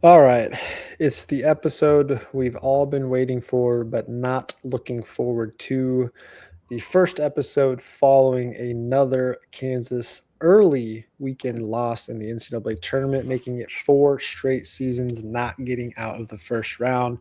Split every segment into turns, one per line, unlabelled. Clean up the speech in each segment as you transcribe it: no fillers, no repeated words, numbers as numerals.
All right. It's the episode we've all been waiting for, but not looking forward to. The first episode following another Kansas early weekend loss in the NCAA tournament, making it 4 straight seasons not getting out of the first round.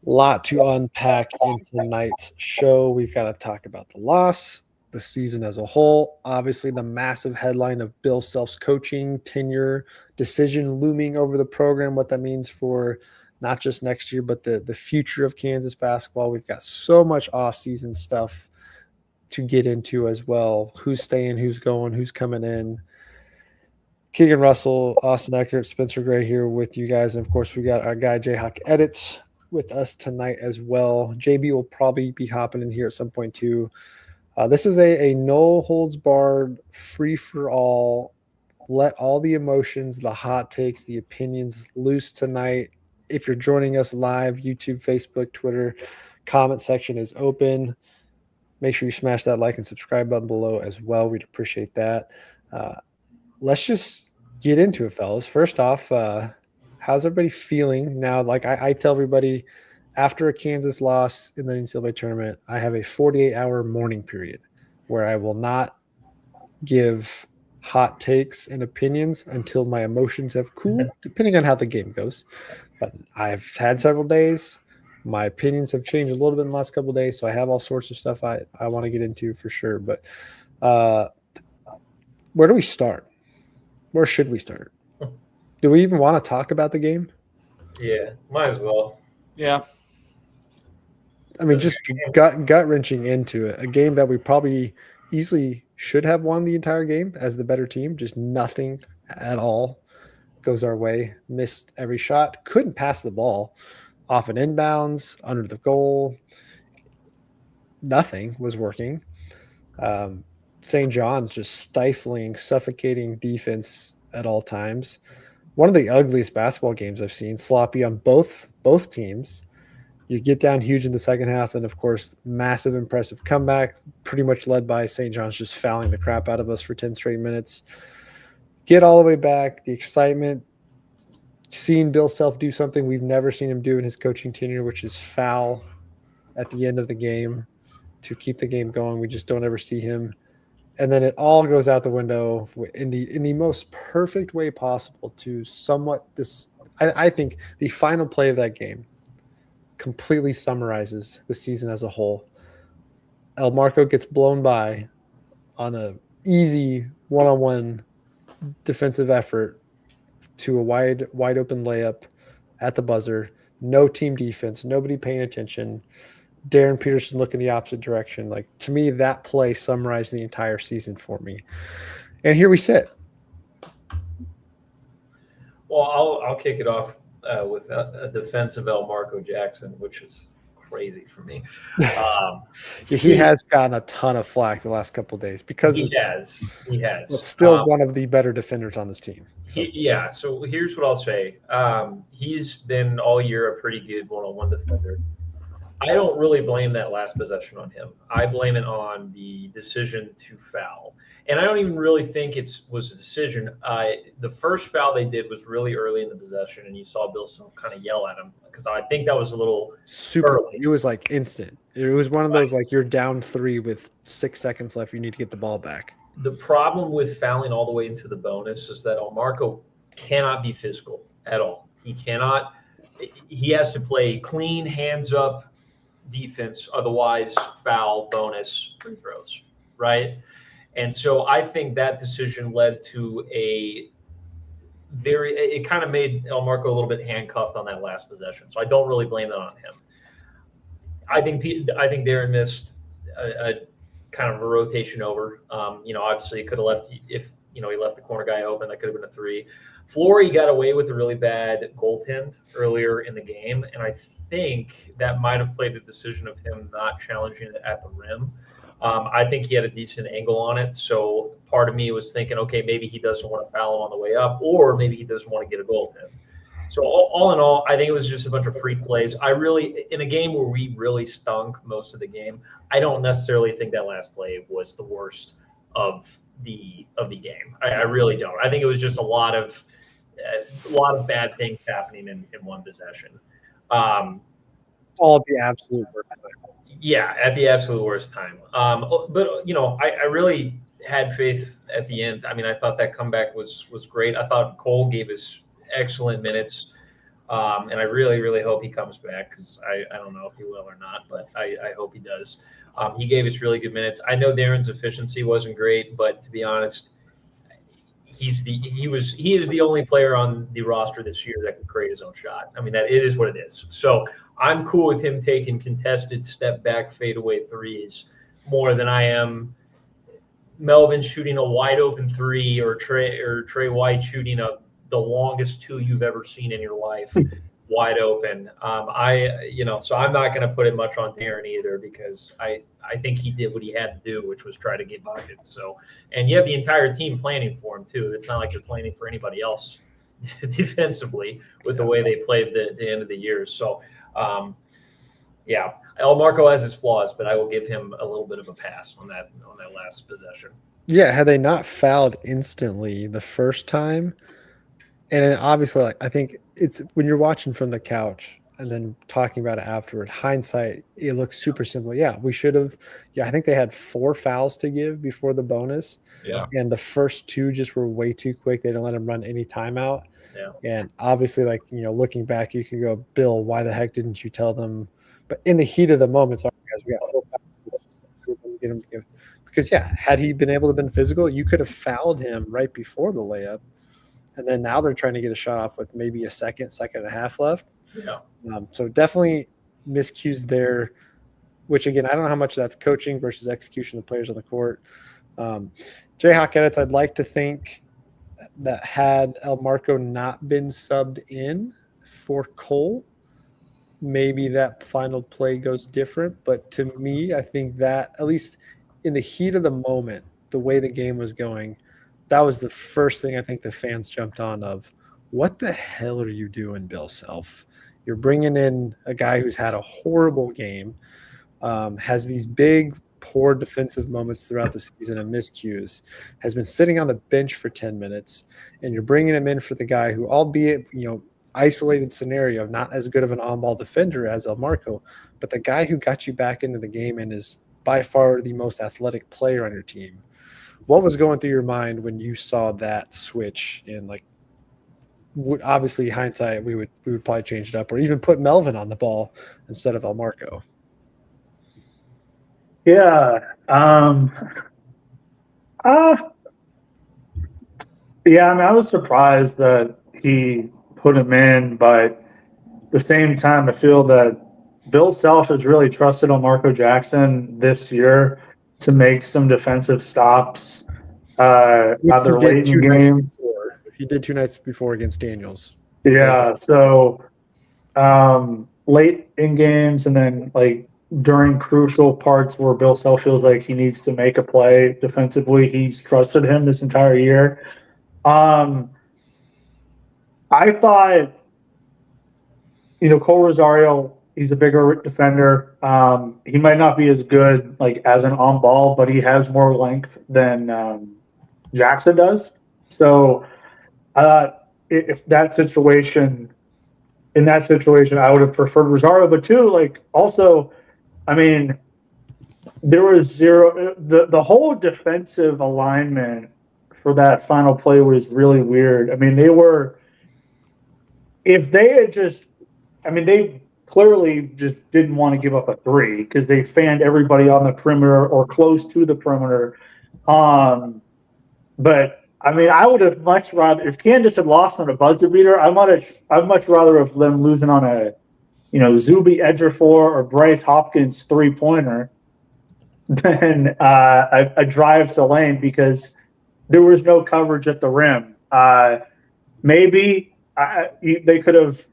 Lot to unpack in tonight's show. We've got to talk about the loss, the season as a whole, obviously the massive headline of Bill Self's coaching tenure decision looming over the program, what that means for not just next year, but the future of Kansas basketball. We've got so much off-season stuff to get into as well. Who's staying, who's going, who's coming in. Keegan Russell, Austin Eckert, Spencer Gray here with you guys. And of course, we got our guy Jayhawk Edits with us tonight as well. JB will probably be hopping in here at some point too. This is a no holds barred, free for all. Let all the emotions, the hot takes, the opinions loose tonight. If you're joining us live, YouTube, Facebook, Twitter, comment section is open. Make sure you smash that like and subscribe button below as well. We'd appreciate that. Let's just get into it, fellas. First off, how's everybody feeling now? Like I tell everybody, after a Kansas loss in the NCAA tournament, I have a 48-hour mourning period where I will not give hot takes and opinions until my emotions have cooled, depending on how the game goes. But I've had several days. My opinions have changed a little bit in the last couple of days, so I have all sorts of stuff I want to get into for sure. But where do we start? Where should we start? Do we even want to talk about the game?
Yeah, might as well.
Yeah.
I mean, just gut wrenching into it. A game that we probably easily should have won the entire game as the better team. Just nothing at all goes our way. Missed every shot. Couldn't pass the ball off an inbounds, under the goal. Nothing was working. St. John's just stifling, suffocating defense at all times. One of the ugliest basketball games I've seen. Sloppy on both teams. You get down huge in the second half, and of course, massive, impressive comeback, pretty much led by St. John's just fouling the crap out of us for 10 straight minutes. Get all the way back, the excitement, seeing Bill Self do something we've never seen him do in his coaching tenure, which is foul at the end of the game to keep the game going. We just don't ever see him. And then it all goes out the window in the most perfect way possible to somewhat this. I think the final play of that game completely summarizes the season as a whole. El Marco gets blown by on a easy one-on-one defensive effort to a wide open layup at the buzzer. No team defense, nobody paying attention. Darren Peterson looking the opposite direction. Like, to me, that play summarized the entire season for me. And here we sit.
Well, I'll kick it off with a defense of El Marco Jackson, which is crazy for me.
He has gotten a ton of flack the last couple of days because
he has.
But still one of the better defenders on this team.
So. Yeah. So here's what I'll say. He's been all year a pretty good one-on-one defender. I don't really blame that last possession on him. I blame it on the decision to foul. And I don't even really think it was a decision. The first foul they did was really early in the possession, and you saw Bill Self kind of yell at him because I think that was a little
super
early.
It was like instant. It was one of those like you're down 3 with 6 seconds left. You need to get the ball back.
The problem with fouling all the way into the bonus is that El Marco cannot be physical at all. He cannot. He has to play clean, hands up defense, otherwise foul, bonus, free throws, right? And so I think that decision led to it kind of made El Marco a little bit handcuffed on that last possession. So I don't really blame that on him. I think Darren missed a kind of a rotation over. Obviously it could have left, if he left the corner guy open, that could have been a 3. Flory got away with a really bad goaltend earlier in the game, and I think that might have played the decision of him not challenging it at the rim. I think he had a decent angle on it, so part of me was thinking, okay, maybe he doesn't want to foul him on the way up, or maybe he doesn't want to get a goaltend. So all in all, I think it was just a bunch of freak plays. In a game where we really stunk most of the game, I don't necessarily think that last play was the worst of the game. I really don't. I think it was just a lot of a lot of bad things happening in one possession.
All at the absolute worst time.
Yeah, at the absolute worst time. But I really had faith at the end. I mean, I thought that comeback was great. I thought Cole gave us excellent minutes. And I really, really hope he comes back because I don't know if he will or not, but I hope he does. He gave us really good minutes. I know Darren's efficiency wasn't great, but to be honest, he is the only player on the roster this year that can create his own shot. I mean, that it is what it is. So I'm cool with him taking contested step back fadeaway threes more than I am Melvin shooting a wide open three or Trey White shooting the longest two you've ever seen in your life, wide open. So I'm not going to put it much on Darren either because I think he did what he had to do, which was try to get buckets. So, and you have the entire team planning for him too. It's not like you're planning for anybody else defensively with the way they played the end of the year. So, yeah, El Marco has his flaws, but I will give him a little bit of a pass on that last possession.
Yeah, had they not fouled instantly the first time, and then obviously, like I think it's when you're watching from the couch and then talking about it afterward. Hindsight, it looks super simple. Yeah, we should have. Yeah, I think they had 4 fouls to give before the bonus.
Yeah,
and the first 2 just were way too quick. They didn't let him run any timeout.
yeah.
And obviously, like looking back, you can go, Bill, why the heck didn't you tell them? But in the heat of the moment, sorry guys, we got 4 fouls. Get him, because had he been able to been physical, you could have fouled him right before the layup. And then now they're trying to get a shot off with maybe a second and a half left.
Yeah.
So definitely miscues there, which again, I don't know how much that's coaching versus execution of players on the court. Jayhawk edits, I'd like to think that had El Marco not been subbed in for Cole, maybe that final play goes different. But to me, I think that at least in the heat of the moment, the way the game was going, that was the first thing I think the fans jumped on of, what the hell are you doing, Bill Self? You're bringing in a guy who's had a horrible game, has these big, poor defensive moments throughout the season and miscues, has been sitting on the bench for 10 minutes, and you're bringing him in for the guy who, albeit, isolated scenario, not as good of an on-ball defender as El Marco, but the guy who got you back into the game and is by far the most athletic player on your team. What was going through your mind when you saw that switch? And obviously hindsight, we would probably change it up or even put Melvin on the ball instead of El Marco.
Yeah. Yeah, I mean, I was surprised that he put him in, but at the same time, I feel that Bill Self has really trusted on Marco Jackson this year to make some defensive stops, either late in games.
He did 2 nights before against Daniels.
Yeah, so late in games and then during crucial parts where Bill Self feels like he needs to make a play defensively, he's trusted him this entire year. I thought, Cole Rosario, he's a bigger defender. He might not be as good as an on ball, but he has more length than Jackson does. So in that situation, I would have preferred Rosario. But too, also, I mean, there was zero. The whole defensive alignment for that final play was really weird. I mean, they clearly just didn't want to give up a 3 because they fanned everybody on the perimeter or close to the perimeter. But I mean, I would have much rather, if Kansas had lost on a buzzer beater, I'd much rather have them losing on a, Zuby Ejiofor or Bryce Hopkins 3-pointer than a drive to lane because there was no coverage at the rim. Maybe they could have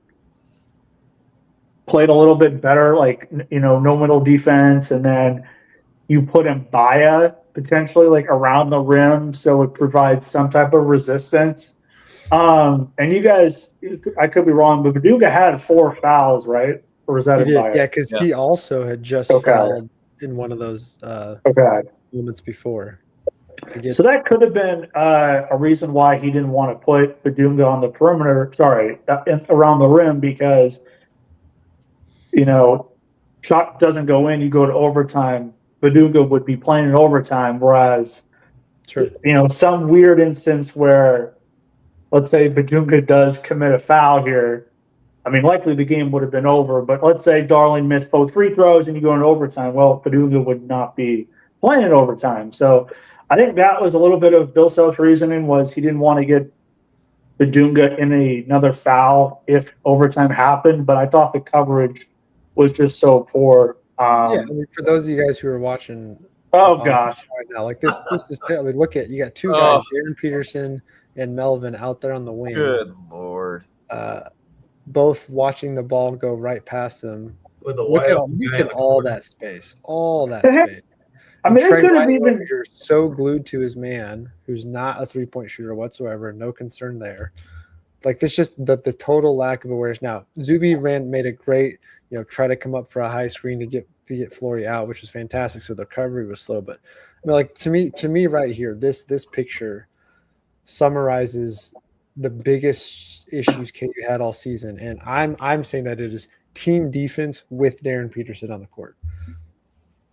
played a little bit better, no middle defense, and then you put Mbaya potentially around the rim so it provides some type of resistance. And you guys, I could be wrong, but Verduga had 4 fouls, right? Or was that Mbaya?
Yeah, because he also had just fouled in one of those moments before.
So that could have been a reason why he didn't want to put Badunga on the perimeter. Sorry, around the rim, because shot doesn't go in, you go to overtime. Badunga would be playing in overtime, whereas some weird instance where, let's say Badunga does commit a foul here. I mean, likely the game would have been over, but let's say Darling missed both free throws and you go into overtime. Well, Badunga would not be playing in overtime. So I think that was a little bit of Bill Self's reasoning, was he didn't want to get Badunga in another foul if overtime happened. But I thought the coverage was just so poor.
I mean, for those of you guys who are watching,
gosh,
right now, like this is terrible. Look at, you got two guys, Darren Peterson and Melvin, out there on the wing.
Good Lord.
Both watching the ball go right past them.
Look
at all that space. All that space.
I mean, it could have even.
You're so glued to his man, who's not a 3-point shooter whatsoever. No concern there. Like, this just the total lack of awareness. Now, Zuby made a great, try to come up for a high screen to get Flory out, which was fantastic. So the recovery was slow, but I mean, like, to me right here, this picture summarizes the biggest issues KU had all season, and I'm saying that it is team defense with Darren Peterson on the court.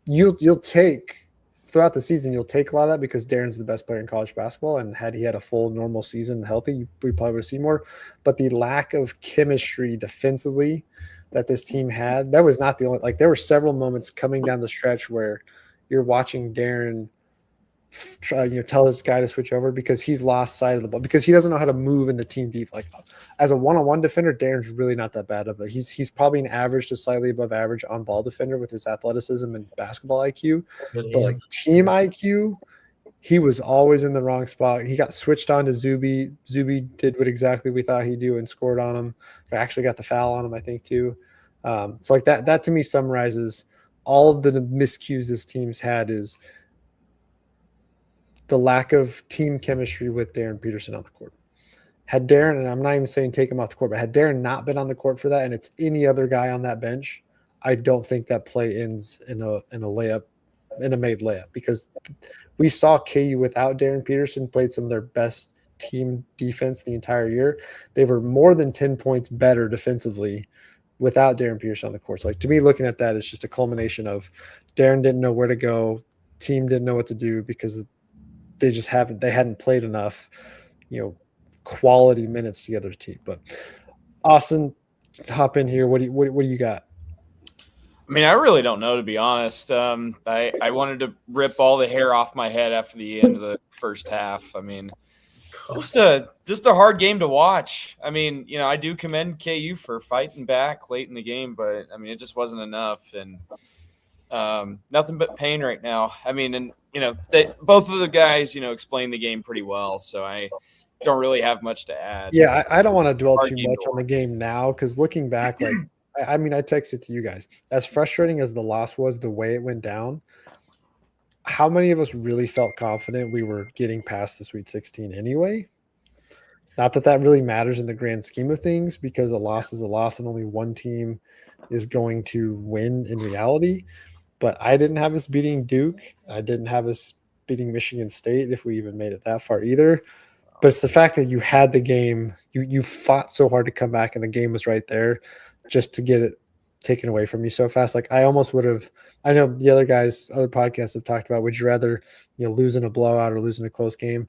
You'll take throughout the season, you'll take a lot of that because Darren's the best player in college basketball, and had he had a full normal season healthy, we probably would see more. But the lack of chemistry defensively that this team had, that was not the only. Like, there were several moments coming down the stretch where you're watching Darren tell this guy to switch over because he's lost sight of the ball, because he doesn't know how to move in the team deep. Like, as a one-on-one defender, Darren's really not that bad of it. He's probably an average to slightly above average on ball defender with his athleticism and basketball IQ. But like team IQ, he was always in the wrong spot. He got switched on to Zuby. Zuby did what exactly we thought he'd do and scored on him. I actually got the foul on him, I think, too. So like that to me summarizes all of the miscues this team's had, is the lack of team chemistry with Darren Peterson on the court. Had Darren, and I'm not even saying take him off the court, but had Darren not been on the court for that, and it's any other guy on that bench, I don't think that play ends in a layup, in a made layup, because we saw KU without Darren Peterson played some of their best team defense the entire year. They were more than 10 points better defensively without Darren Peterson on the court. So, like, to me, looking at that, it's just a culmination of Darren didn't know where to go, team didn't know what to do, because they hadn't played enough, quality minutes together team. But Austin, hop in here. What do you got?
I mean, I really don't know, to be honest. I wanted to rip all the hair off my head after the end of the first half. I mean, just a hard game to watch. I mean, I do commend KU for fighting back late in the game, but I mean, it just wasn't enough, and nothing but pain right now. I mean, and both of the guys, explained the game pretty well, so I don't really have much to add.
Yeah, I don't want to dwell too much on the game now, because looking back, like, I mean, I texted to you guys, as frustrating as the loss was, the way it went down, how many of us really felt confident we were getting past the Sweet 16 anyway? Not that really matters in the grand scheme of things, because a loss is a loss and only one team is going to win in reality. But I didn't have us beating Duke. I didn't have us beating Michigan State, if we even made it that far either. But it's the fact that you had the game, you fought so hard to come back, and the game was right there, just to get it taken away from you so fast. Like, I almost would have – I know the other guys, other podcasts have talked about, would you rather lose in a blowout or lose in a close game?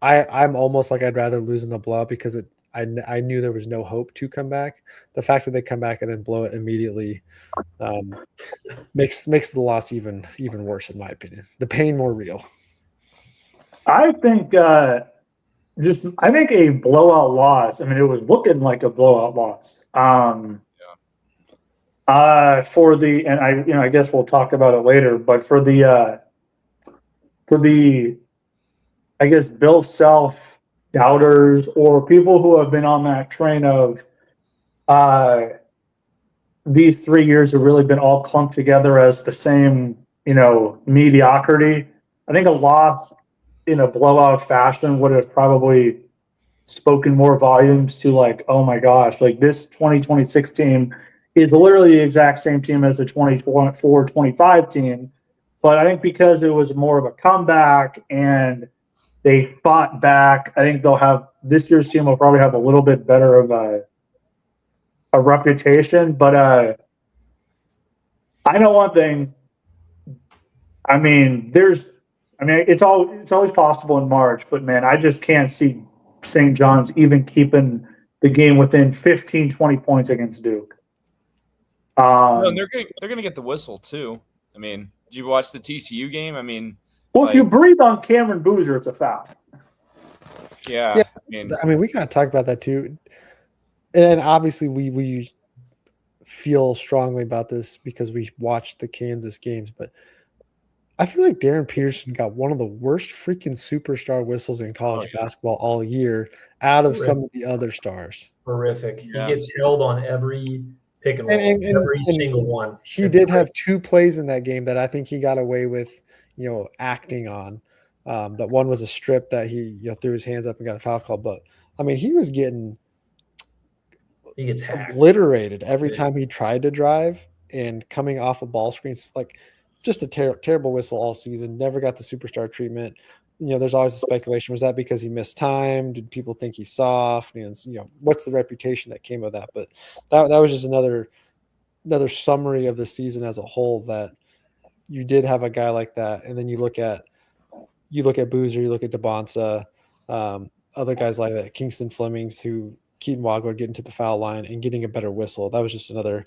I'm almost like I'd rather lose in the blowout, because I knew there was no hope to come back. The fact that they come back and then blow it immediately makes the loss even worse, in my opinion. The pain more real.
I think a blowout loss. I mean, it was looking like a blowout loss. I guess we'll talk about it later. But for the I guess Bill Self doubters, or people who have been on that train of these 3 years have really been all clumped together as the same, mediocrity. I think a loss in a blowout fashion would have probably spoken more volumes to, like, oh my gosh, like, this 2026 team is literally the exact same team as the 2024-25 team, But I think because it was more of a comeback and they fought back, I think this year's team will probably have a little bit better of a reputation. But I know one thing. I mean, it's always possible in March, but man, I just can't see St. John's even keeping the game within 15, 20 points against Duke.
And they're gonna get the whistle too. I mean, did you watch the TCU game? I mean,
if you breathe on Cameron Boozer, it's a foul.
Yeah.
I mean, we gotta talk about that too. And obviously, we feel strongly about this because we watched the Kansas games, but I feel like Darren Peterson got one of the worst freaking superstar whistles in college basketball all year out of some of the other stars.
Horrific.
Yeah.
He gets held on every pick and roll, every single one.
He did have 2 plays in that game that I think he got away with, acting on. That one was a strip that he threw his hands up and got a foul call. But, I mean, he was getting
he gets hacked.
Obliterated every time he tried to drive and coming off of ball screens. Like, just a terrible whistle all season. Never got the superstar treatment. There's always a speculation. Was that because he missed time? Did people think he's soft? And what's the reputation that came of that? But that was just another summary of the season as a whole, that you did have a guy like that. And then you look at Boozer, you look at DeBonsa, other guys like that, Kingston Flemings, who Keaton Wagler getting to the foul line and getting a better whistle. That was just another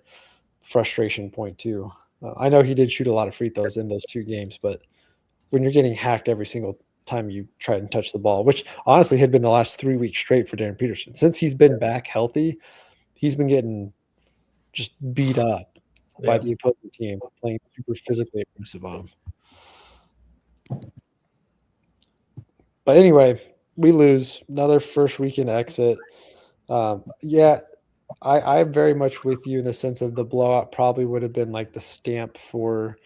frustration point too. I know he did shoot a lot of free throws in those 2 games, but when you're getting hacked every single time you try and touch the ball, which honestly had been the last 3 weeks straight for Darren Peterson. Since he's been back healthy, he's been getting just beat up by the opposing team, playing super physically aggressive on him. But anyway, we lose. Another first weekend exit. I'm very much with you in the sense of the blowout probably would have been like the stamp for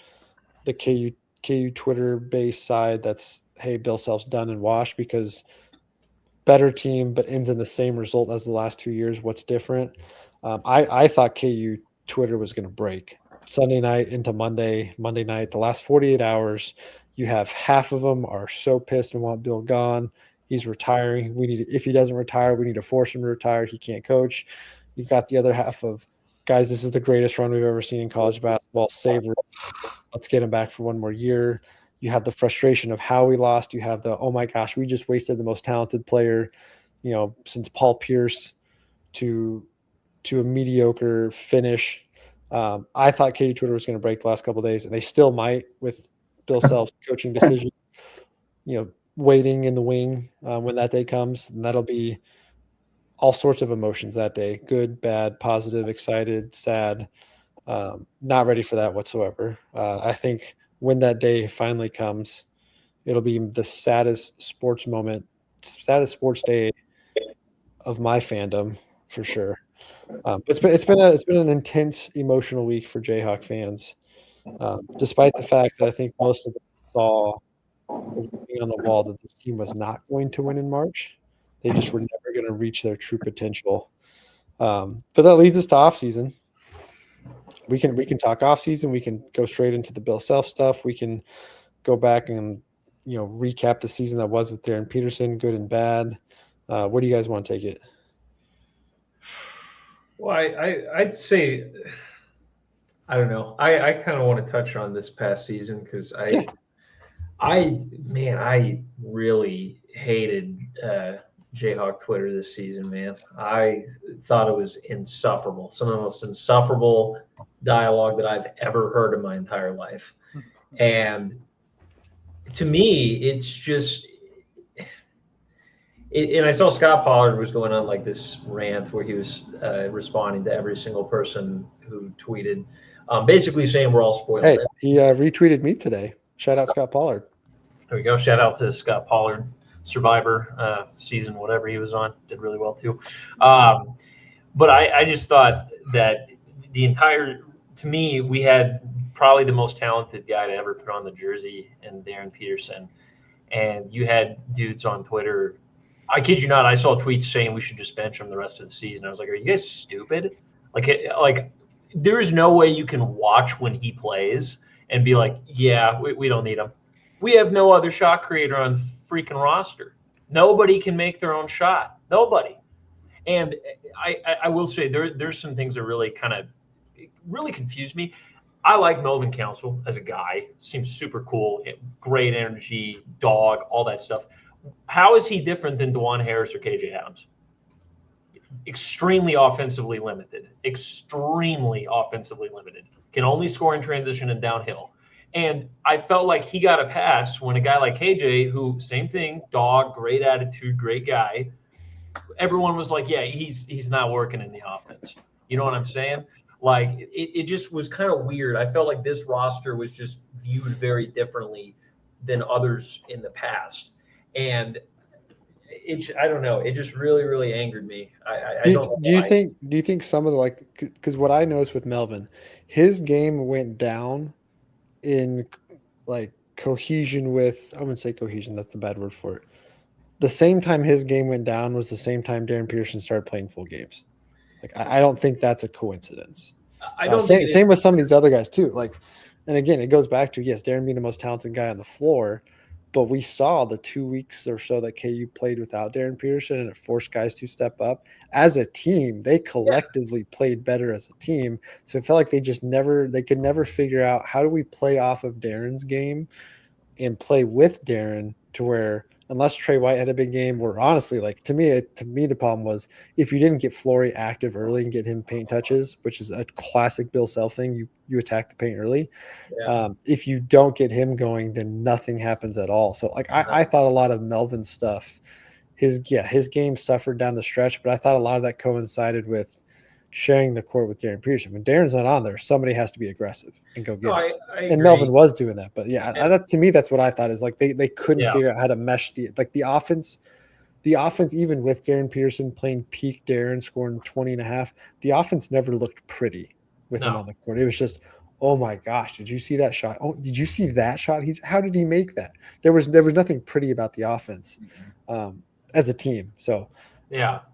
the KU Twitter-based side that's, hey, Bill Self's done and washed, because better team but ends in the same result as the last 2 years. What's different? I thought KU Twitter was going to break. Sunday night into Monday night, the last 48 hours, you have half of them are so pissed and want Bill gone. He's retiring. If he doesn't retire, we need to force him to retire. He can't coach. You've got the other half of, guys, this is the greatest run we've ever seen in college basketball. Savor. Let's get him back for one more year. You have the frustration of how we lost. You have the, oh my gosh, we just wasted the most talented player, since Paul Pierce to a mediocre finish. I thought KU Twitter was going to break the last couple of days, and they still might with Bill Self's coaching decision, waiting in the wing when that day comes. And that'll be all sorts of emotions that day: good, bad, positive, excited, sad. Not ready for that whatsoever. I think when that day finally comes, it'll be the saddest sports day of my fandom for sure. It's been an intense emotional week for Jayhawk fans, despite the fact that I think most of them saw on the wall that this team was not going to win in March. They just were never going to reach their true potential. But that leads us to off season. We can talk off season. We can go straight into the Bill Self stuff. We can go back and recap the season that was with Darren Peterson, good and bad. Where do you guys want to take it?
Well, I'd say, I don't know. I kind of want to touch on this past season because I really hated Jayhawk Twitter this season, man. I thought it was insufferable. Some of the most insufferable dialogue that I've ever heard in my entire life. And to me, it's just and I saw Scott Pollard was going on like this rant where he was responding to every single person who tweeted, basically saying we're all spoiled.
Hey, he retweeted me today. Shout out Scott Pollard.
There we go. Shout out to Scott Pollard, Survivor season, whatever he was on, did really well too. But I just thought that to me, we had probably the most talented guy to ever put on the jersey in Darren Peterson. And you had dudes on Twitter. I kid you not, I saw tweets saying we should just bench him the rest of the season. I was like, are you guys stupid? Like there is no way you can watch when he plays and be like, yeah, we don't need him. We have no other shot creator on the freaking roster. Nobody can make their own shot. Nobody. And I will say there's some things that really confuse me. I like Melvin Council as a guy. Seems super cool, great energy, dog, all that stuff. How is he different than DeJuan Harris or KJ Adams? Extremely offensively limited. Extremely offensively limited. Can only score in transition and downhill. And I felt like he got a pass when a guy like KJ, who same thing, dog, great attitude, great guy. Everyone was like, yeah, he's not working in the offense. You know what I'm saying? Like it just was kind of weird. I felt like this roster was just viewed very differently than others in the past. And I don't know. It just really, really angered me. I don't know why.
Do you think some of the because what I noticed with Melvin, his game went down in like cohesion with, I wouldn't say cohesion, that's the bad word for it. The same time his game went down was the same time Darren Peterson started playing full games. Like I don't think that's a coincidence.
I don't think
same with some of these other guys too. Like, and again, it goes back to, yes, Darren being the most talented guy on the floor, but we saw the 2 weeks or so that KU played without Darren Peterson, and it forced guys to step up as a team. They collectively played better as a team. So it felt like they could never figure out, how do we play off of Darren's game and play with Darren, to where, unless Trey White had a big game, or honestly, like to me the problem was, if you didn't get Flory active early and get him paint touches, which is a classic Bill Self thing, you attack the paint early.
Yeah.
If you don't get him going, then nothing happens at all. So like I thought a lot of Melvin's stuff, his game suffered down the stretch, but I thought a lot of that coincided with sharing the court with Darren Peterson. When Darren's not on there, somebody has to be aggressive and go get it.
I
and
agree.
Melvin was doing that. But that, to me, that's what I thought, is like they couldn't figure out how to mesh the offense. The offense, even with Darren Peterson playing peak Darren, scoring 20 and a half, the offense never looked pretty with him on the court. It was just, oh my gosh, did you see that shot? Oh, did you see that shot? How did he make that? There was nothing pretty about the offense as a team. So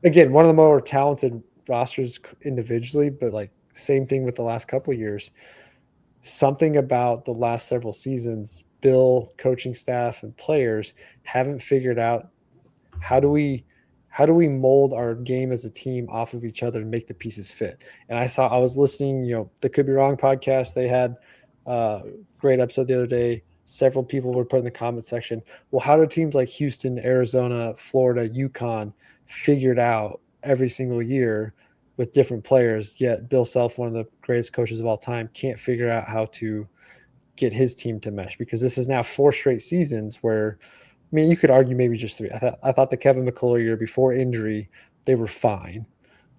again, one of the more talented rosters individually, but like same thing with the last couple of years. Something about the last several seasons, Bill, coaching staff, and players haven't figured out how do we mold our game as a team off of each other and make the pieces fit. And I was listening, the Could Be Wrong podcast. They had a great episode the other day. Several people were put in the comment section, well, how do teams like Houston, Arizona, Florida, UConn figure it out every single year with different players, yet Bill Self, one of the greatest coaches of all time, can't figure out how to get his team to mesh? Because this is now 4 straight seasons where, I mean, you could argue maybe just 3. I thought the Kevin McCullough year before injury, they were fine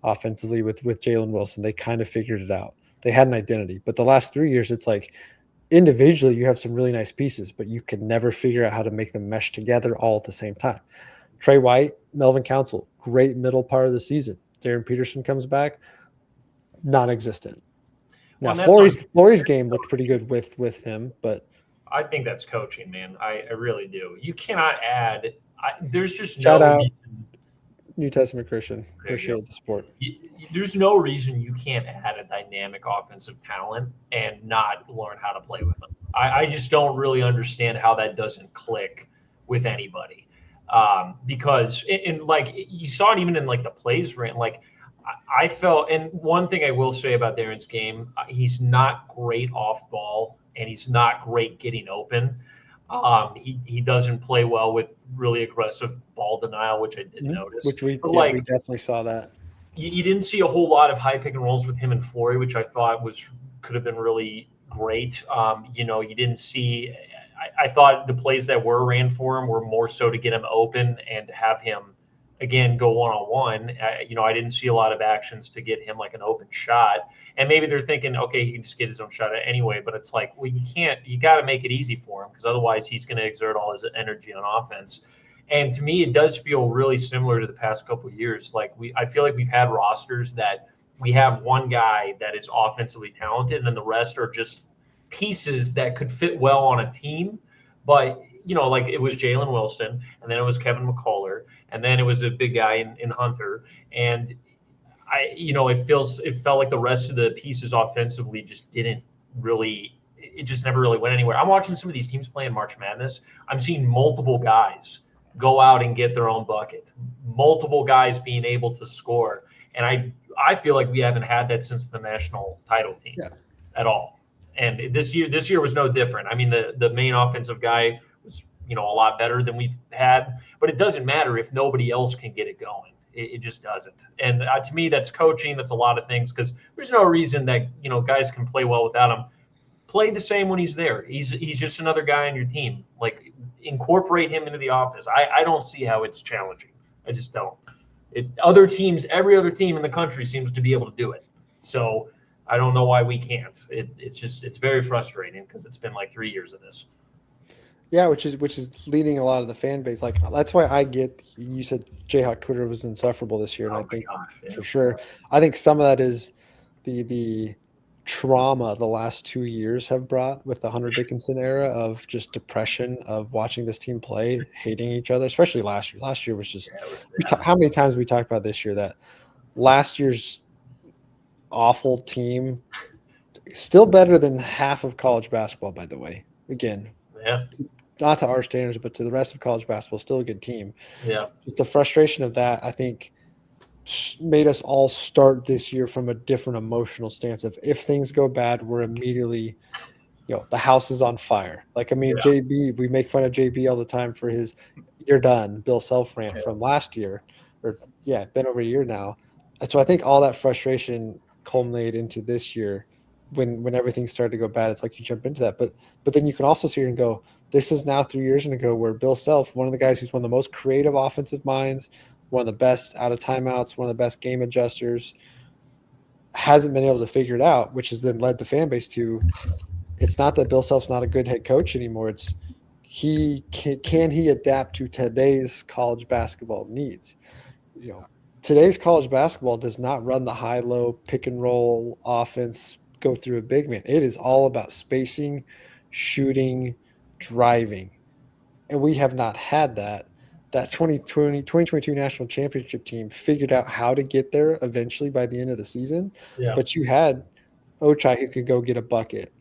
offensively with Jalen Wilson. They kind of figured it out. They had an identity. But the last 3 years, it's like individually you have some really nice pieces, but you can never figure out how to make them mesh together all at the same time. Trey White, Melvin Council, great middle part of the season. Darren Peterson comes back, non-existent. Now, Flory's game looked pretty good with him, but
I think that's coaching, man. I really do. You cannot add. There's just
shout
no
out
reason.
New Testament Christian. Appreciate the support.
There's no reason you can't add a dynamic offensive talent and not learn how to play with them. I just don't really understand how that doesn't click with anybody. Because in like you saw it even in like the plays ran, like I felt, and one thing I will say about Darren's game, he's not great off ball and he's not great getting open. He doesn't play well with really aggressive ball denial, which I did notice.
Which we definitely saw that.
You didn't see a whole lot of high pick and rolls with him and Flory, which I thought could have been really great. You didn't see. I thought the plays that were ran for him were more so to get him open and to have him, again, go one-on-one. I didn't see a lot of actions to get him like an open shot. And maybe they're thinking, okay, he can just get his own shot anyway. But it's like, well, you got to make it easy for him because otherwise he's going to exert all his energy on offense. And to me, it does feel really similar to the past couple of years. Like I feel like we've had rosters that we have one guy that is offensively talented and then the rest are just pieces that could fit well on a team, but like it was Jalen Wilson, and then it was Kevin McCullough, and then it was a big guy in Hunter, and it felt like the rest of the pieces offensively just didn't really it just never really went anywhere. I'm watching some of these teams play in March Madness. I'm seeing multiple guys go out and get their own bucket, multiple guys being able to score. And I feel like we haven't had that since the national title team at all. And this year was no different. I mean, the main offensive guy was, a lot better than we've had, but it doesn't matter if nobody else can get it going. It just doesn't. And to me, that's coaching. That's a lot of things, because there's no reason that, guys can play well without him. Play the same when he's there. He's just another guy on your team. Like, incorporate him into the office. I don't see how it's challenging. I just don't. Other teams, every other team in the country seems to be able to do it. So I don't know why we can't. It's very frustrating, because it's been like 3 years of this.
Yeah, which is leading a lot of the fan base. Like, that's why you said Jayhawk Twitter was insufferable this year, and I think for sure. I think some of that is the trauma the last 2 years have brought with the Hunter Dickinson era of just depression of watching this team play, hating each other, especially last year. Last year was just how many times we talked about this year that last year's awful team still better than half of college basketball, by the way. Again, not to our standards, but to the rest of college basketball, still a good team.
Yeah.
Just the frustration of that, I think, made us all start this year from a different emotional stance of, if things go bad, we're immediately, the house is on fire. Like, I mean, JB, we make fun of JB all the time for his "you're done" Bill Self rant from last year, been over a year now. And so I think all that frustration culminated into this year when everything started to go bad. It's like you jump into that, but then you can also see here and go, this is now 3 years ago where Bill Self, one of the guys who's one of the most creative offensive minds, one of the best out of timeouts, one of the best game adjusters, hasn't been able to figure it out, which has then led the fan base to, it's not that Bill Self's not a good head coach anymore. It's can he adapt to today's college basketball needs? Today's college basketball does not run the high-low pick and roll offense, go through a big man. It is all about spacing, shooting, driving. And we have not had that. That 2022 national championship team figured out how to get there eventually by the end of the season. Yeah. But you had Ochai who could go get a bucket.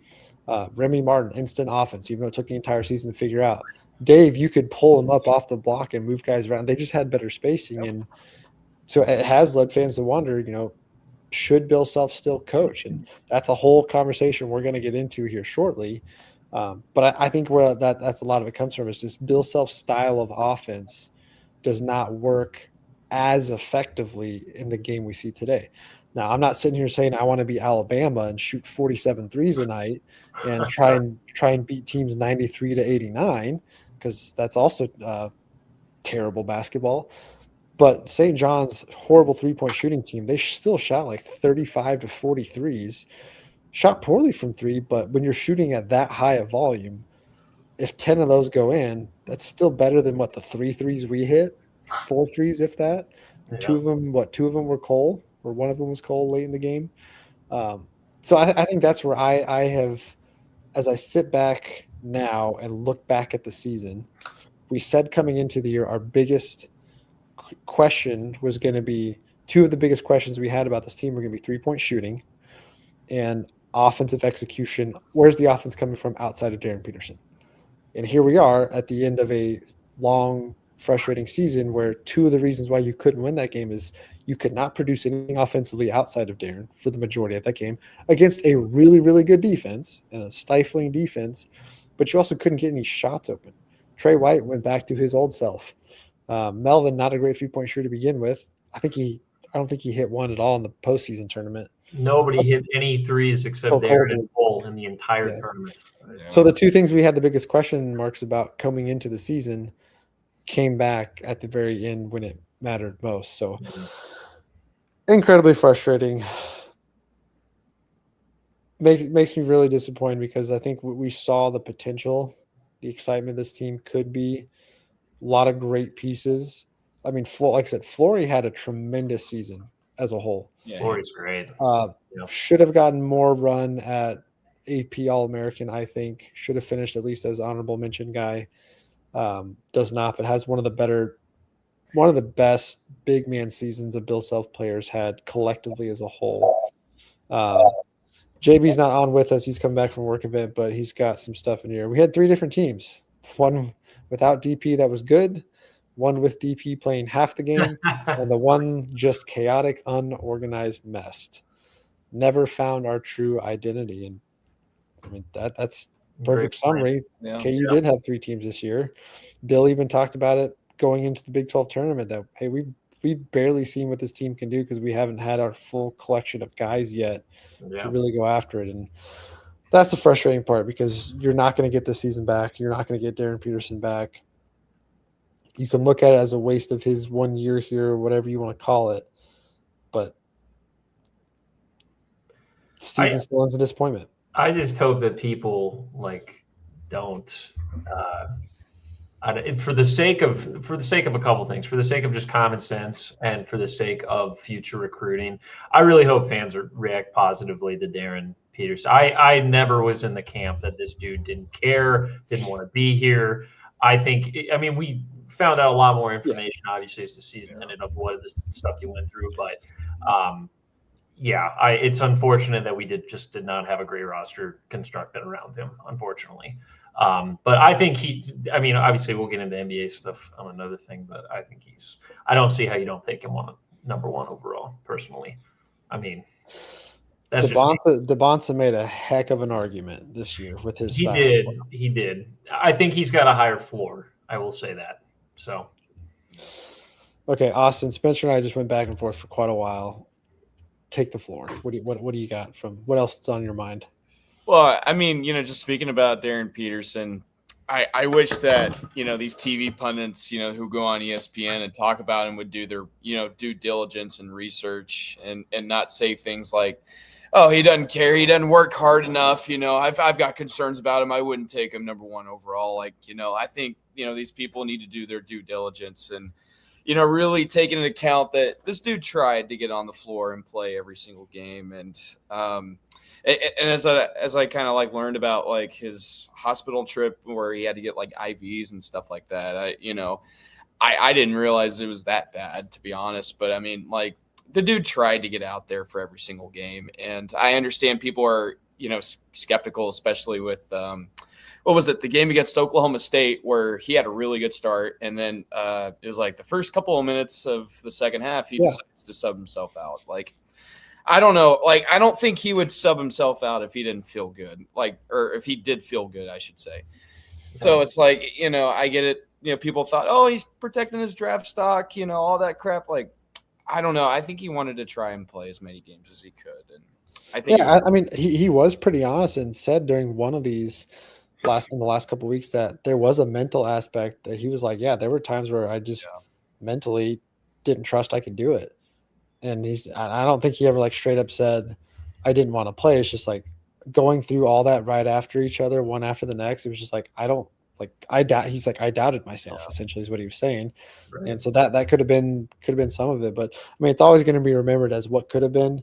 Remy Martin, instant offense, even though it took the entire season to figure out. Dave, you could pull him up off the block and move guys around. They just had better spacing. And so it has led fans to wonder, should Bill Self still coach? And that's a whole conversation we're going to get into here shortly. But I think where that's a lot of it comes from is just Bill Self's style of offense does not work as effectively in the game we see today. Now, I'm not sitting here saying I want to be Alabama and shoot 47 threes a night and try and beat teams 93 to 89, because that's also terrible basketball. But St. John's horrible three-point shooting team, they still shot like 35 to 43s. Shot poorly from three, but when you're shooting at that high a volume, if 10 of those go in, that's still better than what the 3 threes we hit, 4 threes if that. Yeah. Two of them were Cole, or one of them was Cole late in the game. So I think that's where I have, as I sit back now and look back at the season, we said coming into the year our biggest question was going to be, two of the biggest questions we had about this team were going to be 3-point shooting and offensive execution. Where's the offense coming from outside of Darren Peterson? And here we are at the end of a long, frustrating season where two of the reasons why you couldn't win that game is you could not produce anything offensively outside of Darren for the majority of that game against a really, really good defense and a stifling defense, but you also couldn't get any shots open. Trey White went back to his old self. Melvin, not a great 3-point shooter to begin with. I don't think he hit one at all in the postseason tournament.
Nobody hit any threes except Darren and Cole in the entire tournament.
So the two things we had the biggest question marks about coming into the season came back at the very end when it mattered most. So incredibly frustrating. Makes me really disappointed, because I think we saw the potential, the excitement this team could be. A lot of great pieces. I mean, like I said, Flory had a tremendous season as a whole.
Yeah, Flory's great.
Should have gotten more run at AP All-American, I think. Should have finished at least as honorable mention guy. Does not, but has one of the best big man seasons of Bill Self players had collectively as a whole. JB's not on with us. He's come back from work event, but he's got some stuff in here. We had 3 different teams. One without DP that was good, one with DP playing half the game, and the one just chaotic, unorganized mess. Never found our true identity. And I mean that's perfect summary.
Yeah.
KU did have 3 teams this year. Bill even talked about it going into the Big 12 tournament that hey, we've barely seen what this team can do because we haven't had our full collection of guys yet to really go after it. And that's the frustrating part because you're not going to get this season back. You're not going to get Darren Peterson back. You can look at it as a waste of his 1 year here, whatever you want to call it. But season still ends a disappointment.
I just hope that people don't for the sake of a couple things, for the sake of just common sense and for the sake of future recruiting, I really hope fans react positively to Darren Peterson. I never was in the camp that this dude didn't care, didn't want to be here. I mean, we found out a lot more information, obviously, as the season ended of what the stuff you went through. But it's unfortunate that we did not have a great roster constructed around him, unfortunately. But I think obviously we'll get into NBA stuff on another thing, but I don't see how you don't take him on number 1 overall, personally. I mean, that's
DeBonsa made a heck of an argument this year with his style.
He did. I think he's got a higher floor. I will say that. So.
Okay, Austin, Spencer and I just went back and forth for quite a while. Take the floor. What do you got from what else is on your mind?
Well, I mean, just speaking about Darren Peterson, I wish that, these TV pundits, who go on ESPN and talk about him would do their, due diligence and research and not say things like, oh, he doesn't care. He doesn't work hard enough. I've got concerns about him. I wouldn't take him number 1 overall. I think, these people need to do their due diligence and, really taking into account that this dude tried to get on the floor and play every single game. And as I kind of learned about his hospital trip where he had to get IVs and stuff like that, I didn't realize it was that bad, to be honest. But I mean, the dude tried to get out there for every single game. And I understand people are, skeptical, especially with, what was it? The game against Oklahoma State where he had a really good start. And then it was the first couple of minutes of the second half, he decides to sub himself out. I don't know. I don't think he would sub himself out if he didn't feel good, or if he did feel good, I should say. So it's I get it. People thought, oh, he's protecting his draft stock, all that crap. I don't know. I think he wanted to try and play as many games as he could. And I think,
I mean, he was pretty honest and said during one of these in the last couple of weeks that there was a mental aspect that he was there were times where I just mentally didn't trust I could do it. And I don't think he ever straight up said I didn't want to play. It's just going through all that right after each other, one after the next. It was just I don't I doubt. He's I doubted myself. Essentially, is what he was saying. Right. And so that could have been some of it. But I mean, it's always going to be remembered as what could have been.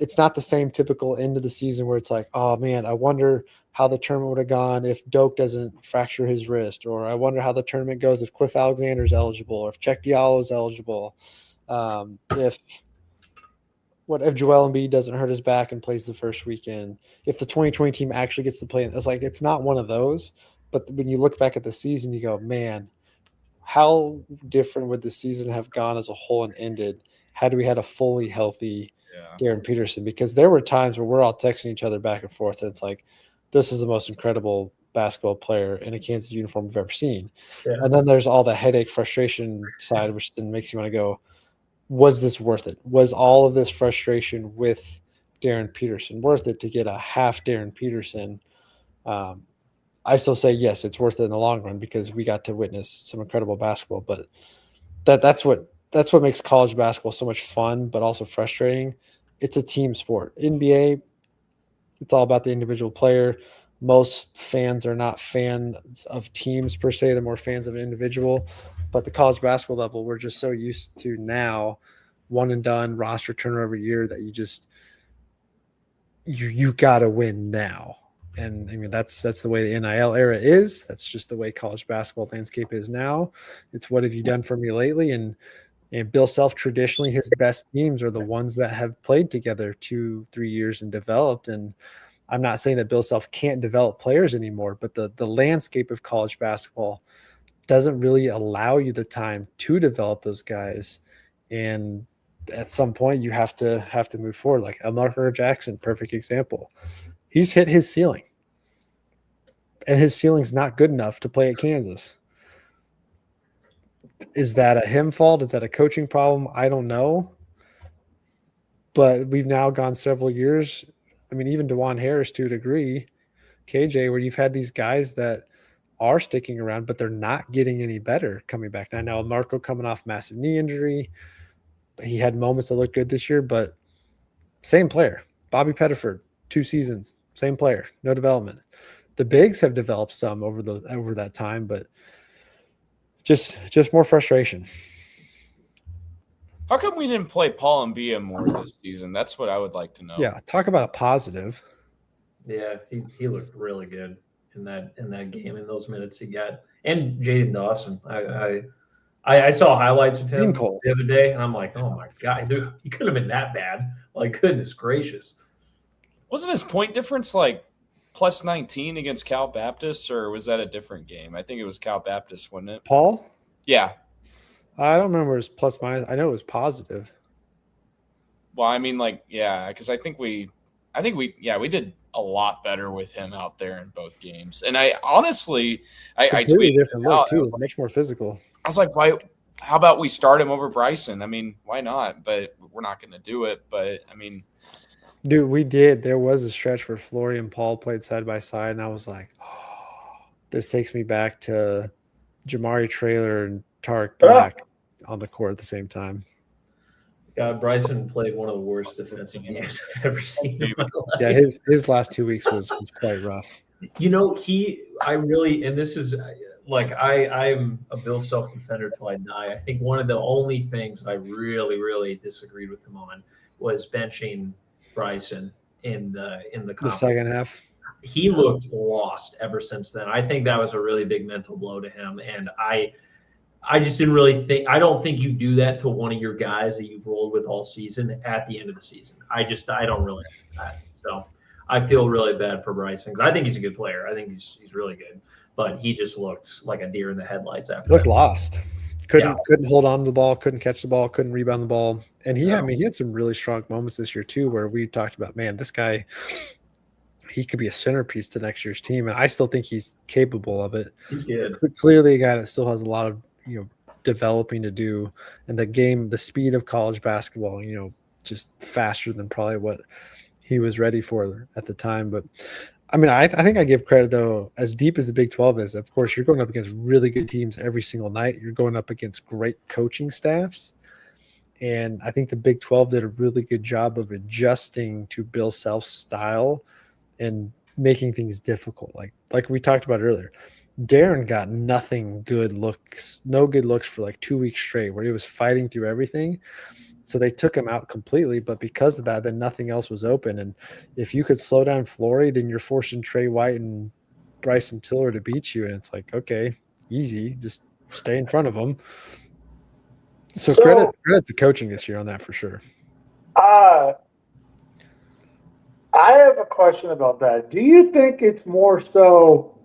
It's not the same typical end of the season where it's oh man, I wonder how the tournament would have gone if Doak doesn't fracture his wrist, or I wonder how the tournament goes if Cliff Alexander's eligible, or if Czech Diallo's eligible. If Joel Embiid doesn't hurt his back and plays the first weekend, if the 2020 team actually gets to play, it's it's not one of those. But when you look back at the season, you go, man, how different would the season have gone as a whole and ended had we had a fully healthy Darren Peterson? Because there were times where we're all texting each other back and forth, and it's this is the most incredible basketball player in a Kansas uniform we've ever seen. Yeah. And then there's all the headache, frustration side, which then makes you want to go, was this worth it? Was all of this frustration with Darren Peterson worth it to get a half Darren Peterson? I still say yes, it's worth it in the long run because we got to witness some incredible basketball. But that's what makes college basketball so much fun, but also frustrating. It's a team sport. NBA, it's all about the individual player. Most fans are not fans of teams per se; they're more fans of an individual. But the college basketball level, we're just so used to now, one and done roster turnover every year that you got to win now. And I mean, that's the way the NIL era is. That's just the way college basketball landscape is now. It's what have you done for me lately? And And Bill Self, traditionally, his best teams are the ones that have played together 2-3 years and developed. And I'm not saying that Bill Self can't develop players anymore, but the landscape of college basketball doesn't really allow you the time to develop those guys. And at some point, you have to move forward. Like Elmarker Jackson, perfect example. He's hit his ceiling, and his ceiling's not good enough to play at Kansas. Is that a him fault? Is that a coaching problem? I don't know. But we've now gone several years. I mean, even DeJuan Harris to a degree, KJ, where you've had these guys that are sticking around, but they're not getting any better coming back. Now, Marco coming off massive knee injury. He had moments that looked good this year, but same player. Bobby Pettiford, 2 seasons, same player, no development. The bigs have developed some over that time, but just more frustration.
How come we didn't play Paul and Bia more this season? That's what I would like to know.
Yeah, talk about a positive.
Yeah, he looked really good in that game in those minutes he got. And Jaden Dawson, I saw highlights of him the other day, and I'm like, oh my god, dude, he couldn't have been that bad. Like, goodness gracious.
Wasn't his point difference like plus 19 against Cal Baptist, or was that a different game? I think it was Cal Baptist, wasn't it?
Paul?
Yeah.
I don't remember his plus minus. I know it was positive.
Well, I mean, like, yeah, because I think we did a lot better with him out there in both games. And I honestly, I tweeted
different look too, much more physical.
I was like, why? How about we start him over Bryson? I mean, why not? But we're not going to do it. But I mean,
dude, we did. There was a stretch where Flory and Paul played side by side, and I was like, oh, this takes me back to Jamari Traylor and Tarek Black on the court at the same time.
God, Bryson played one of the worst defensive games I've ever seen in my life.
Yeah, his last 2 weeks was quite rough.
You know, and this is like I'm a Bill Self defender till I die. I think one of the only things I really, really disagreed with him on was benching Bryson in the
second half.
He looked lost ever since then. I think that was a really big mental blow to him, and I just didn't really think. I don't think you do that to one of your guys that you've rolled with all season at the end of the season. I don't really think that. So I feel really bad for Bryson because I think he's a good player. I think he's really good, but he just looked like a deer in the headlights after.
Looked lost. Couldn't hold on to the ball. Couldn't catch the ball. Couldn't rebound the ball. And he had some really strong moments this year too, where we talked about, man, this guy, he could be a centerpiece to next year's team, and I still think he's capable of it.
He's good.
Clearly, a guy that still has a lot of developing to do, and the speed of college basketball, just faster than probably what he was ready for at the time. But I mean, I think I give credit though, as deep as the Big 12 is, of course, you're going up against really good teams every single night. You're going up against great coaching staffs. And I think the Big 12 did a really good job of adjusting to Bill Self's style and making things difficult. Like we talked about earlier, Darren got no good looks for like 2 weeks straight where he was fighting through everything. So they took him out completely, but because of that, then nothing else was open. And if you could slow down Flory, then you're forcing Trey White and Bryson Tiller to beat you. And it's like, okay, easy, just stay in front of them. So credit to coaching this year on that for sure.
I have a question about that. Do you think it's more so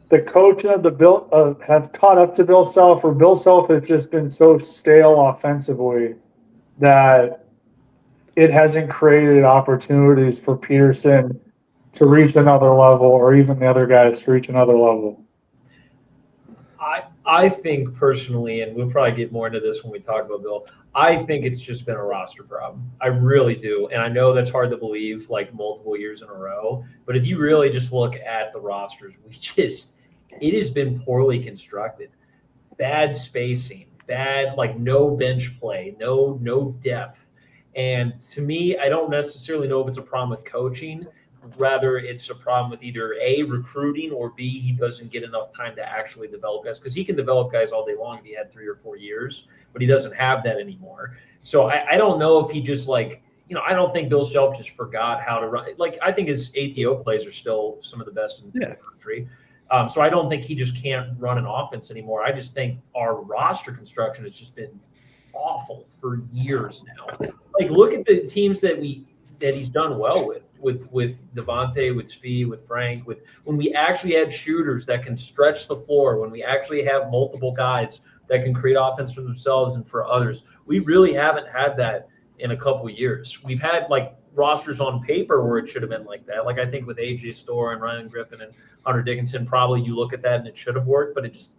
the coaching of have caught up to Bill Self, or Bill Self has just been so stale offensively that it hasn't created opportunities for Peterson to reach another level, or even the other guys to reach another level?
I think personally, and we'll probably get more into this when we talk about Bill, I think it's just been a roster problem. I really do. And I know that's hard to believe, like multiple years in a row. But if you really just look at the rosters, it has been poorly constructed. Bad spacing, no bench play, no depth. And to me, I don't necessarily know if it's a problem with coaching. Rather, it's a problem with either A, recruiting, or B, he doesn't get enough time to actually develop guys, because he can develop guys all day long if he had 3 or 4 years, but he doesn't have that anymore. So I don't know if he just I don't think Bill Self just forgot how to run. I think his ATO plays are still some of the best in the country. So I don't think he just can't run an offense anymore. I just think our roster construction has just been awful for years now. Like, look at the teams that he's done well with Devontae, with Svi, with Frank, with when we actually had shooters that can stretch the floor, when we actually have multiple guys that can create offense for themselves and for others. We really haven't had that in a couple of years. We've had like rosters on paper where it should have been like that. Like, I think with AJ Storr and Ryan Griffin and Hunter Dickinson, probably you look at that and it should have worked, but it just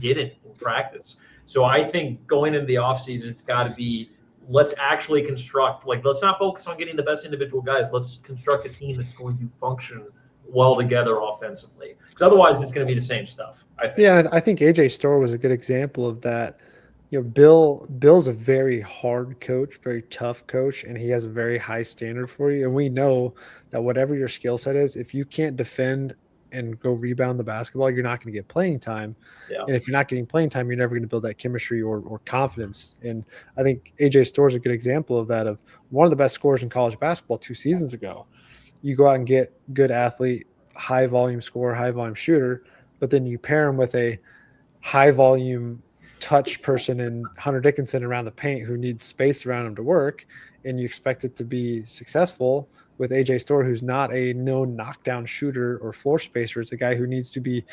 didn't in practice. So I think going into the offseason, it's got to be, let's actually construct, like, let's not focus on getting the best individual guys. Let's construct a team that's going to function well together offensively. Because otherwise it's going to be the same stuff, I think.
Yeah, I think AJ Storr was a good example of that. Bill's a very hard coach, very tough coach, and he has a very high standard for you. And we know that whatever your skill set is, if you can't defend and go rebound the basketball, you're not going to get playing time.
Yeah.
And if you're not getting playing time, you're never going to build that chemistry or confidence. And I think AJ Storr is a good example of that, of one of the best scorers in college basketball 2 seasons ago. You go out and get good athlete, high volume scorer, high volume shooter, but then you pair him with a high volume touch person in Hunter Dickinson around the paint who needs space around him to work, and you expect it to be successful with AJ Storr, who's not a known knockdown shooter or floor spacer. It's a guy who needs to be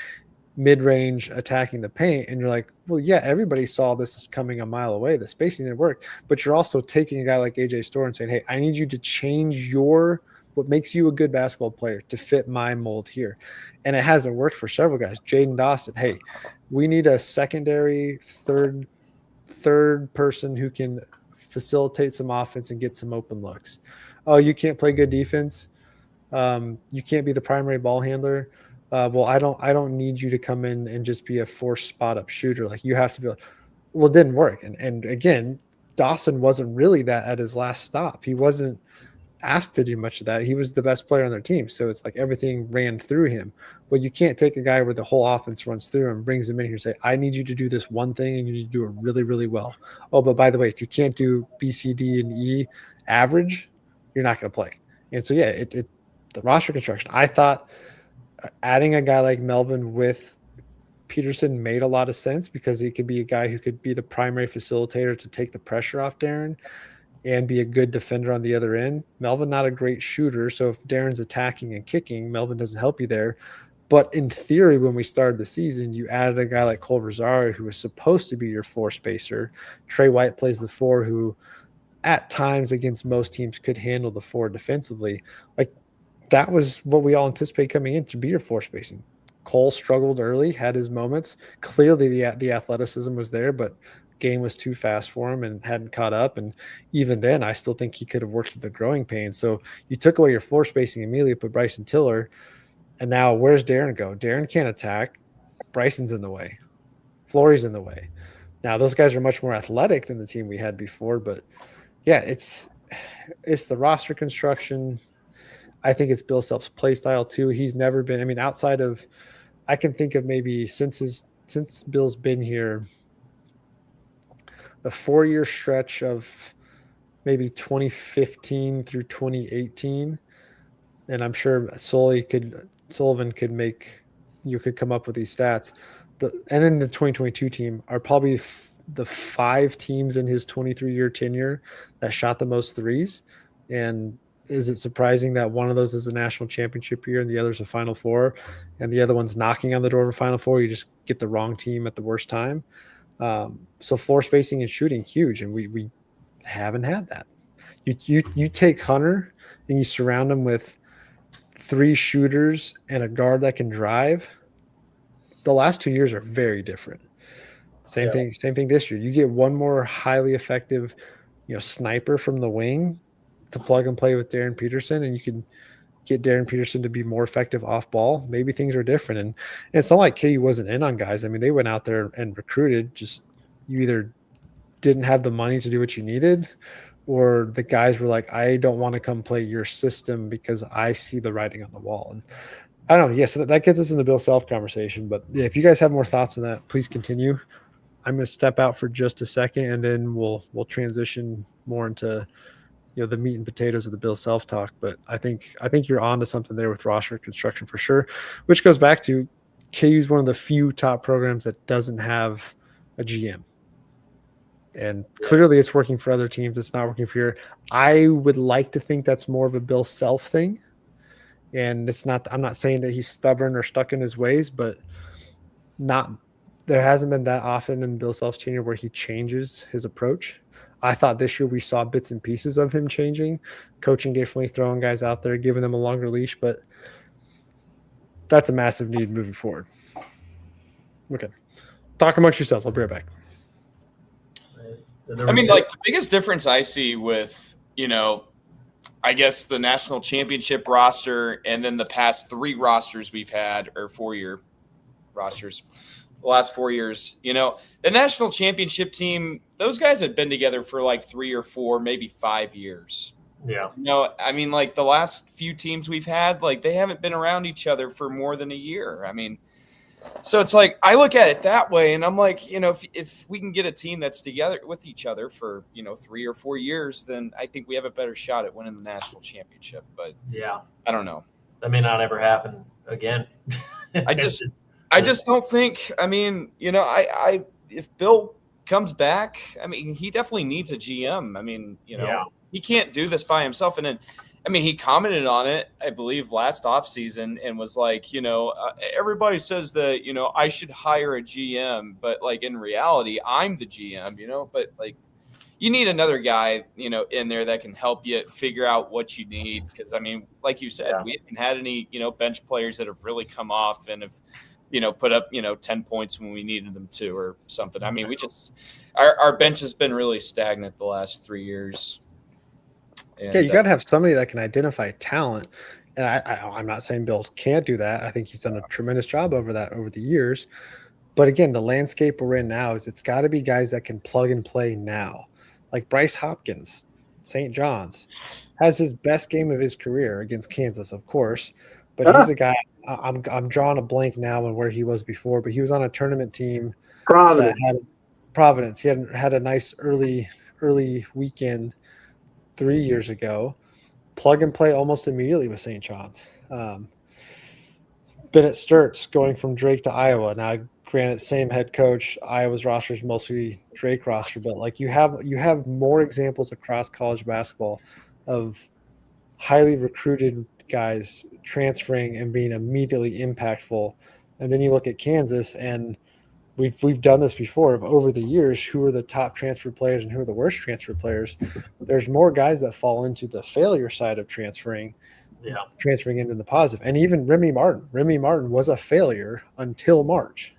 mid-range attacking the paint. And you're like, well, yeah, everybody saw this coming a mile away. The spacing didn't work. But you're also taking a guy like AJ Storr and saying, hey, I need you to change what makes you a good basketball player to fit my mold here. And it hasn't worked for several guys. Jaden Dawson, hey, we need a secondary third person who can facilitate some offense and get some open looks. Oh, you can't play good defense. You can't be the primary ball handler. Well, I don't need you to come in and just be a forced spot up shooter. Like, you have to be. Well, it didn't work. And again, Dawson wasn't really that at his last stop. He wasn't asked to do much of that. He was the best player on their team. So it's like everything ran through him. Well, you can't take a guy where the whole offense runs through him, brings him in here and say, I need you to do this one thing and you need to do it really, really well. Oh, but by the way, if you can't do B, C, D, and E average, you're not going to play. And so, yeah, the roster construction, I thought adding a guy like Melvin with Peterson made a lot of sense because he could be a guy who could be the primary facilitator to take the pressure off Darren and be a good defender on the other end. Melvin, not a great shooter. So if Darren's attacking and kicking, Melvin doesn't help you there. But in theory, when we started the season, you added a guy like Cole Rosario, who was supposed to be your floor spacer. Trey White plays the 4, who at times against most teams could handle the 4 defensively. Like, that was what we all anticipated coming in to be your floor spacing. Cole struggled early, had his moments. Clearly the athleticism was there, but game was too fast for him and hadn't caught up. And even then, I still think he could have worked through the growing pains. So you took away your floor spacing immediately, put Bryson Tiller, and now where's Darren go? Darren can't attack. Bryson's in the way. Flory's in the way. Now, those guys are much more athletic than the team we had before, but yeah, it's the roster construction. I think it's Bill Self's play style too. He's never been, I mean, outside of, I can think of maybe since Bill's been here, the 4-year stretch of maybe 2015 through 2018. And I'm sure Sullivan could come up with these stats. And then the 2022 team are probably the 5 teams in his 23-year tenure that shot the most threes. And is it surprising that one of those is a national championship year and the other's a Final Four and the other one's knocking on the door of a Final Four? You just get the wrong team at the worst time. So floor spacing and shooting, huge. And we haven't had that. You take Hunter and you surround him with 3 shooters and a guard that can drive. The last 2 years are very different. Same thing this year. You get one more highly effective, sniper from the wing to plug and play with Darren Peterson, and you can get Darren Peterson to be more effective off ball. Maybe things are different. And it's not like KU wasn't in on guys. I mean, they went out there and recruited, just you either didn't have the money to do what you needed, or the guys were like, I don't want to come play your system because I see the writing on the wall. And I don't know. Yes, so that gets us in the Bill Self conversation. But yeah, if you guys have more thoughts on that, please continue. I'm going to step out for just a second, and then we'll transition more into the meat and potatoes of the Bill Self talk. But I think you're on to something there with roster construction for sure, which goes back to KU is one of the few top programs that doesn't have a GM. And clearly it's working for other teams. It's not working for you. I would like to think that's more of a Bill Self thing. And I'm not saying that he's stubborn or stuck in his ways, but there hasn't been that often in Bill Self's tenure where he changes his approach. I thought this year we saw bits and pieces of him changing, coaching differently, throwing guys out there, giving them a longer leash, but that's a massive need moving forward. Okay. Talk amongst yourselves. I'll be right back.
I mean, like, the biggest difference I see with, I guess the national championship roster and then the past 3 rosters we've had, or 4-year rosters, the last 4 years, the national championship team, those guys had been together for like 3 or 4, maybe 5 years.
Yeah.
I mean, like, the last few teams we've had, like, they haven't been around each other for more than a year. I mean, so it's like, I look at it that way, and I'm like, if we can get a team that's together with each other for, 3 or 4 years, then I think we have a better shot at winning the national championship. But
yeah,
I don't know.
That may not ever happen again.
I just don't think, I mean, if Bill comes back, I mean, he definitely needs a GM. I mean, he can't do this by himself. And then, I mean, he commented on it, I believe, last offseason and was like, everybody says that, I should hire a GM, but like in reality, I'm the GM, but like you need another guy, in there that can help you figure out what you need. Because, I mean, like you said, we haven't had any, bench players that have really come off and have, put up, 10 points when we needed them to or something. I mean, our bench has been really stagnant the last 3 years. And,
you got to have somebody that can identify talent. And I'm not saying Bill can't do that. I think he's done a tremendous job over the years. But again, the landscape we're in now is it's got to be guys that can plug and play now. Like Bryce Hopkins, St. John's, has his best game of his career against Kansas, of course. But he's a guy, I'm drawing a blank now on where he was before, but he was on a tournament team. Providence. He had a nice early weekend 3 years ago, plug and play almost immediately with St. John's. Bennett Sturts going from Drake to Iowa. Now, granted, same head coach. Iowa's roster is mostly Drake roster, but like you have more examples across college basketball of highly recruited guys transferring and being immediately impactful. And then you look at Kansas, and we've done this before over the years. Who are the top transfer players and who are the worst transfer players? There's more guys that fall into the failure side of transferring into the positive. And even Remy Martin was a failure until March.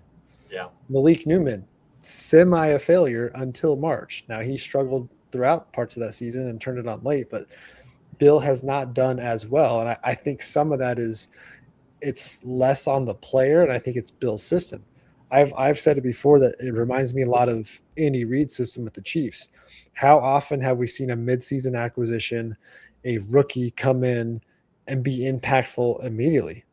Yeah.
Malik Newman, semi a failure until March. Now he struggled throughout parts of that season and turned it on late, but Bill has not done as well. And I think some of that is it's less on the player, and I think it's Bill's system. I've said it before that it reminds me a lot of Andy Reid's system with the Chiefs. How often have we seen a midseason acquisition, a rookie come in and be impactful immediately?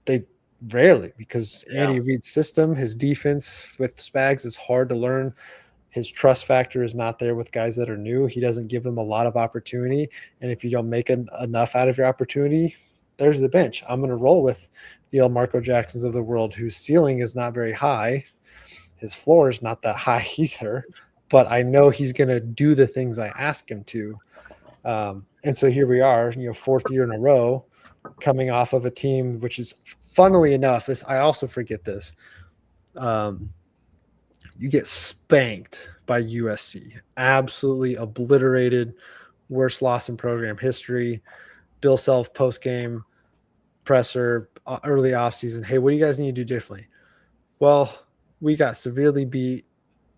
They rarely, because Andy Reid's system, his defense with Spags is hard to learn. His trust factor is not there with guys that are new. He doesn't give them a lot of opportunity. And if you don't make enough out of your opportunity, there's the bench. I'm going to roll with the Marco Jacksons of the world, whose ceiling is not very high. His floor is not that high either, but I know he's going to do the things I ask him to. And so here we are, 4th year in a row, coming off of a team, which is, funnily enough, I also forget this. You get spanked by USC, absolutely obliterated, worst loss in program history. Bill Self post-game presser, early offseason. Hey, what do you guys need to do differently? Well, we got severely beat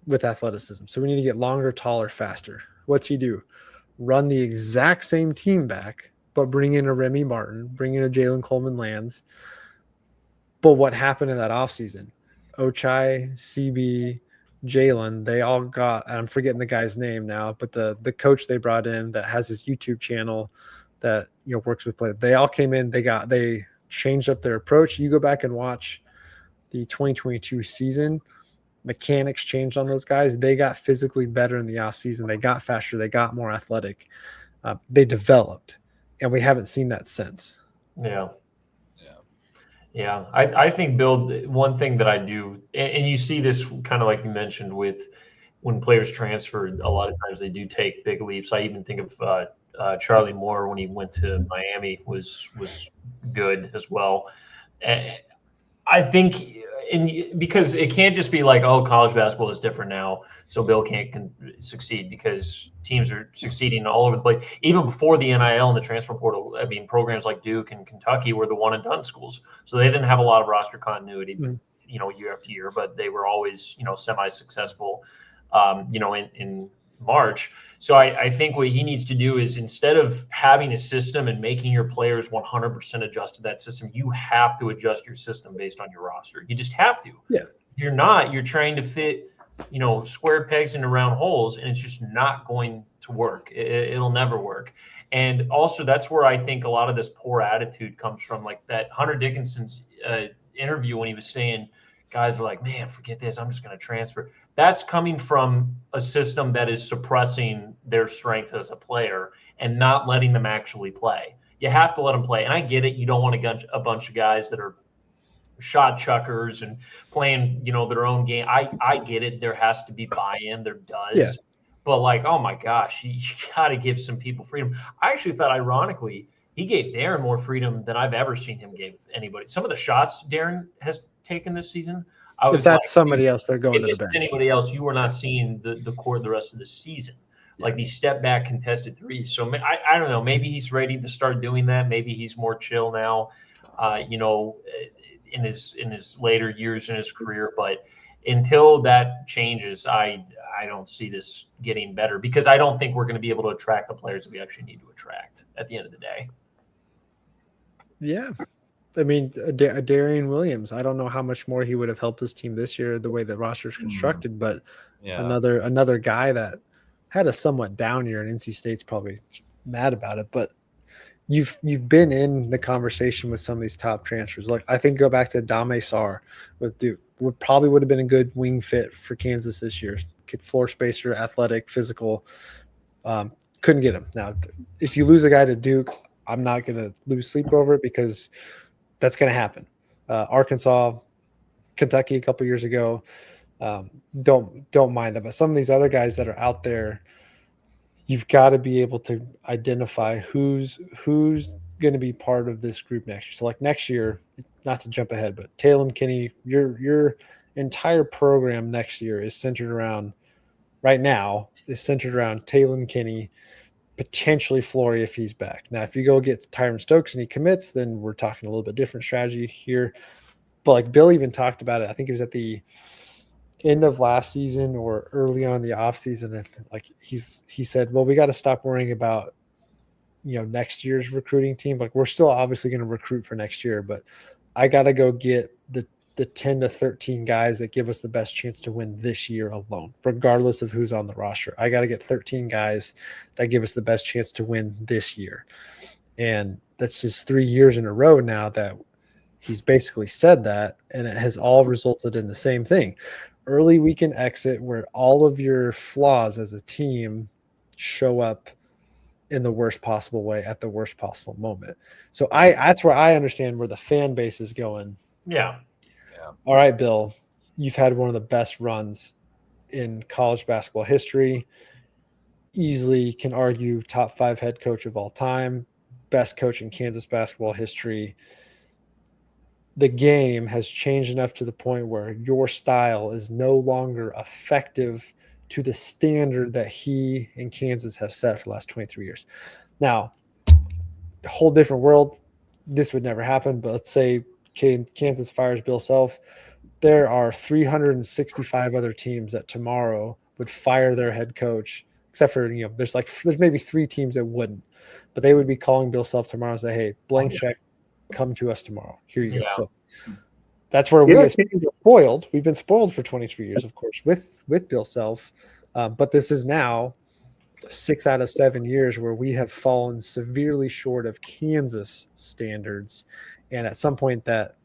with athleticism, so we need to get longer, taller, faster. What's he do? Run the exact same team back, but bring in a Remy Martin, bring in a Jalen Coleman-Lands. But what happened in that offseason? Ochai, CB, Jalen, they all got, and I'm forgetting the guy's name now, but the coach they brought in that has his YouTube channel that works with players, they all came in, they changed up their approach. You go back and watch the 2022 season, mechanics changed on those guys. They got physically better in the offseason. They got faster. They got more athletic. They developed, and we haven't seen that since.
Yeah. I think, Bill, one thing that I do, and you see this kind of like you mentioned with when players transfer, a lot of times they do take big leaps. I even think of Charlie Moore when he went to Miami was good as well. I think because it can't just be like, oh, college basketball is different now, so Bill can't succeed, because teams are succeeding all over the place. Even before the NIL and the transfer portal, I mean, programs like Duke and Kentucky were the one and done schools, so they didn't have a lot of roster continuity, year after year, but they were always, semi-successful, in March. So I think what he needs to do is, instead of having a system and making your players 100% adjust to that system, you have to adjust your system based on your roster. You just have to.
Yeah.
If you're not, you're trying to fit, square pegs into round holes, and it's just not going to work. It'll never work. And also, that's where I think a lot of this poor attitude comes from. Like that Hunter Dickinson's interview, when he was saying, guys were like, man, forget this, I'm just going to transfer. That's coming from a system that is suppressing their strength as a player and not letting them actually play. You have to let them play. And I get it. You don't want a bunch of guys that are shot chuckers and playing, their own game. I get it. There has to be buy-in. There does.
Yeah.
But like, oh my gosh, you got to give some people freedom. I actually thought, ironically, he gave Darren more freedom than I've ever seen him give anybody. Some of the shots Darren has taken this season,
if that's somebody else, they're going to the bench.
Anybody else, you were not seeing the core the rest of the season. Like these step back contested threes. So I don't know. Maybe he's ready to start doing that. Maybe he's more chill now, in his later years in his career. But until that changes, I don't see this getting better, because I don't think we're going to be able to attract the players that we actually need to attract at the end of the day.
Yeah. I mean, Darian Williams, I don't know how much more he would have helped his team this year, the way the roster is constructed, but another guy that had a somewhat down year, and NC State's probably mad about it, but you've been in the conversation with some of these top transfers. Like, I think go back to Dame Sarr with Duke, would have been a good wing fit for Kansas this year. Floor spacer, athletic, physical. Couldn't get him. Now, if you lose a guy to Duke, I'm not going to lose sleep over it, because that's going to happen. Arkansas, Kentucky a couple years ago, don't mind them. But some of these other guys that are out there, you've got to be able to identify who's going to be part of this group next year. So like next year, not to jump ahead, but Talon Kinney, your entire program next year is centered around Talon Kinney, potentially Flory if he's back. Now, if you go get Tyron Stokes and he commits, then we're talking a little bit different strategy here. But like Bill even talked about it, I think it was at the end of last season or early on in the off season, and like he said, well, we got to stop worrying about next year's recruiting team. Like, we're still obviously going to recruit for next year, but I got to go get the 10 to 13 guys that give us the best chance to win this year alone, regardless of who's on the roster. I got to get 13 guys that give us the best chance to win this year. And that's just 3 years in a row now that he's basically said that, and it has all resulted in the same thing. Early weekend exit, where all of your flaws as a team show up in the worst possible way at the worst possible moment. So that's where I understand where the fan base is going.
Yeah.
All right, Bill, you've had one of the best runs in college basketball history. Easily can argue top 5 head coach of all time, best coach in Kansas basketball history. The game has changed enough to the point where your style is no longer effective to the standard that he and Kansas have set for the last 23 years. Now, a whole different world. This would never happen, but let's say Kansas fires Bill Self. There are 365 other teams that tomorrow would fire their head coach, except for, there's maybe 3 teams that wouldn't, but they would be calling Bill Self tomorrow and say, hey, blank check, come to us tomorrow. Here you go. So that's where we as fans are spoiled. We've been spoiled for 23 years, of course, with Bill Self. But this is now 6 out of 7 years where we have fallen severely short of Kansas standards. And at some point that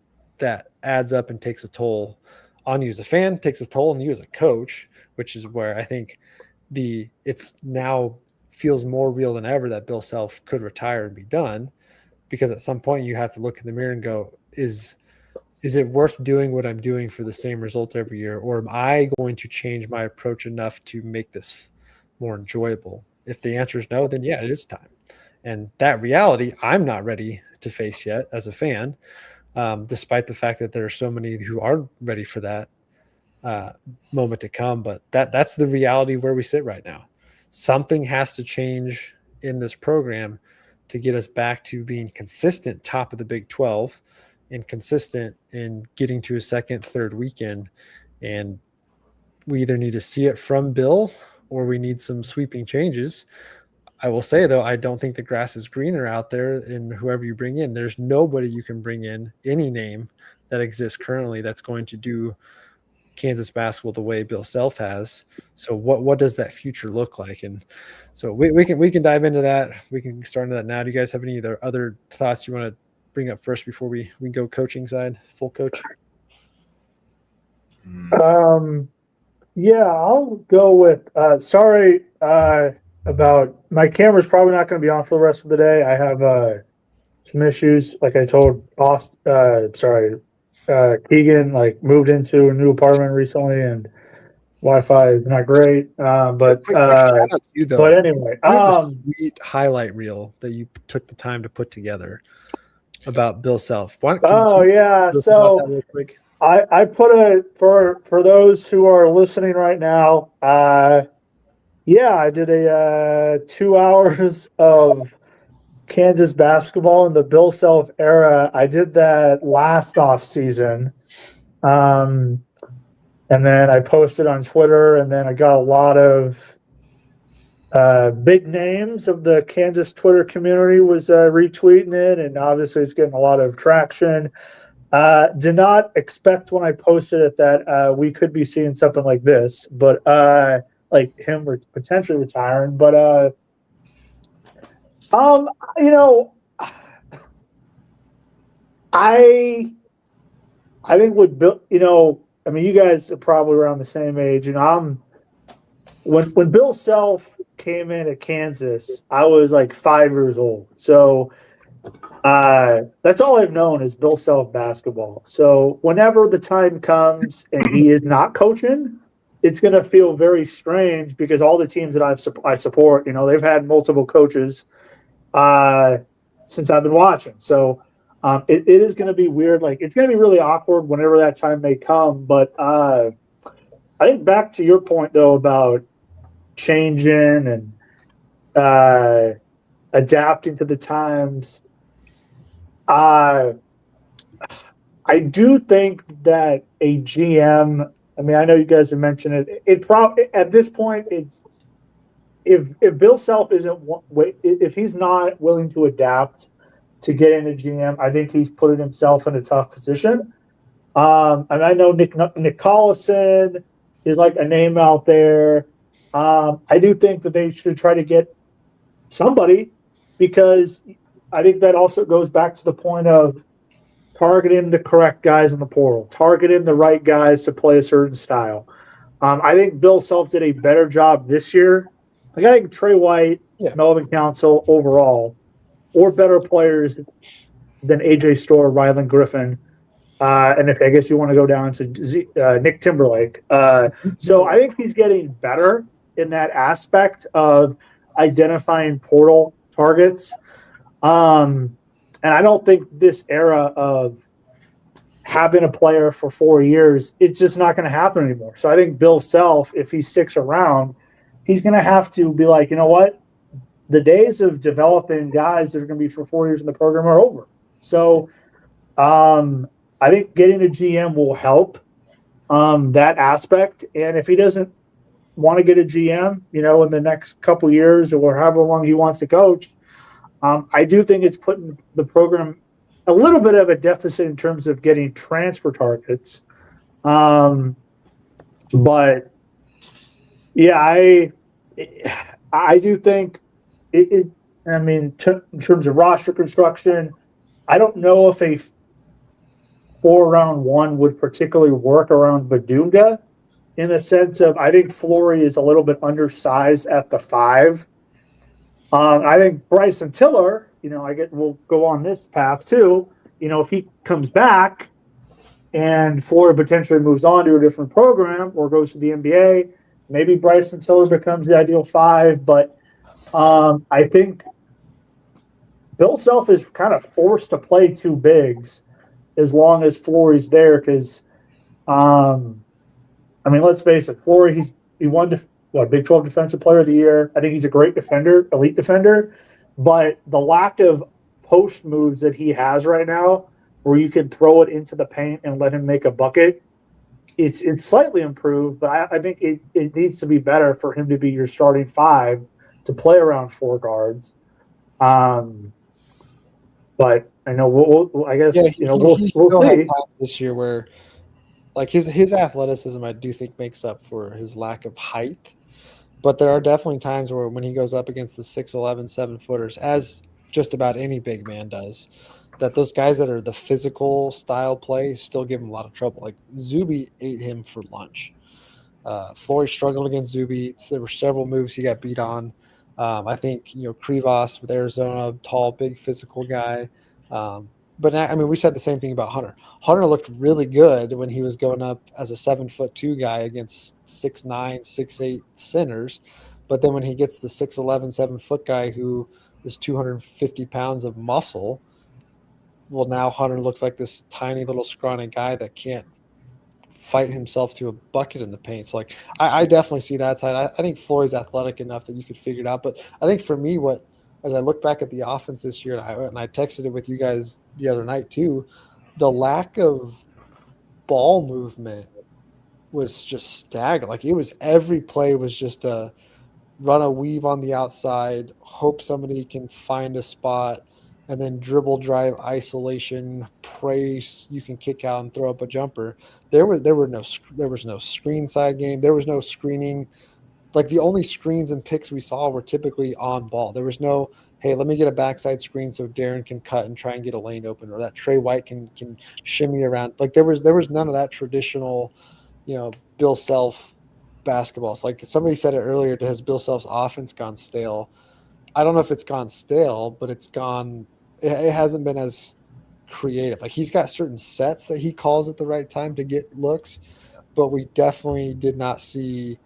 adds up and takes a toll on you as a fan, takes a toll on you as a coach, which is where I think it's now feels more real than ever that Bill Self could retire and be done, because at some point you have to look in the mirror and go, is is it worth doing what I'm doing for the same result every year, or am I going to change my approach enough to make this more enjoyable? If the answer is no, then yeah, it is time. And that reality, I'm not ready to face yet as a fan, despite the fact that there are so many who are ready for that moment to come. But that's the reality where we sit right now. Something has to change in this program to get us back to being consistent top of the Big 12 and consistent in getting to a second, third weekend. And we either need to see it from Bill or we need some sweeping changes. I will say, though, I don't think the grass is greener out there in whoever you bring in. There's nobody you can bring in, any name that exists currently, that's going to do Kansas basketball the way Bill Self has. So what does that future look like? And so we can dive into that. We can start into that now. Do you guys have any other thoughts you want to bring up first before we go coaching side, full coach?
Yeah, I'll go with sorry about my camera's probably not going to be on for the rest of the day. I have some issues, like I told Keegan, like moved into a new apartment recently and Wi-Fi is not great. But
quick shout out to you, though.
But anyway,
you have a sweet highlight reel that you took the time to put together about Bill Self.
Yeah, so I put for those who are listening right now. I did a 2 hours of Kansas basketball in the Bill Self era. I did that last off season. And then I posted on Twitter, and then I got a lot of big names of the Kansas Twitter community was retweeting it, and obviously it's getting a lot of traction. Did not expect when I posted it that we could be seeing something like this, but like him potentially retiring. But I think with Bill, I mean, you guys are probably around the same age, and when Bill Self came in at Kansas, I was like 5 years old. So that's all I've known is Bill Self basketball. So whenever the time comes and he is not coaching, it's going to feel very strange because all the teams that I support, they've had multiple coaches since I've been watching. So it is going to be weird. Like, it's going to be really awkward whenever that time may come. But I think back to your point, though, about changing and adapting to the times. I do think that a GM, I mean, I know you guys have mentioned it. It probably at this point, if Bill Self if he's not willing to adapt to get into GM, I think he's putting himself in a tough position. And I know Nick Collison is like a name out there. I do think that they should try to get somebody, because I think that also goes back to the point of targeting the correct guys in the portal, targeting the right guys to play a certain style. I think Bill Self did a better job this year. Like, I think Trey White, Melvin Council overall, or better players than AJ Storr, Rylan Griffin, and if I guess you want to go down to Nick Timberlake. So I think he's getting better in that aspect of identifying portal targets. And I don't think this era of having a player for 4 years, it's just not going to happen anymore. So I think Bill Self, if he sticks around, he's going to have to be like, you know what? The days of developing guys that are going to be for 4 years in the program are over. So I think getting a GM will help that aspect. And if he doesn't want to get a GM, in the next couple years or however long he wants to coach, I do think it's putting the program a little bit of a deficit in terms of getting transfer targets. But yeah, I do think it I mean, in terms of roster construction, I don't know if a 4-round one would particularly work around Badunga, in the sense of, I think Flory is a little bit undersized at the 5. I think Bryson Tiller, we'll go on this path too. If he comes back, and Florida potentially moves on to a different program or goes to the NBA, maybe Bryson Tiller becomes the ideal 5. But I think Bill Self is kind of forced to play 2 bigs as long as Flory's there because, I mean, let's face it, Flory, he won Big 12 Defensive Player of the Year. I think he's a great defender, elite defender, but the lack of post moves that he has right now, where you can throw it into the paint and let him make a bucket, it's slightly improved, but I think it needs to be better for him to be your starting 5 to play around 4 guards. But I know I guess we'll see
this year where like his athleticism I do think makes up for his lack of height. But there are definitely times where when he goes up against the 6'11", 7-footers, as just about any big man does, that those guys that are the physical style play still give him a lot of trouble. Like Zuby ate him for lunch. Flory struggled against Zuby. There were several moves he got beat on. I think Krivas with Arizona, tall, big, physical guy. But I mean, we said the same thing about Hunter. Hunter looked really good when he was going up as a 7'2" guy against 6'9", 6'8" centers. But then when he gets the 6'11", 7-foot guy who is 250 pounds of muscle, well, now Hunter looks like this tiny little scrawny guy that can't fight himself to a bucket in the paint. So, like, I definitely see that side. I think Floyd's athletic enough that you could figure it out. But I think for me, as I look back at the offense this year, and I texted it with you guys the other night too, the lack of ball movement was just staggering. Like, it was every play was just a run a weave on the outside, hope somebody can find a spot, and then dribble drive isolation, pray you can kick out and throw up a jumper. There was no screen side game. There was no screening. Like, the only screens and picks we saw were typically on ball. There was no, hey, let me get a backside screen so Darren can cut and try and get a lane open, or that Trey White can shimmy around. Like, there was none of that traditional, Bill Self basketball. It's like somebody said it earlier, has Bill Self's offense gone stale? I don't know if it's gone stale, but it hasn't been as creative. Like, he's got certain sets that he calls at the right time to get looks, but we definitely did not see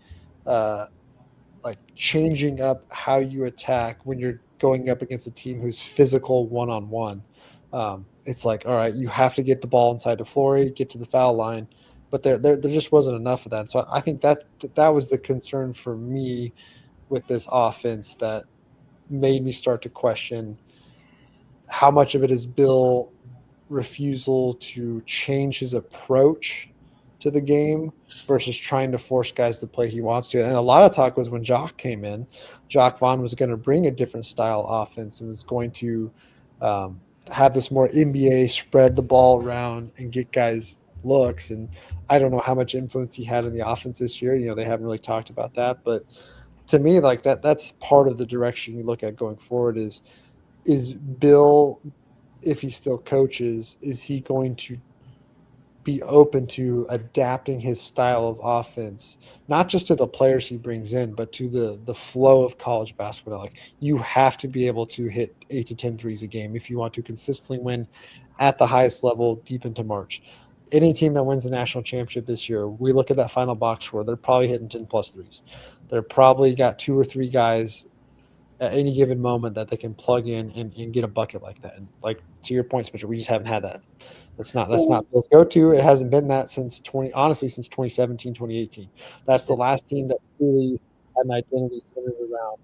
like changing up how you attack when you're going up against a team who's physical one-on-one. It's like, all right, you have to get the ball inside the Flory, get to the foul line, but there just wasn't enough of that. So I think that was the concern for me with this offense that made me start to question how much of it is Bill refusal to change his approach to the game versus trying to force guys to play he wants to. And a lot of talk was when Jock came in, Jock Vaughn was going to bring a different style offense and was going to have this more NBA spread the ball around and get guys looks. And I don't know how much influence he had in the offense this year. They haven't really talked about that, but to me, like that's part of the direction you look at going forward is Bill, if he still coaches, is he going to be open to adapting his style of offense, not just to the players he brings in, but to the flow of college basketball? Like, you have to be able to hit 8 to 10 threes a game if you want to consistently win at the highest level deep into March. Any team that wins the national championship this year, we look at that final box score, they're probably hitting 10-plus threes. They're probably got 2 or 3 guys at any given moment that they can plug in and get a bucket like that. And, like, to your point, Spencer, we just haven't had that. That's not Bill's go-to. It hasn't been that since 2017, 2018. That's the last team that really had an identity centered around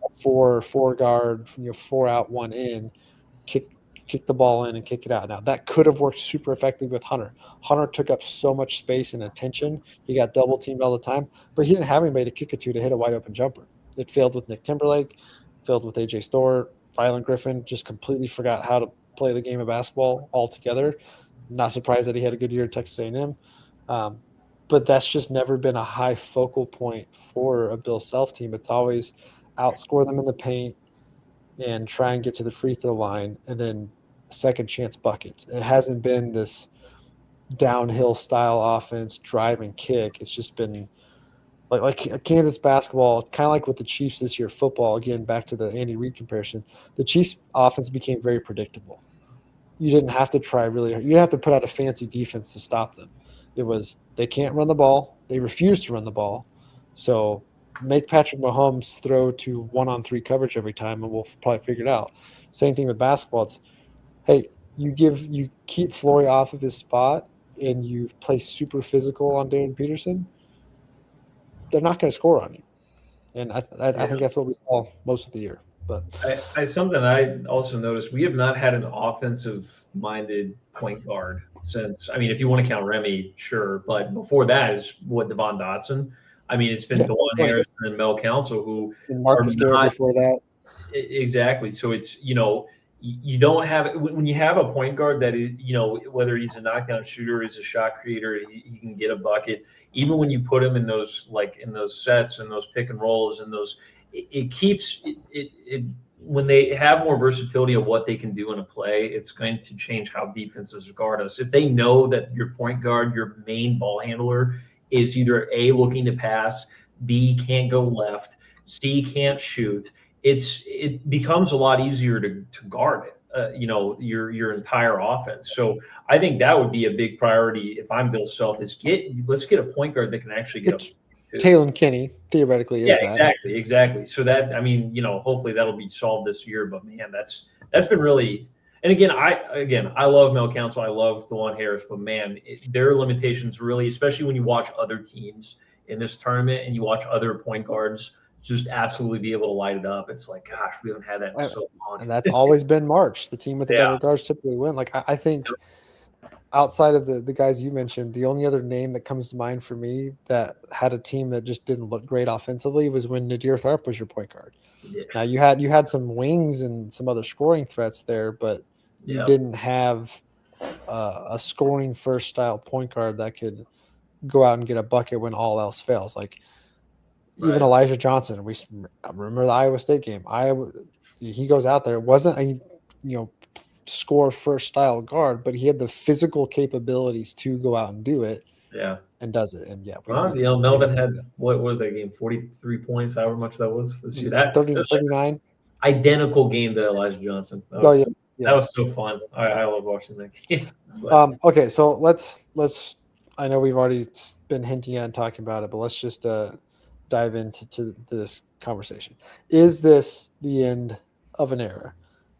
a four guard, 4 out, 1 in, kick the ball in and kick it out. Now, that could have worked super effectively with Hunter. Hunter took up so much space and attention. He got double teamed all the time, but he didn't have anybody to kick it to hit a wide open jumper. It failed with Nick Timberlake, failed with AJ Storr. Rylan Griffin just completely forgot how to play the game of basketball altogether. Not surprised that he had a good year at Texas A&M. But that's just never been a high focal point for a Bill Self team. It's always outscore them in the paint and try and get to the free throw line and then second chance buckets. It hasn't been this downhill style offense, drive and kick. It's just been like Kansas basketball, kind of like with the Chiefs this year, football, again, back to the Andy Reid comparison. The Chiefs offense became very predictable. you didn't have to try really hard. You didn't have to put out a fancy defense to stop them. It was they can't run the ball. They refuse to run the ball. So make Patrick Mahomes throw to 1-on-3 coverage every time, and we'll probably figure it out. Same thing with basketball. It's, hey, you keep Flory off of his spot, and you play super physical on Darren Peterson. They're not going to score on you, and I think that's what we saw most of the year. But
something I also noticed, we have not had an offensive-minded point guard since. I mean, if you want to count Remy, sure, but before that is what Devon Dotson. I mean, it's been DeJuan Harris and Mel Council who
and Marcus Garrett before that.
Exactly. So it's you don't have when you have a point guard that is whether he's a knockdown shooter, he's a shot creator, he can get a bucket. Even when you put him in those sets and those pick and rolls and those. It keeps it when they have more versatility of what they can do in a play, it's going to change how defenses guard us. If they know that your point guard, your main ball handler, is either A, looking to pass, B, can't go left, C, can't shoot, it becomes a lot easier to guard it. Your entire offense. So I think that would be a big priority if I'm Bill Self is let's get a point guard that can actually get a
Taylor Kinney theoretically is that.
Exactly. So that, I mean, hopefully that'll be solved this year. But man, that's been really. And again, I love Mel Council. I love DeJuan Harris. But man, there are limitations really, especially when you watch other teams in this tournament and you watch other point guards just absolutely be able to light it up. It's like, gosh, we haven't had that in so long.
And that's always been March. The team with the better guards typically win. Like I think. Outside of the guys you mentioned, the only other name that comes to mind for me that had a team that just didn't look great offensively was when Nadir Tharp was your point guard. Yeah. Now you had some wings and some other scoring threats there, but you didn't have a scoring first style point guard that could go out and get a bucket when all else fails. Like even Elijah Johnson, I remember the Iowa State game. He goes out there. It wasn't a score first style guard, but he had the physical capabilities to go out and do it.
Yeah.
And does it. And
Melvin had what was that game? 43 points, however much that was. Let's see that.
39.
Identical game to Elijah Johnson. That was so fun. I love watching that game.
Okay, so let's I know we've already been hinting at and talking about it, but let's just dive into this conversation. Is this the end of an era?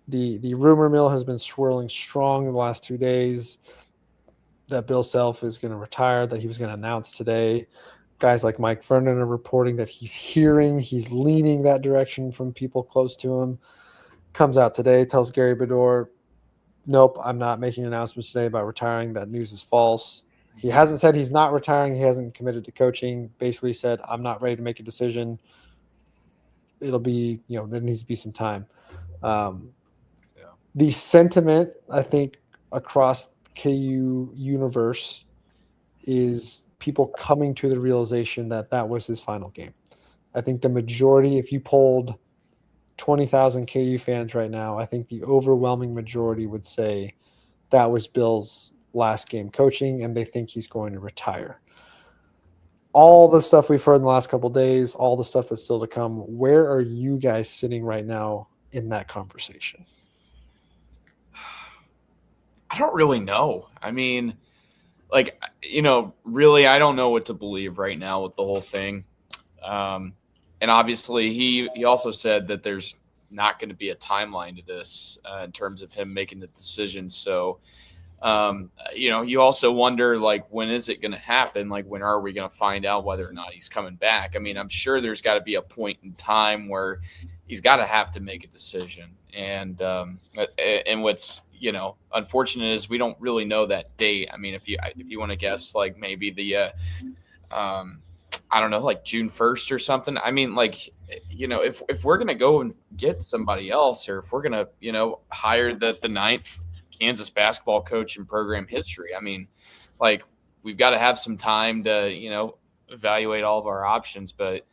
The rumor mill has been swirling strong in the last 2 days that Bill Self is going to retire, that he was going to announce today. Guys like Mike Vernon are reporting that he's leaning that direction from people close to him. Comes out today, tells Gary Bedore, nope, I'm not making announcements today about retiring. That news is false. He hasn't said he's not retiring. He hasn't committed to coaching. Basically said, I'm not ready to make a decision. It'll be, there needs to be some time. The sentiment, I think, across KU universe is people coming to the realization that was his final game. I think the majority, if you polled 20,000 KU fans right now, I think the overwhelming majority would say that was Bill's last game coaching, and they think he's going to retire. All the stuff we've heard in the last couple of days, all the stuff that's still to come, where are you guys sitting right now in that conversation?
I don't really know. I mean, really, I don't know what to believe right now with the whole thing. And obviously, he also said that there's not going to be a timeline to this in terms of him making the decision. So, you also wonder, when is it going to happen? When are we going to find out whether or not he's coming back? I mean, I'm sure there's got to be a point in time where he's got to have to make a decision. And what's, unfortunate is we don't really know that date. I mean, if you want to guess, maybe the, I don't know, June 1st or something. I mean, if we're going to go and get somebody else, or if we're going to, hire the ninth Kansas basketball coach in program history, I mean, we've got to have some time to, evaluate all of our options. But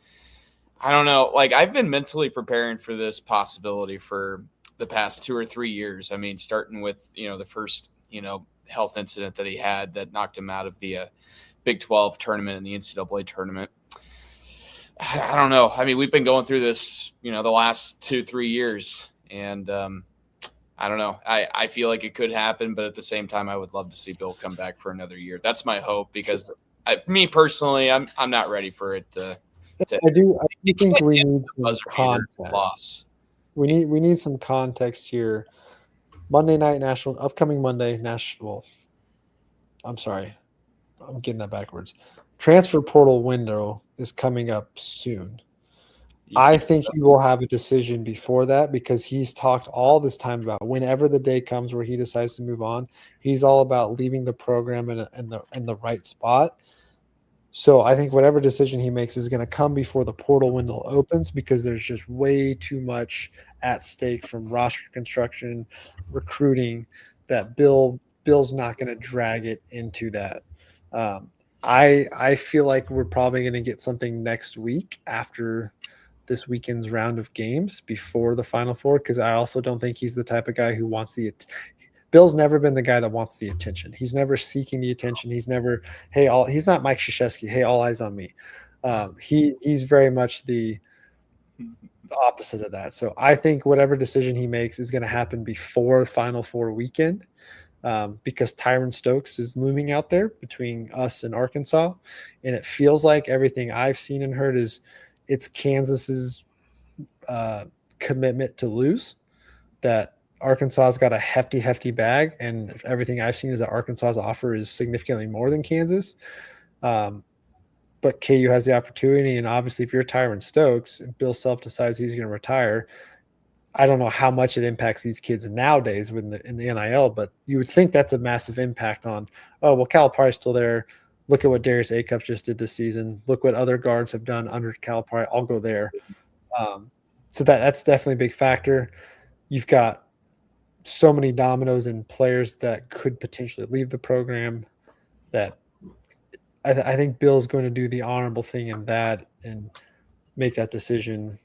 I don't know, I've been mentally preparing for this possibility for the past 2 or 3 years. I mean, starting with, the first, health incident that he had that knocked him out of the Big 12 tournament and the NCAA tournament. I don't know. I mean, we've been going through this, the last 2-3 years, and I don't know. I feel like it could happen, but at the same time, I would love to see Bill come back for another year. That's my hope because me personally, I'm not ready for it to.
I do think we need some
buzzer beater
context.
loss.
We need some context here. Monday night national, upcoming Monday national. I'm sorry, I'm getting that backwards. Transfer portal window is coming up soon. I think he will have a decision before that because he's talked all this time about whenever the day comes where he decides to move on, he's all about leaving the program in the right spot. So I think whatever decision he makes is going to come before the portal window opens because there's just way too much at stake from roster construction, recruiting that Bill's not going to drag it into that. I feel like we're probably going to get something next week after this weekend's round of games before the Final Four because I also don't think he's the type of guy who wants the Bill's never been the guy that wants the attention. He's never seeking the attention. He's never, he's not Mike Krzyzewski. Hey, all eyes on me. He's very much the opposite of that. So I think whatever decision he makes is going to happen before Final Four weekend because Tyron Stokes is looming out there between us and Arkansas. And it feels like everything I've seen and heard is it's Kansas's commitment to lose, that Arkansas's got a hefty bag, and everything I've seen is that Arkansas's offer is significantly more than Kansas. But KU has the opportunity, and obviously if you're Tyron Stokes, and Bill Self decides he's going to retire, I don't know how much it impacts these kids nowadays in the NIL, but you would think that's a massive impact on, oh, well, Calipari's still there. Look at what Darius Acuff just did this season. Look what other guards have done under Calipari. I'll go there. So that's definitely a big factor. You've got so many dominoes and players that could potentially leave the program that I think Bill's going to do the honorable thing in that and make that decision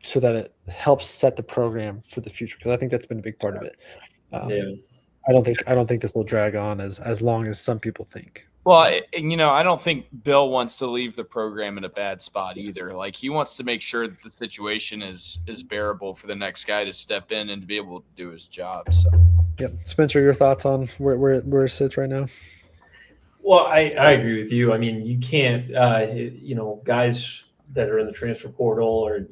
so that it helps set the program for the future. Because I think that's been a big part of it. I don't think this will drag on as long as some people think.
Well, I don't think Bill wants to leave the program in a bad spot either. Like he wants to make sure that the situation is bearable for the next guy to step in and to be able to do his job. So,
yep. Spencer, your thoughts on where it sits right now?
Well, I agree with you. I mean, you can't, guys that are in the transfer portal or,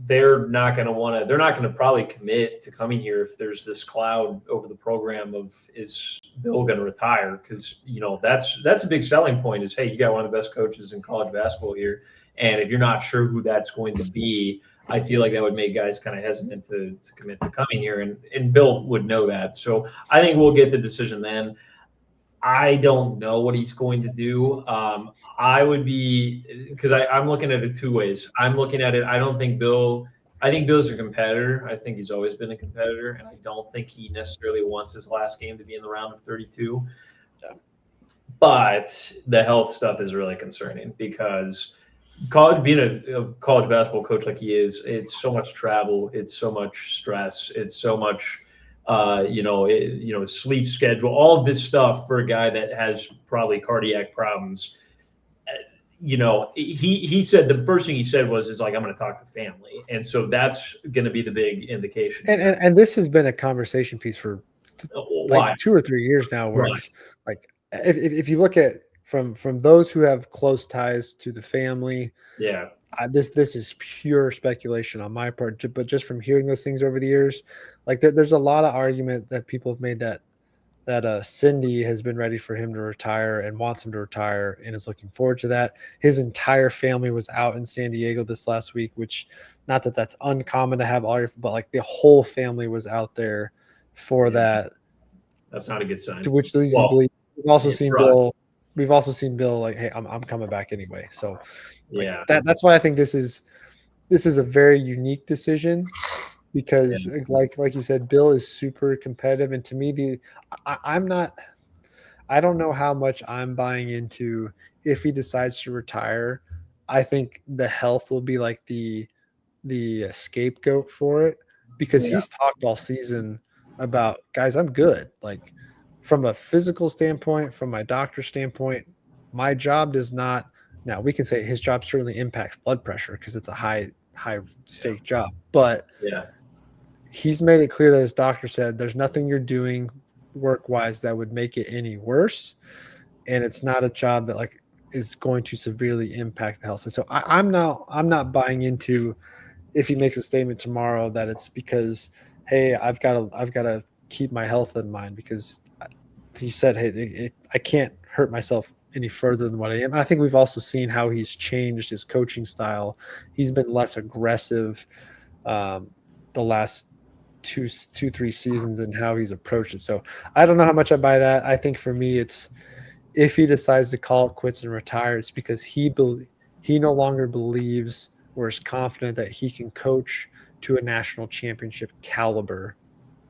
they're not going to probably commit to coming here if there's this cloud over the program of is Bill going to retire? Because, that's a big selling point is, hey, you got one of the best coaches in college basketball here. And if you're not sure who that's going to be, I feel like that would make guys kind of hesitant to commit to coming here. And Bill would know that. So I think we'll get the decision then. I don't know what he's going to do. I would be because I'm looking at it two ways. I'm looking at it. I think Bill's a competitor. I think he's always been a competitor, and I don't think he necessarily wants his last game to be in the round of 32. Yeah. But the health stuff is really concerning because being a college basketball coach like he is, it's so much travel, it's so much stress, it's so much. Sleep schedule, all of this stuff for a guy that has probably cardiac problems. He said the first thing he said is like, I'm going to talk to family. And so that's going to be the big indication.
And this has been a conversation piece for like 2 or 3 years now where it's like, if you look at from those who have close ties to the family,
yeah,
this is pure speculation on my part, but just from hearing those things over the years, like there's a lot of argument that people have made that Cindy has been ready for him to retire and wants him to retire and is looking forward to that. His entire family was out in San Diego this last week, which not that that's uncommon to have but like the whole family was out there for that.
That's not a good sign.
Which leads you to believe. We've also seen Bill like, hey, I'm coming back anyway. So
yeah,
that's why I think this is a very unique decision. Because like you said, Bill is super competitive. And to me, I don't know how much I'm buying into if he decides to retire. I think the health will be like the scapegoat for it because he's talked all season about, guys, I'm good. Like from a physical standpoint, from my doctor's standpoint, my job does not. Now we can say his job certainly impacts blood pressure because it's a high stake job, but he's made it clear that his doctor said there's nothing you're doing work-wise that would make it any worse, and it's not a job that like is going to severely impact the health. So I'm not buying into if he makes a statement tomorrow that it's because, hey, I've got to keep my health in mind, because he said, hey, I can't hurt myself any further than what I am. I think we've also seen how he's changed his coaching style. He's been less aggressive the last two, 3 seasons and how he's approached it. So I don't know how much I buy that. I think for me, it's if he decides to call it quits and retire, it's because he no longer believes or is confident that he can coach to a national championship caliber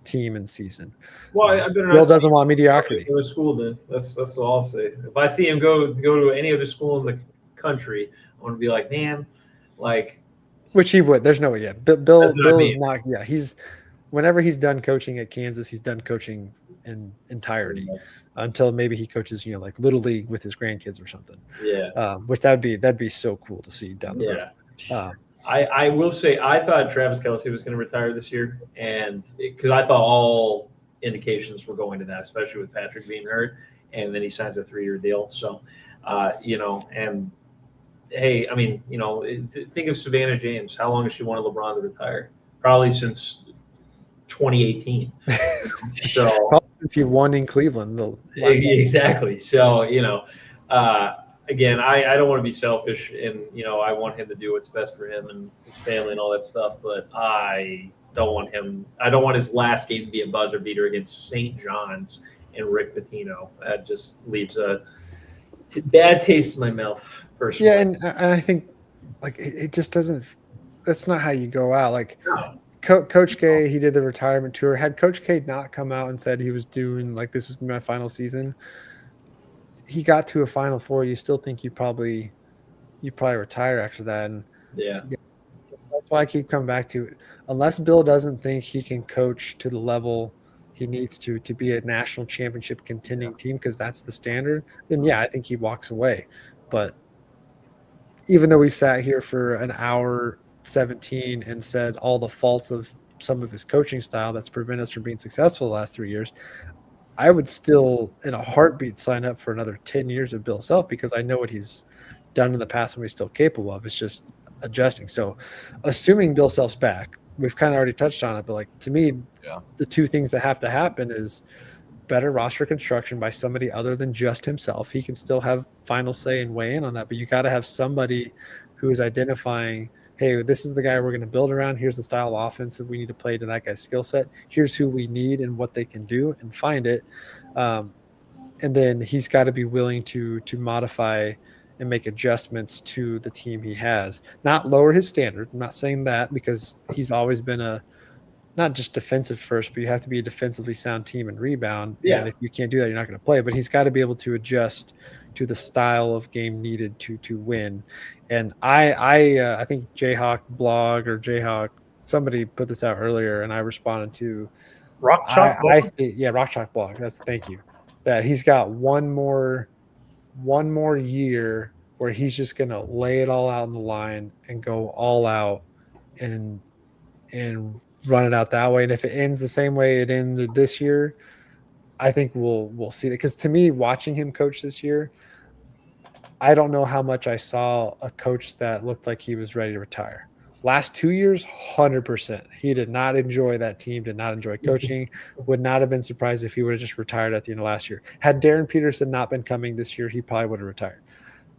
team and season.
Well, I better not.
Bill doesn't want mediocrity.
Go to school, then that's all I'll say. If I see him go to any other school in the country, I want to be like, man, like.
Which he would. There's no way. Yeah, Bill is not. Yeah, whenever he's done coaching at Kansas, he's done coaching in entirety until maybe he coaches, like Little League with his grandkids or something.
Yeah.
Which that'd be so cool to see down the road.
I will say I thought Travis Kelce was going to retire this year, and because I thought all indications were going to that, especially with Patrick being hurt, and then he signs a 3-year deal. So, and hey, I mean, think of Savannah James. How long has she wanted LeBron to retire? Probably since 2018. So
probably since he won in Cleveland.
Exactly. So, again, I don't want to be selfish, and I want him to do what's best for him and his family and all that stuff. But I don't want his last game to be a buzzer beater against St. John's and Rick Pitino. That just leaves a bad taste in my mouth. Personally.
Yeah, and I think like it just doesn't. That's not how you go out. Like Coach K, he did the retirement tour. Had Coach K not come out and said he was doing like this was my final season, he got to a Final Four. You still think you probably retire after that. And
yeah,
that's why I keep coming back to it. Unless Bill doesn't think he can coach to the level he needs to be a national championship contending team, because that's the standard, then yeah, I think he walks away. But even though we sat here for an hour 17 and said all the faults of some of his coaching style that's prevented us from being successful the last 3 years, I would still, in a heartbeat, sign up for another 10 years of Bill Self, because I know what he's done in the past and what he's still capable of. It's just adjusting. So assuming Bill Self's back, we've kind of already touched on it, but like to me, the two things that have to happen is better roster construction by somebody other than just himself. He can still have final say and weigh in on that, but you got to have somebody who is identifying, hey, this is the guy we're going to build around. Here's the style of offense that we need to play to that guy's skill set. Here's who we need and what they can do, and find it. And then he's got to be willing to modify and make adjustments to the team he has, not lower his standard. I'm not saying that, because he's always been not just defensive first, but you have to be a defensively sound team and rebound.
Yeah.
And if you can't do that, you're not going to play. But he's got to be able to adjust to the style of game needed to win. And I think Jayhawk blog or Jayhawk, somebody put this out earlier, and I responded to
Rock Chalk blog.
Rock Chalk blog. Thank you. That he's got one more year where he's just going to lay it all out on the line and go all out and run it out that way. And if it ends the same way it ended this year, I think we'll see it. Because to me, watching him coach this year, I don't know how much I saw a coach that looked like he was ready to retire. Last 2 years, 100%. He did not enjoy that team, did not enjoy coaching, would not have been surprised if he would have just retired at the end of last year. Had Darren Peterson not been coming this year, he probably would have retired.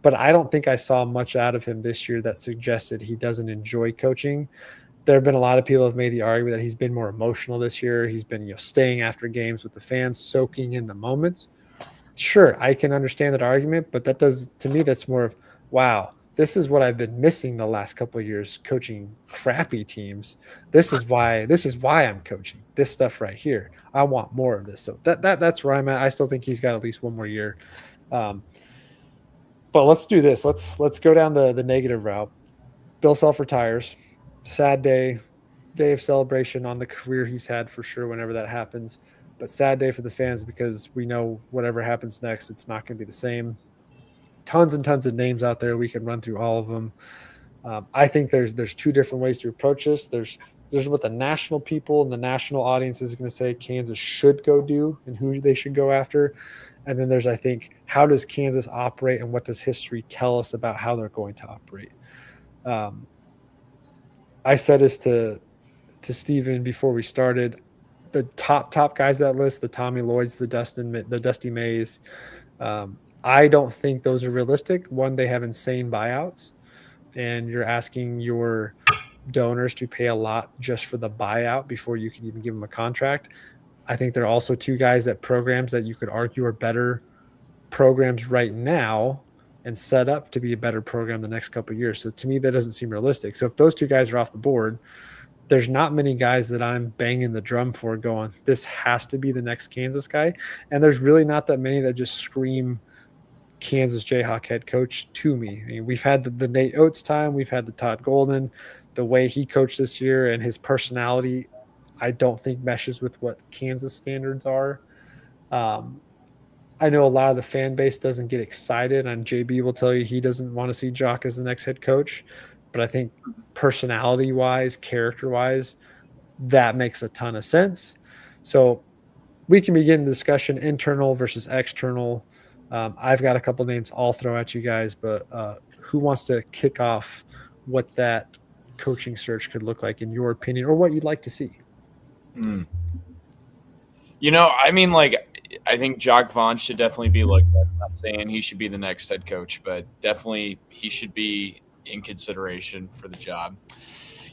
But I don't think I saw much out of him this year that suggested he doesn't enjoy coaching. There have been a lot of people who have made the argument that he's been more emotional this year. He's been, staying after games with the fans, soaking in the moments. Sure, I can understand that argument, but to me, that's more of, wow, this is what I've been missing the last couple of years coaching crappy teams. This is why I'm coaching this stuff right here. I want more of this. So that's where I'm at. I still think he's got at least one more year. But let's do this. Let's go down the negative route. Bill Self retires. Sad day of celebration on the career he's had for sure whenever that happens. But sad day for the fans, because we know whatever happens next, it's not going to be the same. Tons and tons of names out there. We can run through all of them. I think there's two different ways to approach this. There's There's what the national people and the national audience is going to say Kansas should go do and who they should go after. And then there's, I think, how does Kansas operate and what does history tell us about how they're going to operate? I said this to Steven before we started. The top guys that list, the Tommy Lloyds, the Dusty Mays. I don't think those are realistic. One, they have insane buyouts, and you're asking your donors to pay a lot just for the buyout before you can even give them a contract. I think there are also two guys at programs that you could argue are better programs right now and set up to be a better program the next couple of years. So to me, that doesn't seem realistic. So if those two guys are off the board, there's not many guys that I'm banging the drum for going, this has to be the next Kansas guy. And there's really not that many that just scream Kansas Jayhawk head coach to me. I mean, we've had the Nate Oates time. We've had the Todd Golden. The way he coached this year and his personality, I don't think meshes with what Kansas standards are. I know a lot of the fan base doesn't get excited, and JB will tell you he doesn't want to see Jock as the next head coach. But I think personality-wise, character-wise, that makes a ton of sense. So we can begin the discussion internal versus external. I've got a couple names I'll throw at you guys, but who wants to kick off what that coaching search could look like in your opinion, or what you'd like to see?
I mean, I think Jock Vaughn should definitely be looked at. I'm not saying he should be the next head coach, but definitely he should be in consideration for the job.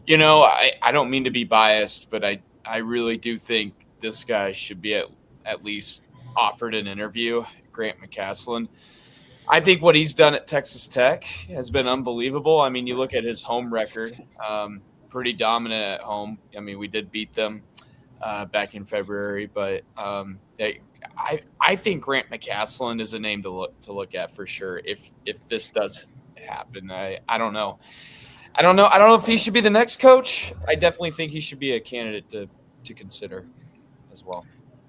I don't mean to be biased, but I really do think this guy should be at least offered an interview, Grant McCasland. I think what he's done at Texas Tech has been unbelievable. I mean, you look at his home record, pretty dominant at home. I mean, we did beat them back in February, but I think Grant McCasland is a name to look at for sure. If this does happen, I don't know. I don't know if he should be the next coach. I definitely think he should be a candidate to consider as well.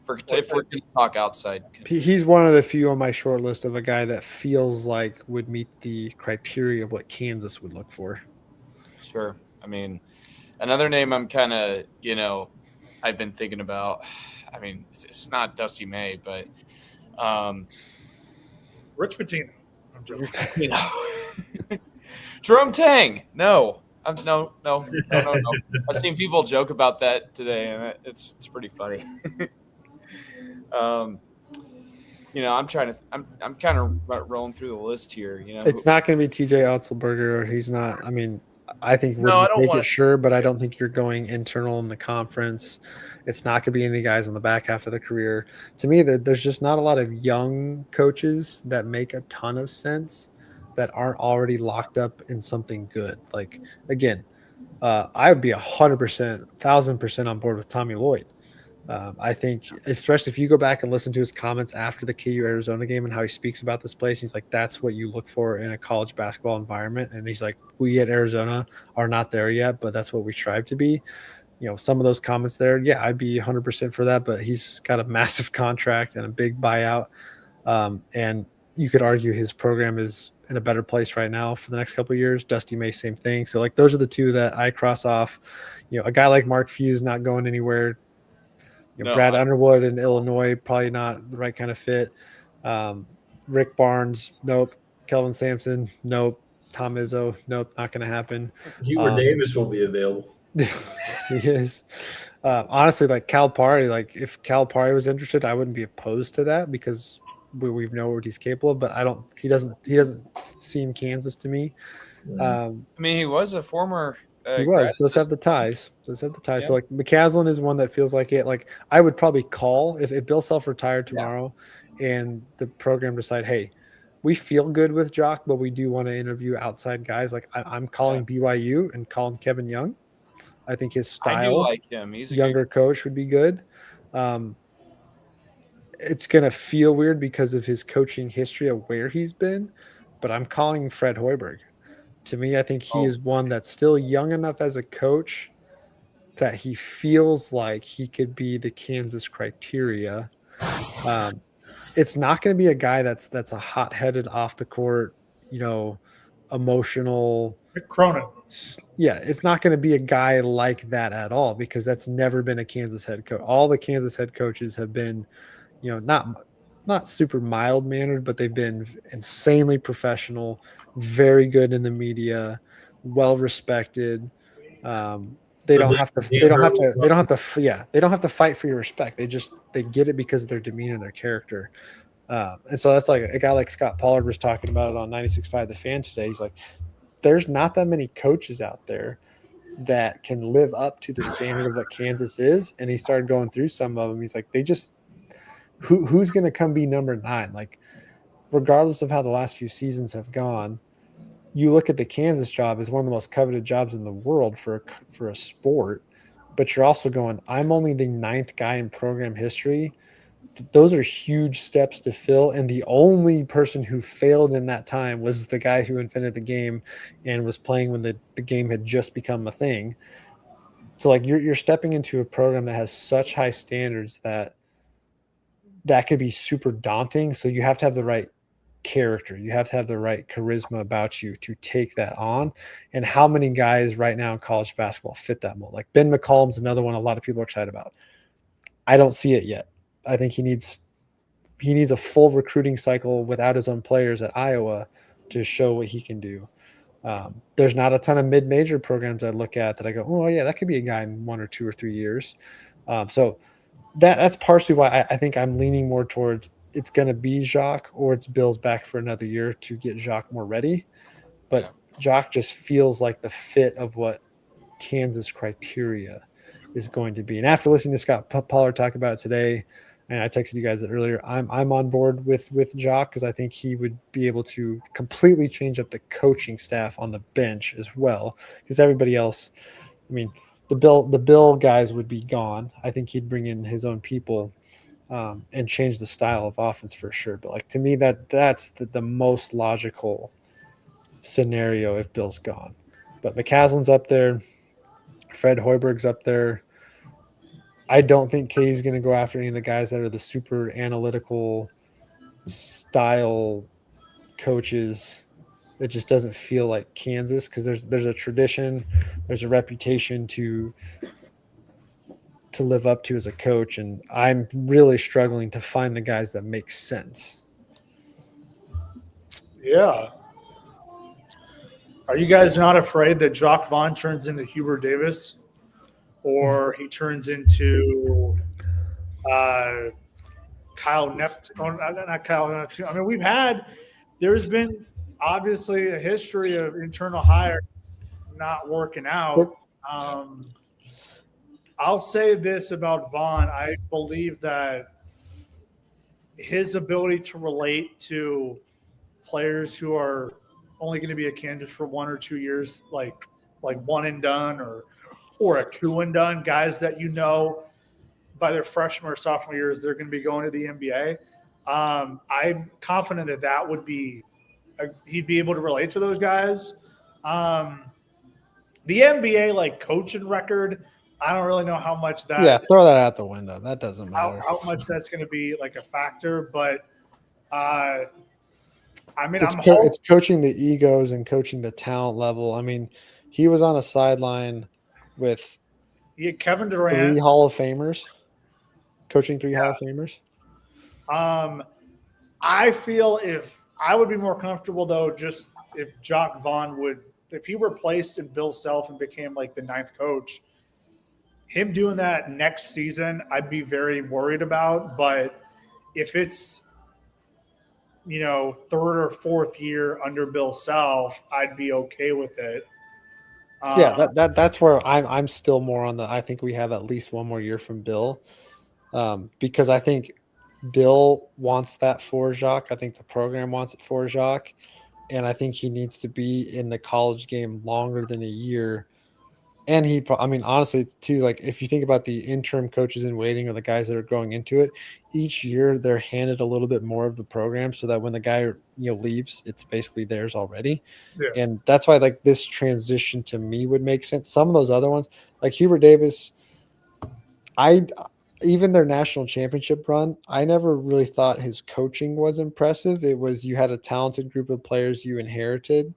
If we're going to talk outside,
he's one of the few on my short list of a guy that feels like would meet the criteria of what Kansas would look for.
Sure. I mean, another name I'm kind of, I've been thinking about. I mean, it's not Dusty May, but
Rich Pitino. I'm joking.
Jerome Tang. No. No. I've seen people joke about that today, and it's pretty funny. I'm kind of rolling through the list here.
It's not going to be TJ Otzelberger, or he's not. I mean, I think we're
I don't
make it sure, but I don't think you're going internal in the conference. It's not going to be any guys on the back half of the career. To me, there's just not a lot of young coaches that make a ton of sense that aren't already locked up in something good. Like, again, I would be 100%, 1,000% on board with Tommy Lloyd. I think, especially if you go back and listen to his comments after the KU Arizona game and how he speaks about this place, he's like, that's what you look for in a college basketball environment. And he's like, we at Arizona are not there yet, but that's what we strive to be. Some of those comments there, yeah, I'd be 100% for that, but he's got a massive contract and a big buyout. And you could argue his program is in a better place right now for the next couple of years. Dusty May, same thing. So like, those are the two that I cross off. A guy like Mark Few's not going anywhere. Brad Underwood in Illinois, probably not the right kind of fit. Rick Barnes, nope. Kelvin Sampson, nope. Tom Izzo, nope, not going to happen.
Hubert Davis will be available.
He is. Honestly, like Calipari, like if Calipari was interested, I wouldn't be opposed to that because we know what he's capable of. But he doesn't seem Kansas to me.
I mean, he was a former.
He does have the ties. Yeah. So like McCasland is one that feels like it. Like I would probably call if Bill Self retired tomorrow and the program decide, hey, we feel good with Jock, but we do want to interview outside guys. Like I'm calling BYU and calling Kevin Young. I think his style, I do
like him. He's a
younger coach would be good. It's going to feel weird because of his coaching history of where he's been, but I'm calling Fred Hoiberg. To me, I think he is one that's still young enough as a coach that he feels like he could be the Kansas criteria. It's not going to be a guy that's a hot-headed, off the court, emotional.
Cronin.
Yeah, it's not going to be a guy like that at all because that's never been a Kansas head coach. All the Kansas head coaches have been, not super mild mannered, but they've been insanely professional, very good in the media, well respected. They
So
don't
Dan-
have to.
Dan
They don't have
Hurley-
to. They don't have to. Yeah, they don't have to fight for your respect. They get it because of their demeanor and their character. And so that's like a guy like Scott Pollard was talking about it on 96.5 The Fan today. He's like, there's not that many coaches out there that can live up to the standard of what Kansas is. And he started going through some of them. He's like, who's going to come be number 9? Like, regardless of how the last few seasons have gone, you look at the Kansas job as one of the most coveted jobs in the world for a sport, but you're also going, I'm only the 9th guy in program history. Those are huge steps to fill. And the only person who failed in that time was the guy who invented the game and was playing when the game had just become a thing. So like you're stepping into a program that has such high standards that could be super daunting. So you have to have the right character. You have to have the right charisma about you to take that on. And how many guys right now in college basketball fit that mold? Like Ben McCollum's another one a lot of people are excited about. I don't see it yet. I think he needs a full recruiting cycle without his own players at Iowa to show what he can do. There's not a ton of mid-major programs I look at that I go, oh yeah, that could be a guy in 1 or 2 or 3 years. So that's partially why I think I'm leaning more towards it's going to be Jacques or it's Bill's back for another year to get Jacques more ready. But Jacques just feels like the fit of what Kansas criteria is going to be. And after listening to Scott Pollard talk about it today, and I texted you guys earlier, I'm on board with Jacques because I think he would be able to completely change up the coaching staff on the bench as well. Because everybody else, I mean, the Bill guys would be gone. I think he'd bring in his own people and change the style of offense for sure. But like to me, that's the most logical scenario if Bill's gone. But McCaslin's up there, Fred Hoiberg's up there. I don't think Katie's going to go after any of the guys that are the super analytical style coaches. It just doesn't feel like Kansas because there's a tradition, there's a reputation to live up to as a coach, and I'm really struggling to find the guys that make sense.
Yeah. Are you guys not afraid that Jacques Vaughn turns into Hubert Davis, or he turns into Kyle Neptune? Not Kyle Neptune. I mean, there's been obviously a history of internal hires not working out. I'll say this about Vaughn. I believe that his ability to relate to players who are only going to be at Kansas for 1 or 2 years, like one and done or a 2 and done, guys that by their freshman or sophomore years they're going to be going to the NBA. I'm confident that would be he'd be able to relate to those guys. The NBA like coaching record, I don't really know how much that.
Yeah, throw that out the window. That doesn't matter.
How much that's going to be like a factor, but I mean,
it's coaching the egos and coaching the talent level. I mean, he was on a sideline with
Kevin Durant,
3 Hall of Famers, coaching 3 Hall of Famers.
I feel I would be more comfortable though, just if Jacques Vaughn if he replaced in Bill Self and became like the 9th coach, him doing that next season, I'd be very worried about. But if it's 3rd or 4th year under Bill Self, I'd be okay with it.
That's where I'm still more on I think we have at least 1 more year from Bill, because I think Bill wants that for Jacques. I think the program wants it for Jacques, and I think he needs to be in the college game longer than a year. And honestly, too, like if you think about the interim coaches in waiting or the guys that are going into it, each year they're handed a little bit more of the program so that when the guy leaves, it's basically theirs already. Yeah. And that's why like this transition to me would make sense. Some of those other ones, like Hubert Davis, even their national championship run, I never really thought his coaching was impressive. It was you had a talented group of players you inherited.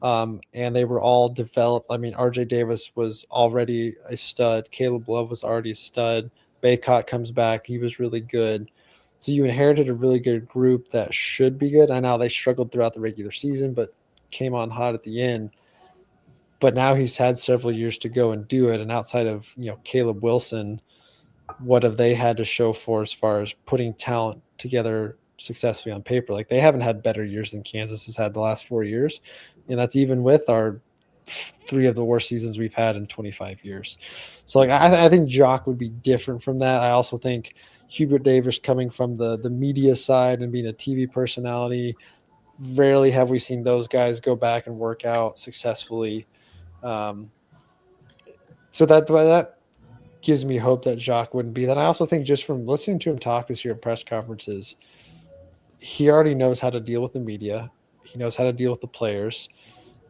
and they were all developed. I mean, RJ Davis was already a stud. Caleb Love was already a stud. Baycott comes back. He was really good. So you inherited a really good group that should be good. I know they struggled throughout the regular season, but came on hot at the end. But now he's had several years to go and do it. And outside of, Caleb Wilson, what have they had to show for as far as putting talent together successfully on paper? Like, they haven't had better years than Kansas has had the last 4 years. And that's even with our 3 of the worst seasons we've had in 25 years. So, like, I think Jock would be different from that. I also think Hubert Davis, coming from the media side and being a TV personality, rarely have we seen those guys go back and work out successfully. So that gives me hope that Jacques wouldn't be that. I also think, just from listening to him talk this year at press conferences, he already knows how to deal with the media. He knows how to deal with the players.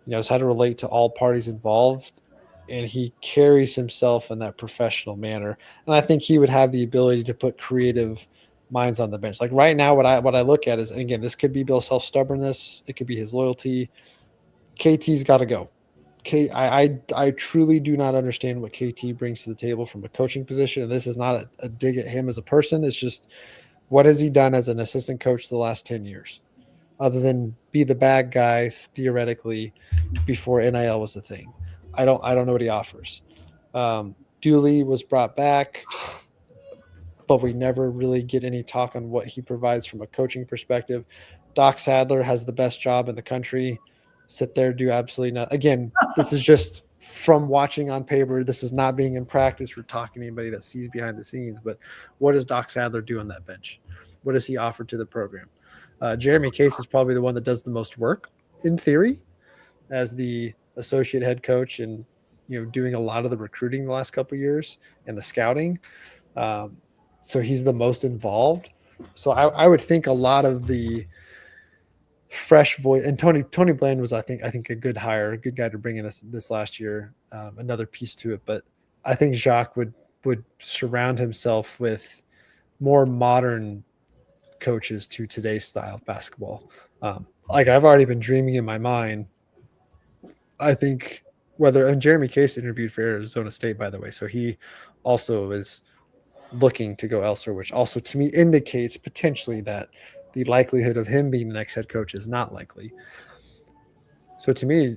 He knows how to relate to all parties involved, and he carries himself in that professional manner. And I think he would have the ability to put creative minds on the bench. Like right now, what I look at is, and again, this could be Bill Self's stubbornness, it could be his loyalty. KT's got to go. I truly do not understand what KT brings to the table from a coaching position. And this is not a dig at him as a person. It's just, what has he done as an assistant coach the last 10 years, other than be the bad guy theoretically before NIL was a thing? I don't know what he offers. Dooley was brought back, but we never really get any talk on what he provides from a coaching perspective. Doc Sadler has the best job in the country. Sit there, do absolutely nothing. Again, this is just from watching on paper. This is not being in practice or talking to anybody that sees behind the scenes. But what does Doc Sadler do on that bench? What does he offer to the program? Jeremy Case is probably the one that does the most work, in theory, as the associate head coach, and doing a lot of the recruiting the last couple of years and the scouting. So he's the most involved. So I would think a lot of the fresh voice, and Tony Bland was, I think a good hire, a good guy to bring in this last year, another piece to it. But I think Jacques would surround himself with more modern coaches to today's style of basketball. Like, I've already been dreaming in my mind, I think, and Jeremy Case interviewed for Arizona State, by the way, so he also is looking to go elsewhere, which also to me indicates potentially that the likelihood of him being the next head coach is not likely. So to me,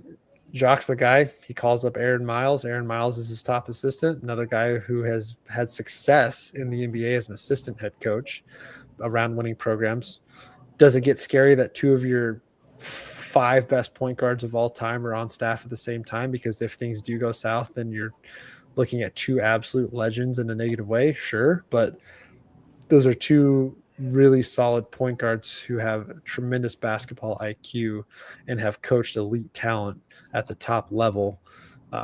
Jacques the guy. He calls up Aaron Miles. Aaron Miles is his top assistant, another guy who has had success in the NBA as an assistant head coach around winning programs. Does it get scary that 2 of your 5 best point guards of all time are on staff at the same time? Because if things do go south, then you're looking at 2 absolute legends in a negative way. Sure. But those are 2 really solid point guards who have tremendous basketball IQ and have coached elite talent at the top level.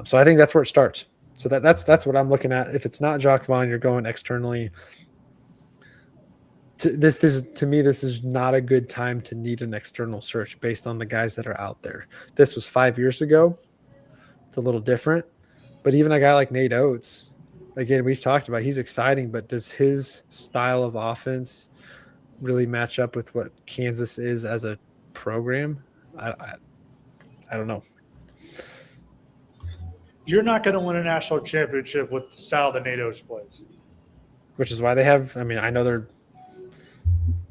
So I think that's where it starts. So that's what I'm looking at. If it's not Jacques Vaughn, you're going externally. This is not a good time to need an external search based on the guys that are out there. This was 5 years ago. It's a little different. But even a guy like Nate Oates, again, we've talked about, he's exciting, but does his style of offense really match up with what Kansas is as a program? I don't know.
You're not going to win a national championship with the style that Nate Oates plays.
Which is why they have, I know they're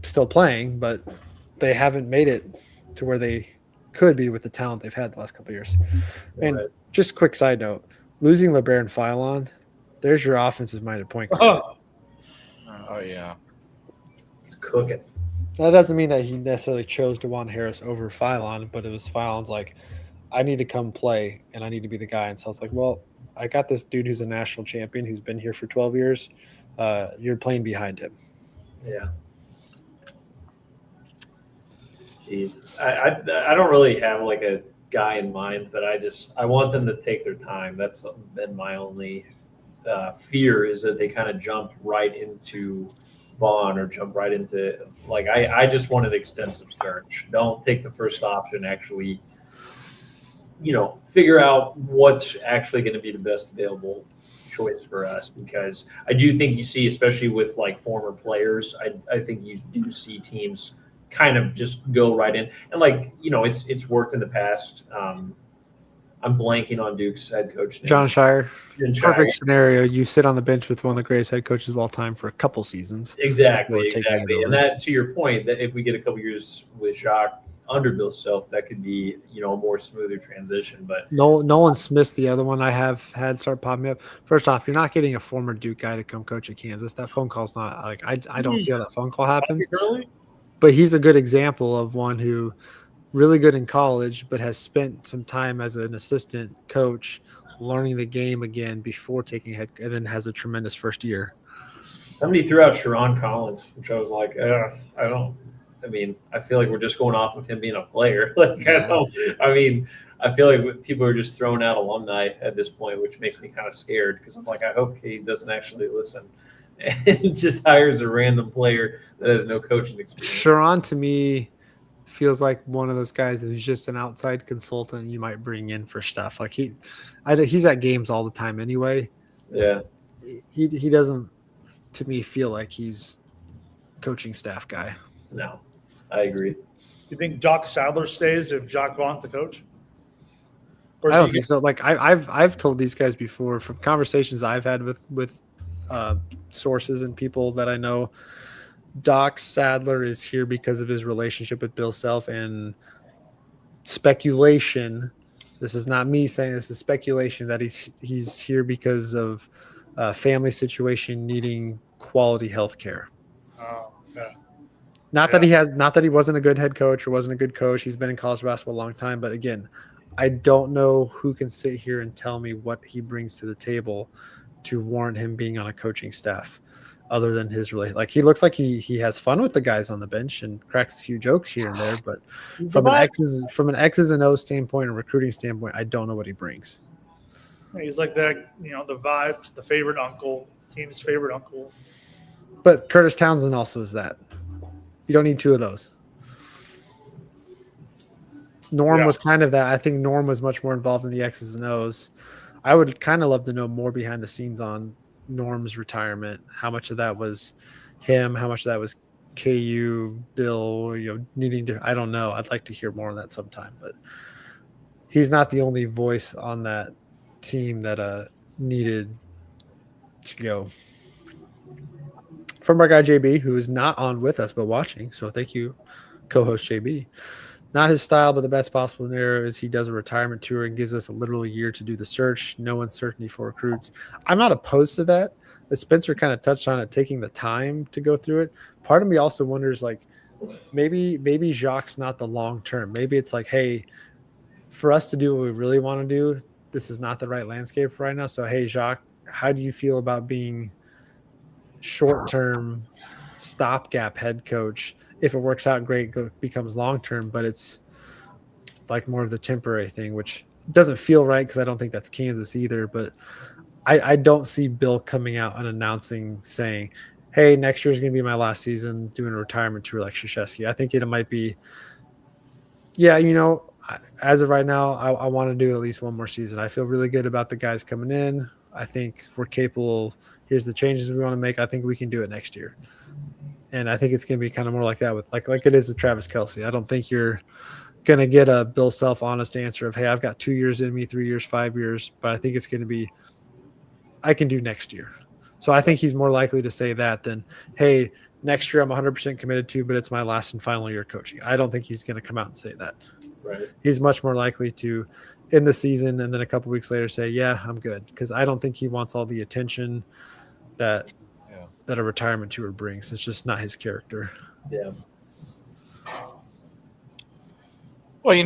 still playing, but they haven't made it to where they could be with the talent they've had the last couple of years. And just quick side note, losing LeBaron Philon, there's your offensive minded point guard.
Oh yeah.
He's cooking.
That doesn't mean that he necessarily chose DeJuan Harris over Philon, but it was Philon's like, I need to come play and I need to be the guy. And so I was like, well, I got this dude who's a national champion who's been here for 12 years. You're playing behind him.
Yeah. Jeez. I don't really have like a guy in mind, but I want them to take their time. That's been my only fear, is that they kind of jump right into Vaughn or jump right into, like, I just want an extensive search. Don't take the first option. Actually, figure out what's actually going to be the best available choice for us, because I do think you see, especially with like former players, I think you do see teams kind of just go right in. And like, it's worked in the past. I'm blanking on Duke's head coach name.
John Shire.
John Shire.
Perfect scenario. You sit on the bench with one of the greatest head coaches of all time for a couple seasons.
Exactly.
And
that, to your point, that if we get a couple years with Jacques under Bill Self, that could be, a more smoother transition. But
Nolan Smith's the other one I have had start popping up. First off, you're not getting a former Duke guy to come coach at Kansas. That phone call's not like I don't see how that phone call happens. But he's a good example of one who really good in college, but has spent some time as an assistant coach learning the game again before taking head, and then has a tremendous first year.
Somebody threw out Sharon Collins, which I was like, I feel like we're just going off of him being a player. I feel like people are just throwing out alumni at this point, which makes me kind of scared because I'm like, I hope he doesn't actually listen and just hires a random player that has no coaching experience.
Sharon, to me, feels like one of those guys who's just an outside consultant you might bring in for stuff. Like he's at games all the time anyway.
Yeah.
He doesn't, to me, feel like he's coaching staff guy.
No, I agree.
You think Jock Sadler stays if Jock wants to coach?
I don't think so. Like I've told these guys before from conversations I've had with sources and people that I know, Doc Sadler is here because of his relationship with Bill Self, and speculation. This is not me saying this, is speculation that he's here because of family situation needing quality health care.
Oh, yeah.
Not that he wasn't a good head coach or wasn't a good coach. He's been in college basketball a long time, but again, I don't know who can sit here and tell me what he brings to the table to warrant him being on a coaching staff, other than his relation. Like he looks like he has fun with the guys on the bench and cracks a few jokes here and there, but from an X's and O's standpoint and recruiting standpoint, I don't know what he brings.
He's like that, the vibes, the favorite uncle, team's favorite uncle.
But Curtis Townsend also is that. You don't need two of those. Norm was kind of that. I think Norm was much more involved in the X's and O's. I would kind of love to know more behind the scenes on Norm's retirement. How much of that was him? How much of that was KU, Bill, needing to, I don't know. I'd like to hear more on that sometime, but he's not the only voice on that team that needed to go. From our guy JB, who is not on with us but watching, so thank you, co-host JB. Not his style, but the best possible scenario is he does a retirement tour and gives us a literal year to do the search. No uncertainty for recruits. I'm not opposed to that. As Spencer kind of touched on it, taking the time to go through it. Part of me also wonders, like, maybe Jacques not the long term. Maybe it's like, hey, for us to do what we really want to do, this is not the right landscape right now. So, hey, Jacques, how do you feel about being short-term stopgap head coach? If it works out great, becomes long-term, but it's like more of the temporary thing, which doesn't feel right because I don't think that's Kansas either. But I don't see Bill coming out and announcing, saying, hey, next year is going to be my last season doing a retirement tour like Krzyzewski. I think it might be, as of right now, I want to do at least one more season. I feel really good about the guys coming in. I think we're capable. Here's the changes we want to make. I think we can do it next year. And I think it's going to be kind of more like that with like it is with Travis Kelce. I don't think you're going to get a Bill Self honest answer of, hey, I've got 2 years in me, 3 years, 5 years, but I think it's going to be, I can do next year. So I think he's more likely to say that than, hey, next year I'm 100% committed to, but it's my last and final year coaching. I don't think he's going to come out and say that.
Right.
He's much more likely to end the season and then a couple weeks later say, yeah, I'm good. Because I don't think he wants all the attention that a retirement tour brings. It's just not his character.
Yeah.
Well,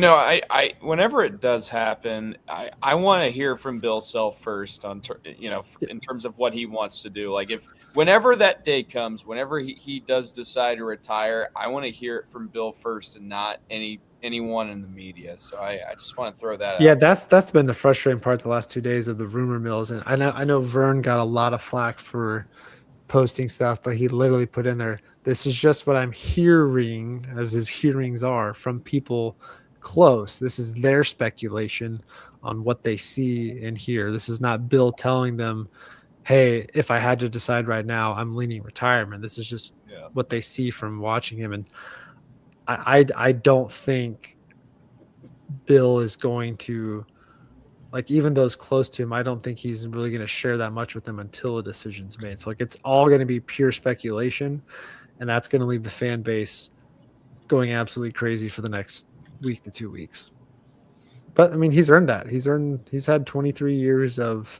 I whenever it does happen, I want to hear from Bill Self first on, in terms of what he wants to do. Like whenever that day comes, whenever he does decide to retire, I want to hear it from Bill first and not anyone in the media. So I just want to throw that out.
Yeah, that's been the frustrating part the last 2 days of the rumor mills. And I know Vern got a lot of flack for posting stuff, but he literally put in there, this is just what I'm hearing, as his hearings are, from people close. This is their speculation on what they see and hear. This is not Bill telling them, hey, if I had to decide right now, I'm leaning retirement. This is just what they see from watching him. And I don't think Bill is going to, like, even those close to him, I don't think he's really going to share that much with them until a decision's made. So like it's all going to be pure speculation, and that's going to leave the fan base going absolutely crazy for the next week to 2 weeks. But I mean, he's earned that. He's had 23 years of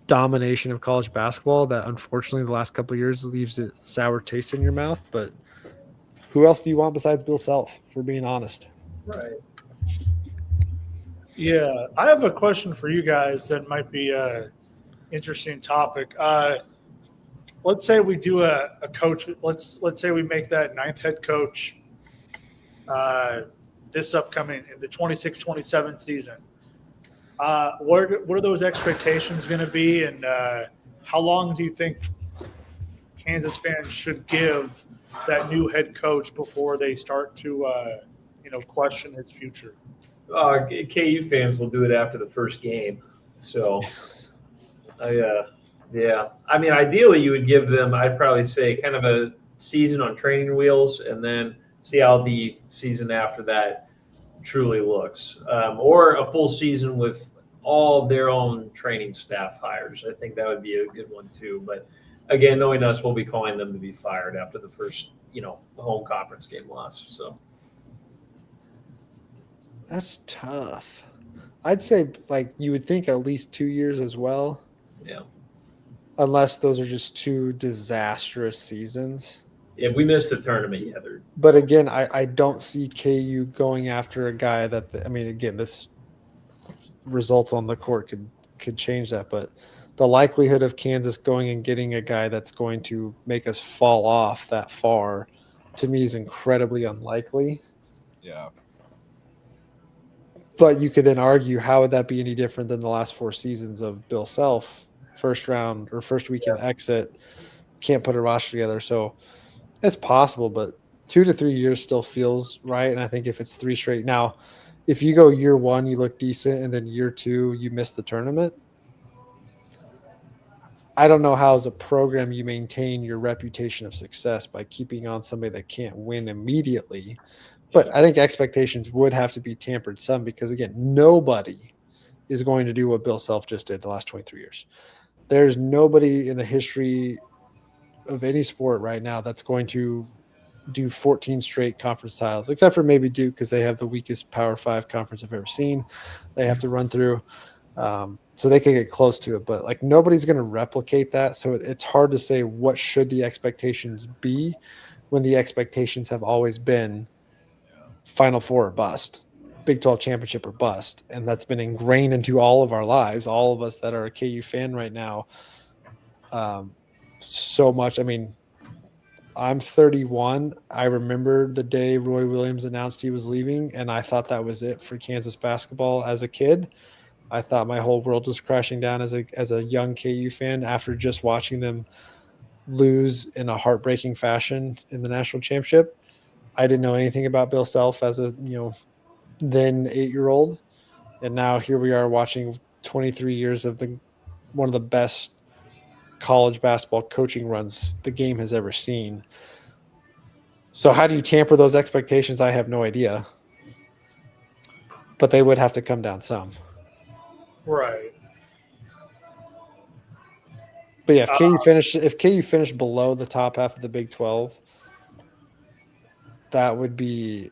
domination of college basketball that unfortunately the last couple of years leaves a sour taste in your mouth. But who else do you want besides Bill Self, if we're being honest?
Right.
Yeah, I have a question for you guys that might be a interesting topic. Let's say we do a coach. Let's say we make that ninth head coach this upcoming in the 26-27 season. What are those expectations going to be, and how long do you think Kansas fans should give that new head coach before they start to question his future?
KU fans will do it after the first game. So, yeah. I mean, ideally, you would give them, I'd probably say, kind of a season on training wheels, and then see how the season after that truly looks, or a full season with all their own training staff hires. I think that would be a good one too. But again, knowing us, we'll be calling them to be fired after the first, home conference game loss. So
That's tough. I'd say like you would think at least 2 years as well.
yeah,
Unless those are just two disastrous seasons.
if we missed the tournament, yeah, they're
But again, I don't see KU going after a guy that again, this results on the court could change that, but the likelihood of Kansas going and getting a guy that's going to make us fall off that far to me is incredibly unlikely.
Yeah.
But you could then argue, how would that be any different than the last 4 seasons of Bill Self, first round or first weekend exit, can't put a roster together. So it's possible, but 2 to 3 years still feels right. And I think if it's 3 straight now, if you go year 1, you look decent, and then year 2, you miss the tournament. I don't know how as a program you maintain your reputation of success by keeping on somebody that can't win immediately. But I think expectations would have to be tampered some because, again, nobody is going to do what Bill Self just did the last 23 years. There's nobody in the history of any sport right now that's going to do 14 straight conference titles, except for maybe Duke because they have the weakest Power 5 conference I've ever seen. They have to run through. So they could get close to it, but like nobody's going to replicate that. So it's hard to say what should the expectations be when the expectations have always been Final Four or bust, Big 12 championship or bust. And that's been ingrained into all of our lives, all of us that are a KU fan right now. So much. I mean, I'm 31. I remember the day Roy Williams announced he was leaving, and I thought that was it for Kansas basketball as a kid. I thought my whole world was crashing down as a young KU fan after just watching them lose in a heartbreaking fashion in the national championship. I didn't know anything about Bill Self as a then 8-year-old, and now here we are watching 23 years of one of the best college basketball coaching runs the game has ever seen. So how do you tamper those expectations? I have no idea, but they would have to come down
Right.
But yeah, if KU finished below the top half of the Big 12, that would be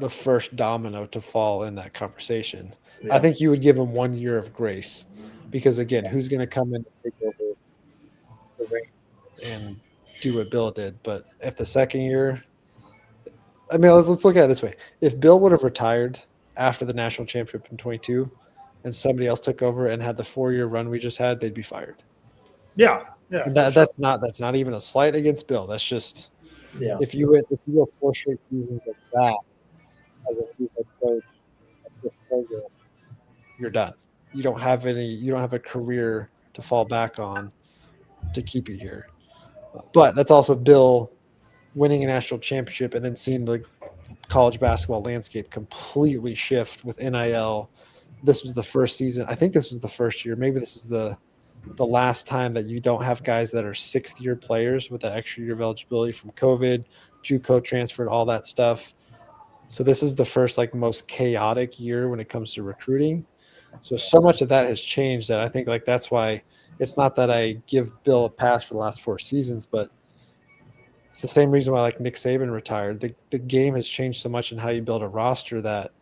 the first domino to fall in that conversation. Yeah. I think you would give them 1 year of grace because, again, who's going to come in and take over the reins and do what Bill did? But if the second year, I mean, let's look at it this way. If Bill would have retired after the national championship in 22 and somebody else took over and had the 4-year run we just had, they'd be fired.
Yeah.
That's not even a slight against Bill. That's just if you go 4 straight seasons like that as a head coach at this program, you're done. You don't have a career to fall back on to keep you here. But that's also Bill winning a national championship and then seeing the college basketball landscape completely shift with NIL. This was the first season. I think this was the first year. Maybe this is the last time that you don't have guys that are 6th-year players with that extra year of eligibility from COVID. JUCO transferred, all that stuff. So this is the first like most chaotic year when it comes to recruiting. So much of that has changed that I think like that's why it's not that I give Bill a pass for the last 4 seasons, but it's the same reason why like Nick Saban retired. The game has changed so much in how you build a roster that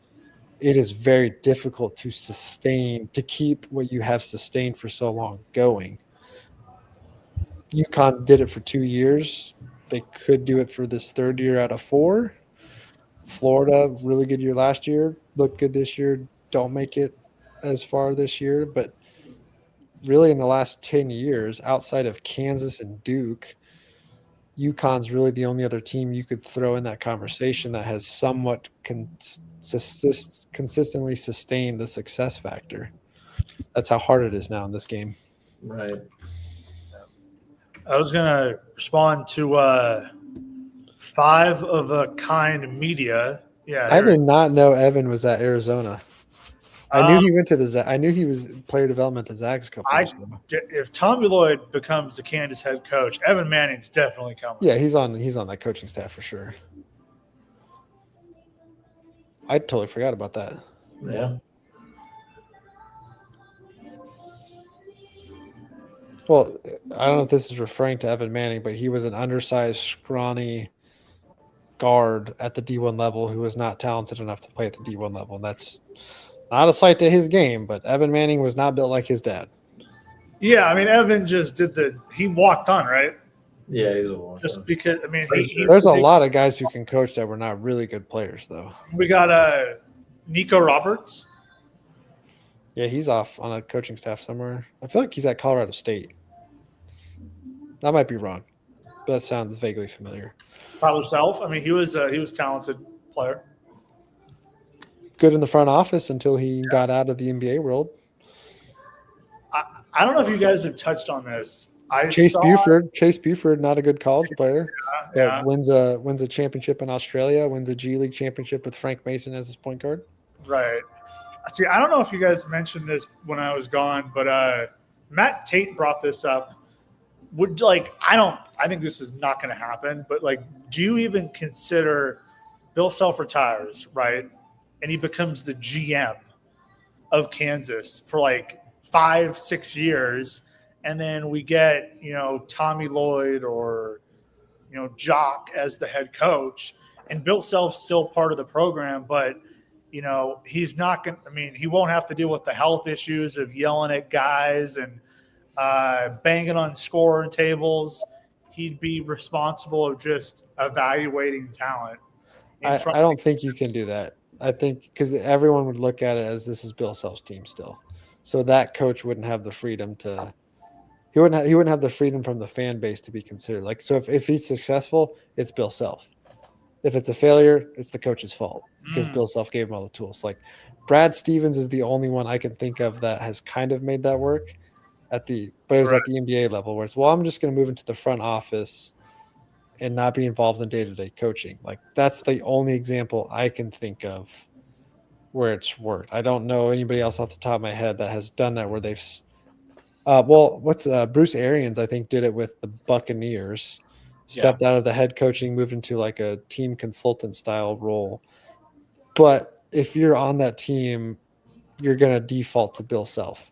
it is very difficult to keep what you have sustained for so long going. UConn did it for 2 years. They could do it for this 3rd year out of 4. Florida, really good year last year, looked good this year, don't make it as far this year. But really in the last 10 years, outside of Kansas and Duke, UConn's really the only other team you could throw in that conversation that has somewhat consistently sustained the success factor. That's how hard it is now in this game.
Right.
I was going to respond to Five of a Kind Media. Yeah,
I did not know Evan was at Arizona. I knew he went to I knew he was player development at the Zags a couple years ago.
If Tommy Lloyd becomes the Kansas head coach, Evan Manning's definitely coming.
Yeah, he's on that coaching staff for sure. I totally forgot about that.
Yeah.
Well, I don't know if this is referring to Evan Manning, but he was an undersized, scrawny guard at the D1 level who was not talented enough to play at the D1 level. And that's not a slight to his game, but Evan Manning was not built like his dad.
Yeah, I mean, Evan just he walked on, right?
Yeah, he's a one.
Just because, I mean,
there's a lot of guys who can coach that were not really good players, though.
We got Nico Roberts.
Yeah, he's off on a coaching staff somewhere. I feel like he's at Colorado State. I might be wrong, but that sounds vaguely familiar.
Tyler Self. I mean, he was a talented player.
Good in the front office until he got out of the NBA world.
I don't know if you guys have touched on this.
Chase Buford, not a good college player, but wins a championship in Australia, wins a G League championship with Frank Mason as his point guard.
Right. See, I don't know if you guys mentioned this when I was gone, but Matt Tate brought this up. I think this is not going to happen, but do you even consider Bill Self retires, right? And he becomes the GM of Kansas for 5-6 years. And then we get, Tommy Lloyd or, Jock as the head coach, and Bill Self's still part of the program, but he's not going to, he won't have to deal with the health issues of yelling at guys and banging on scoring tables. He'd be responsible of just evaluating talent.
I don't think you can do that. I think because everyone would look at it as this is Bill Self's team still. So that coach wouldn't have the freedom to – he wouldn't have the freedom from the fan base to be considered. So if he's successful, it's Bill Self. If it's a failure, it's the coach's fault because Bill Self gave him all the tools. Brad Stevens is the only one I can think of that has kind of made that work but it was at the NBA level where it's, well, I'm just going to move into the front office and not be involved in day-to-day coaching. That's the only example I can think of where it's worked. I don't know anybody else off the top of my head that has done that where they've Bruce Arians, I think, did it with the Buccaneers. Stepped out of the head coaching, moved into a team consultant style role. But if you're on that team, you're going to default to Bill Self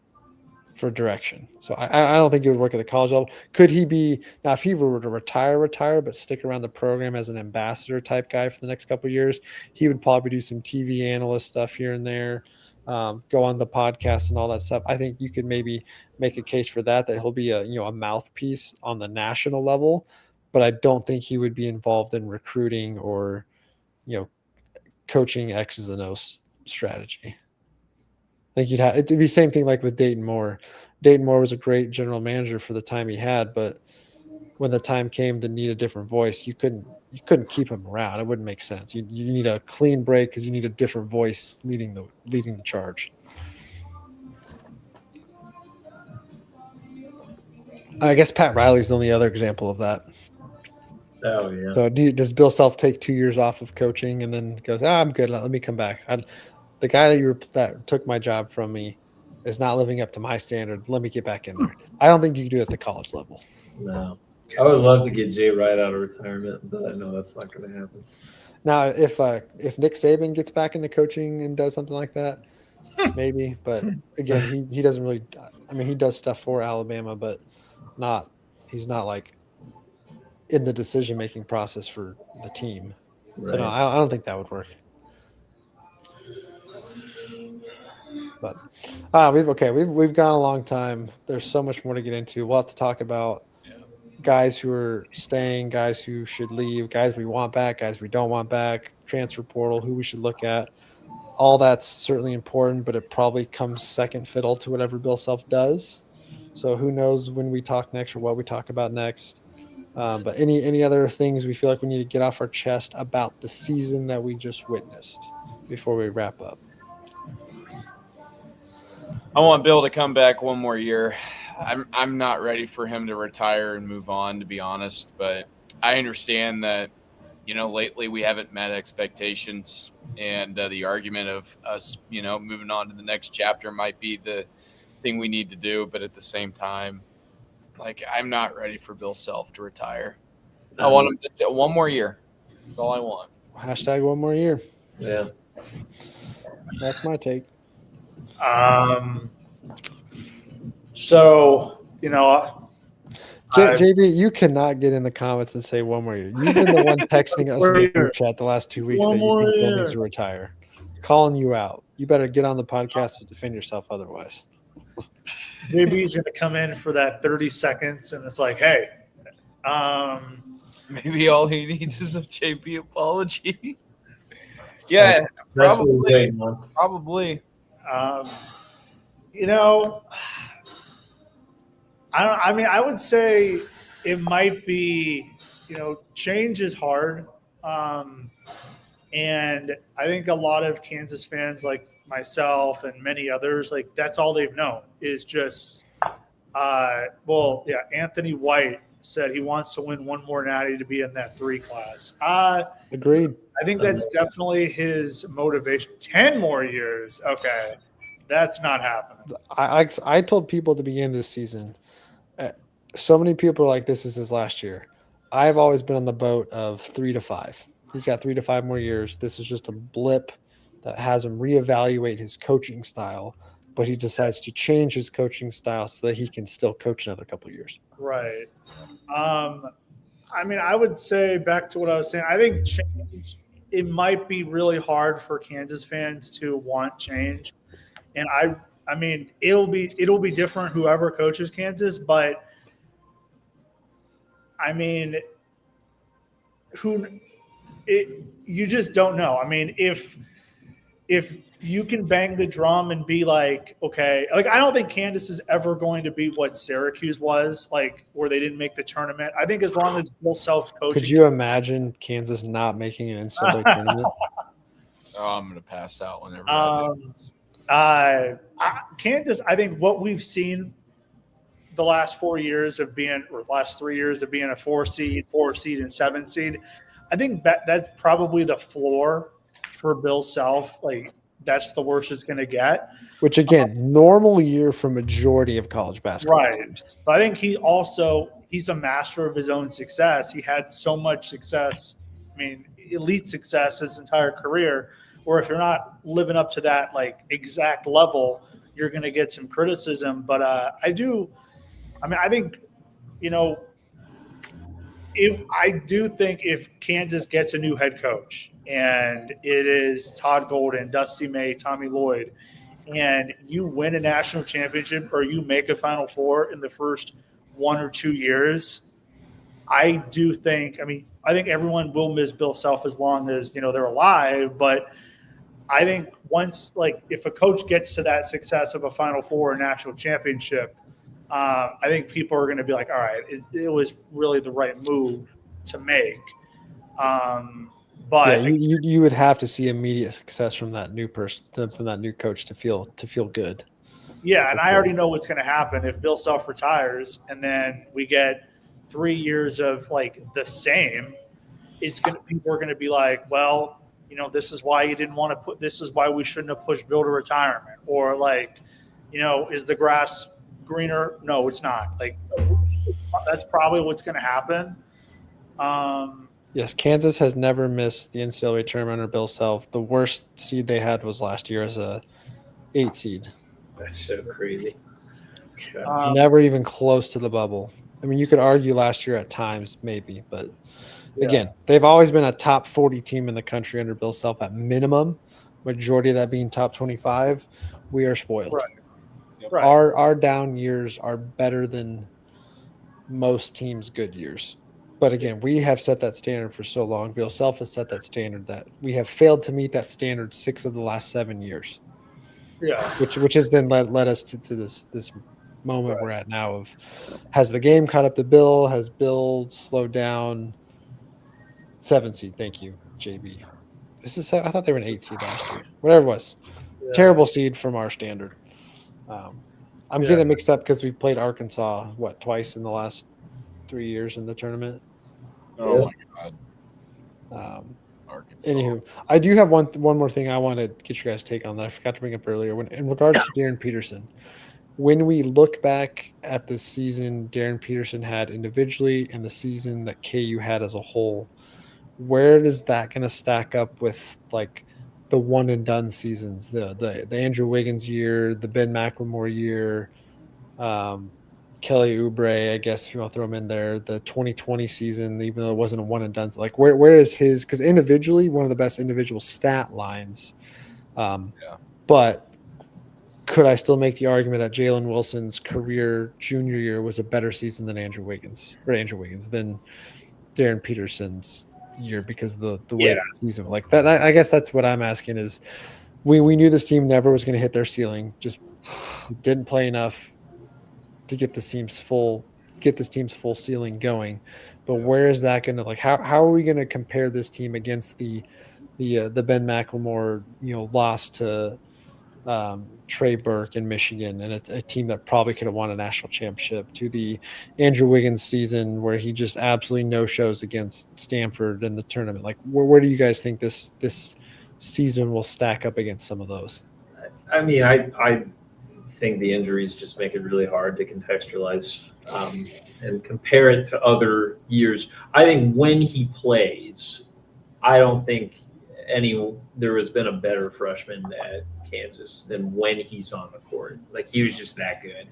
for direction. So I don't think it would work at the college level. Could he be – now if he were to retire, but stick around the program as an ambassador type guy for the next couple of years, he would probably do some TV analyst stuff here and there, go on the podcast and all that stuff. I think you could maybe make a case for that he'll be a mouthpiece on the national level, but I don't think he would be involved in recruiting or, coaching X's and O's strategy. I think it'd be the same thing with Dayton Moore. Dayton Moore was a great general manager for the time he had, but when the time came to need a different voice, you couldn't keep him around. It wouldn't make sense. You need a clean break because you need a different voice leading the charge. I guess Pat Riley's the only other example of that.
Oh yeah.
So does Bill Self take 2 years off of coaching and then goes, I'm good, let me come back? The guy that took my job from me is not living up to my standard. Let me get back in there. I don't think you can do it at the college level.
No. I would love to get Jay Wright out of retirement, but I know that's not going to happen.
Now, if Nick Saban gets back into coaching and does something like that, maybe. But again, he doesn't really. I mean, he does stuff for Alabama, but not. He's not like in the decision making process for the team.
Right.
So no, I don't think that would work. But we've gone a long time. There's so much more to get into. We'll have to talk about guys who are staying, guys who should leave, guys we want back, guys we don't want back, transfer portal, who we should look at. All that's certainly important, but it probably comes second fiddle to whatever Bill Self does. So who knows when we talk next or what we talk about next. But any other things we feel like we need to get off our chest about the season that we just witnessed before we wrap up?
I want Bill to come back one more year. I'm not ready for him to retire and move on, to be honest. But I understand that, lately we haven't met expectations, and the argument of us, moving on to the next chapter might be the thing we need to do. But at the same time, I'm not ready for Bill Self to retire. I want him to one more year. That's all I want.
Hashtag one more year.
Yeah.
That's my take.
So,
JB, you cannot get in the comments and say one more year. You've been the one texting us in the group chat the last 2 weeks that you think Bill needs to retire. Calling you out. You better get on the podcast to defend yourself otherwise.
JB's going to come in for that 30 seconds, and it's like, hey,
maybe all he needs is a JP apology. Yeah,
That's what we're
probably.
waiting on.
Probably.
I would say it might be, change is hard. And I think a lot of Kansas fans like myself and many others, that's all they've known is just, Anthony White said he wants to win one more natty to be in that 3 class.
Agreed.
I think that's definitely his motivation. 10 more years. Okay. That's not happening.
I told people at the beginning of this season, so many people are like, this is his last year. I've always been on the boat of 3 to 5. He's got 3 to 5 more years. This is just a blip that has him reevaluate his coaching style, but he decides to change his coaching style so that he can still coach another couple of years.
Right. I would say back to what I was saying, I think change, it might be really hard for Kansas fans to want change. And it'll be different whoever coaches Kansas, but you just don't know. If you can bang the drum and be like, okay, I don't think Kansas is ever going to be what Syracuse was, where they didn't make the tournament. I think as long as Bill Self's coaching.
Could you imagine Kansas not making an NCAA tournament?
Oh, I'm going to pass out whenever that happens.
Kansas, I think what we've seen the last 3 years of being a 4 seed, and 7 seed, I think that's probably the floor for Bill Self. That's the worst it's going to get.
Which, again, normal year for majority of college basketball teams.
But I think he's a master of his own success. He had so much success, elite success his entire career, where if you're not living up to that exact level, you're going to get some criticism. But I do think if Kansas gets a new head coach and it is Todd Golden, Dusty May, Tommy Lloyd, and you win a national championship or you make a Final Four in the first 1 or 2 years, I think everyone will miss Bill Self as long as, they're alive. But I think once, if a coach gets to that success of a Final Four or national championship, I think people are going to be like, all right, it was really the right move to make. But
you would have to see immediate success from that new person, from that new coach to feel good.
Yeah, and I already know what's going to happen if Bill Self retires, and then we get 3 years of the same. People are going to be like, well, this is why you didn't want to this is why we shouldn't have pushed Bill to retirement, or is the grass greener? No, it's not. That's probably what's going to happen.
Yes, Kansas has never missed the NCAA tournament under Bill Self. The worst seed they had was last year as a 8 seed.
That's so crazy. God.
Never even close to the bubble. I mean, you could argue last year at times, maybe, but again, they've always been a top 40 team in the country under Bill Self at minimum. Majority of that being top 25. We are spoiled.
Right.
Our down years are better than most teams' good years. But again, we have set that standard for so long. Bill Self has set that standard that we have failed to meet that standard 6 of the last 7 years.
Yeah.
Which has then led us to this moment we're at now of, has the game caught up to Bill? Has Bill slowed down? 7 seed. Thank you, JB. I thought they were an 8 seed last year. Whatever it was.
Yeah.
Terrible seed from our standard. I'm getting it mixed up because we've played Arkansas, twice in the last 3 years in the tournament.
Oh my God. Arkansas.
Anywho, I do have one more thing I want to get your guys' take on that I forgot to bring up earlier. In regards to Darren Peterson, when we look back at the season Darren Peterson had individually and the season that KU had as a whole, where is that going to stack up with like the one and done seasons, the Andrew Wiggins year, the Ben McLemore year, Kelly Oubre, I guess if you want to throw him in there, the 2020 season, even though it wasn't a one and done, like where is his? Because individually, one of the best individual stat lines. But could I still make the argument that Jalen Wilson's career junior year was a better season than Andrew Wiggins than Darren Peterson's year because the way the season like that? I guess that's what I'm asking is we knew this team never was going to hit their ceiling, just didn't play enough to get this team's full ceiling going. But where is that going to, like, how are we going to compare this team against the Ben McLemore, loss to Trey Burke in Michigan and a team that probably could have won a national championship, to the Andrew Wiggins season where he just absolutely no shows against Stanford in the tournament? Like, where do you guys think this season will stack up against some of those?
I mean, I think the injuries just make it really hard to contextualize and compare it to other years. I think when he plays, I don't think there has been a better freshman at Kansas than when he's on the court. Like, he was just that good.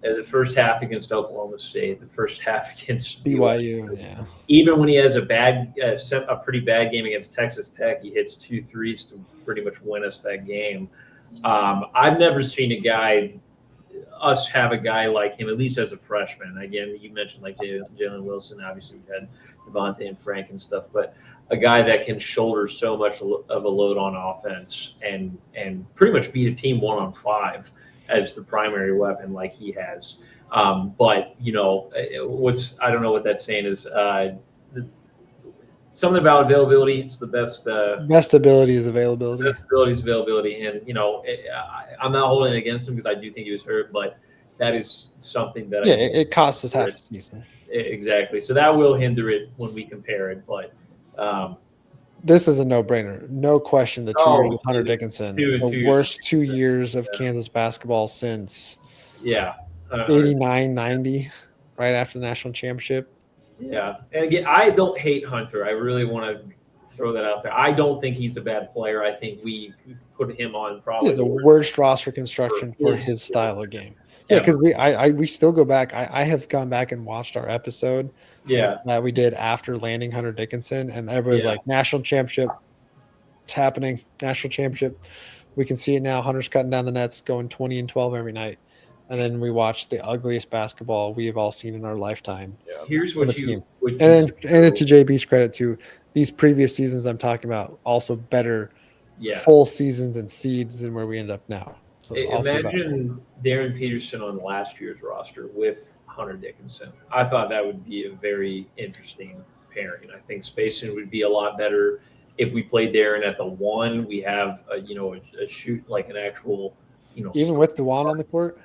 The first half against Oklahoma State, the first half against
BYU,
even when he has a pretty bad game against Texas Tech, he hits 2 threes to pretty much win us that game. I've never seen us have a guy like him, at least as a freshman. Again, you mentioned like Jalen Wilson. Obviously, we've had Devontae and Frank and stuff, but a guy that can shoulder so much of a load on offense and pretty much beat a team 1-on-5 as the primary weapon like he has. But I don't know what that saying is. Something about availability. It's the best.
Best ability is availability.
Best ability is availability, and I'm not holding it against him because I do think he was hurt, but that is something that
it costs us half a season.
Exactly. So that will hinder it when we compare it, but.
This is a no-brainer. No question. The 2 years of Hunter Dickinson, the worst 2 years of Kansas basketball since 89, 90, right after the national championship.
Yeah. And again, I don't hate Hunter. I really want to throw that out there. I don't think he's a bad player. I think we put him on probably
the worst roster construction for his style of game. Yeah, because we still go back. I have gone back and watched our episode that we did after landing Hunter Dickinson, and everybody's like, national championship, it's happening, national championship. We can see it now. Hunter's cutting down the nets, going 20 and 12 every night. And then we watched the ugliest basketball we have all seen in our lifetime.
Yeah. Here's what you
and to JB's credit too, these previous seasons I'm talking about also better full seasons and seeds than where we end up now. So
imagine Darren Peterson on last year's roster with Hunter Dickinson. I thought that would be a very interesting pairing. I think spacing would be a lot better if we played Darren at the 1. We have a shoot like an actual
even with DeJuan on the court.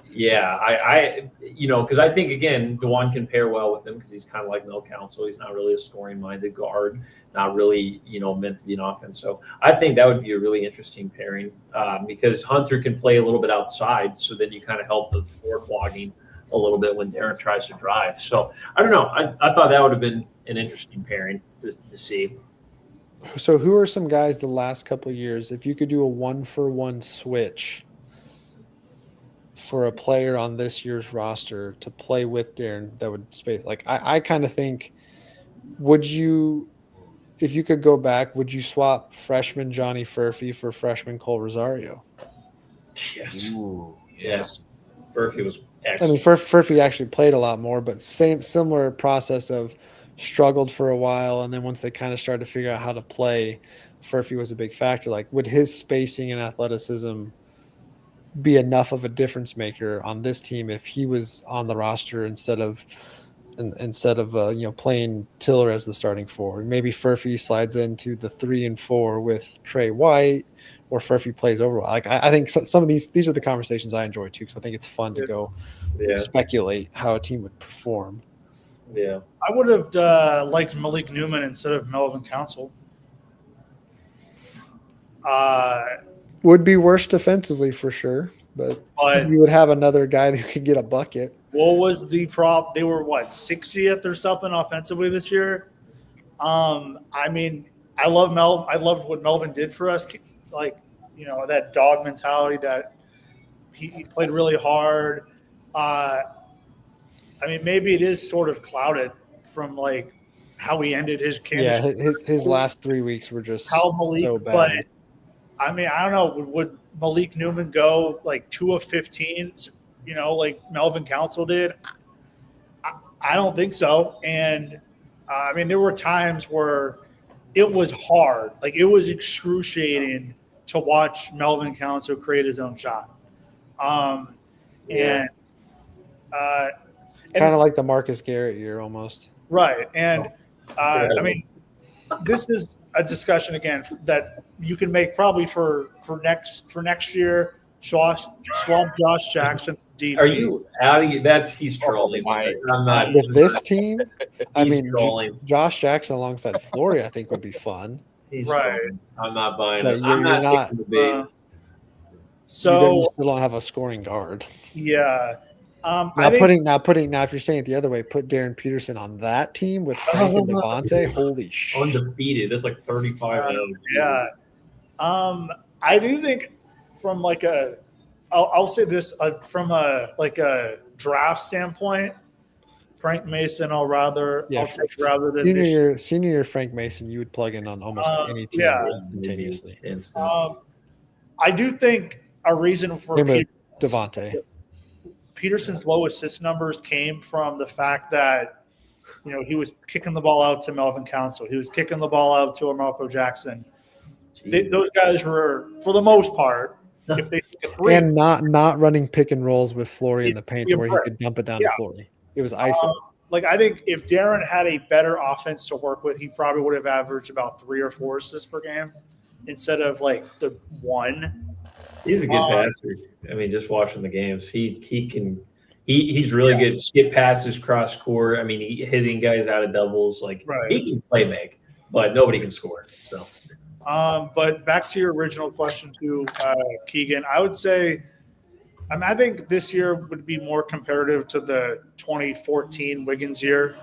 Yeah, I because I think, again, DeJuan can pair well with him because he's kind of like Mel Council. He's not really a scoring-minded guard, not really, meant to be an offense. So I think that would be a really interesting pairing because Hunter can play a little bit outside, so then you kind of help the floor clogging a little bit when Darren tries to drive. So I don't know. I thought that would have been an interesting pairing to see.
So who are some guys the last couple of years, if you could do a 1-for-1 switch for a player on this year's roster to play with Darren, that would space? Like I kind of think, would you, if you could go back, would you swap freshman Johnny Furphy for freshman Cole Rosario?
Yes.
Ooh,
Yes. Murphy was
I
excellent.
mean, Furphy actually played a lot more, but similar process of struggled for a while, and then once they kind of started to figure out how to play, Furphy was a big factor. Like, would his spacing and athleticism be enough of a difference maker on this team if he was on the roster instead of playing Tiller as the starting forward? Maybe Furphy slides into the 3 and 4 with Trey White, or Furphy plays over. Like I think some of these are the conversations I enjoy too, because I think it's fun to go speculate how a team would perform.
Yeah.
I would have liked Malik Newman instead of Melvin Council.
Would be worse defensively for sure, but you would have another guy that could get a bucket.
What was the prop? They were 60th or something offensively this year. I mean, I loved what Melvin did for us. Like, that dog mentality that he played really hard. I mean, maybe it is sort of clouded from like how he ended his Kansas.
Yeah, his last 3 weeks were just
how Malik,
so bad.
But I mean, I don't know. Would Malik Newman go like 2 of 15? Like Melvin Council did. I don't think so. And I mean, there were times where it was hard. Like, it was excruciating to watch Melvin Council create his own shot. And
kind of like the Marcus Garrett year almost.
Right. And I mean, this is a discussion again that you can make probably for next year. Swap Josh Jackson. DP.
Are you out of here? He's trolling. I'm not
with this team. I mean, Josh Jackson alongside Flory, I think would be fun.
He's right. Trolling. I'm not buying it.
I'm not.
So
you still don't have a scoring guard.
Yeah.
Now, if you're saying it the other way, put Darren Peterson on that team with Frank and Devontae. Holy shit!
Undefeated. That's like 35.
Yeah. I do think from like I'll say this from a draft standpoint, Frank Mason. I'll take rather than
senior year Frank Mason. You would plug in on almost any team instantaneously.
I do think a reason for
Devontae.
Peterson's low assist numbers came from the fact that, he was kicking the ball out to Melvin Council. He was kicking the ball out to Marco Jackson. Those guys were, for the most part, if they
and not running pick and rolls with Flory in the paint where he could dump it down to Flory. It was ISO.
I think if Darren had a better offense to work with, he probably would have averaged about 3 or 4 assists per game instead of like the 1.
He's a good passer. I mean, just watching the games, he's really good. Skip passes, cross court. I mean, hitting guys out of doubles. He can play make, but nobody can score. So,
but back to your original question too, Keegan. I would say, I think this year would be more comparative to the 2014 Wiggins year,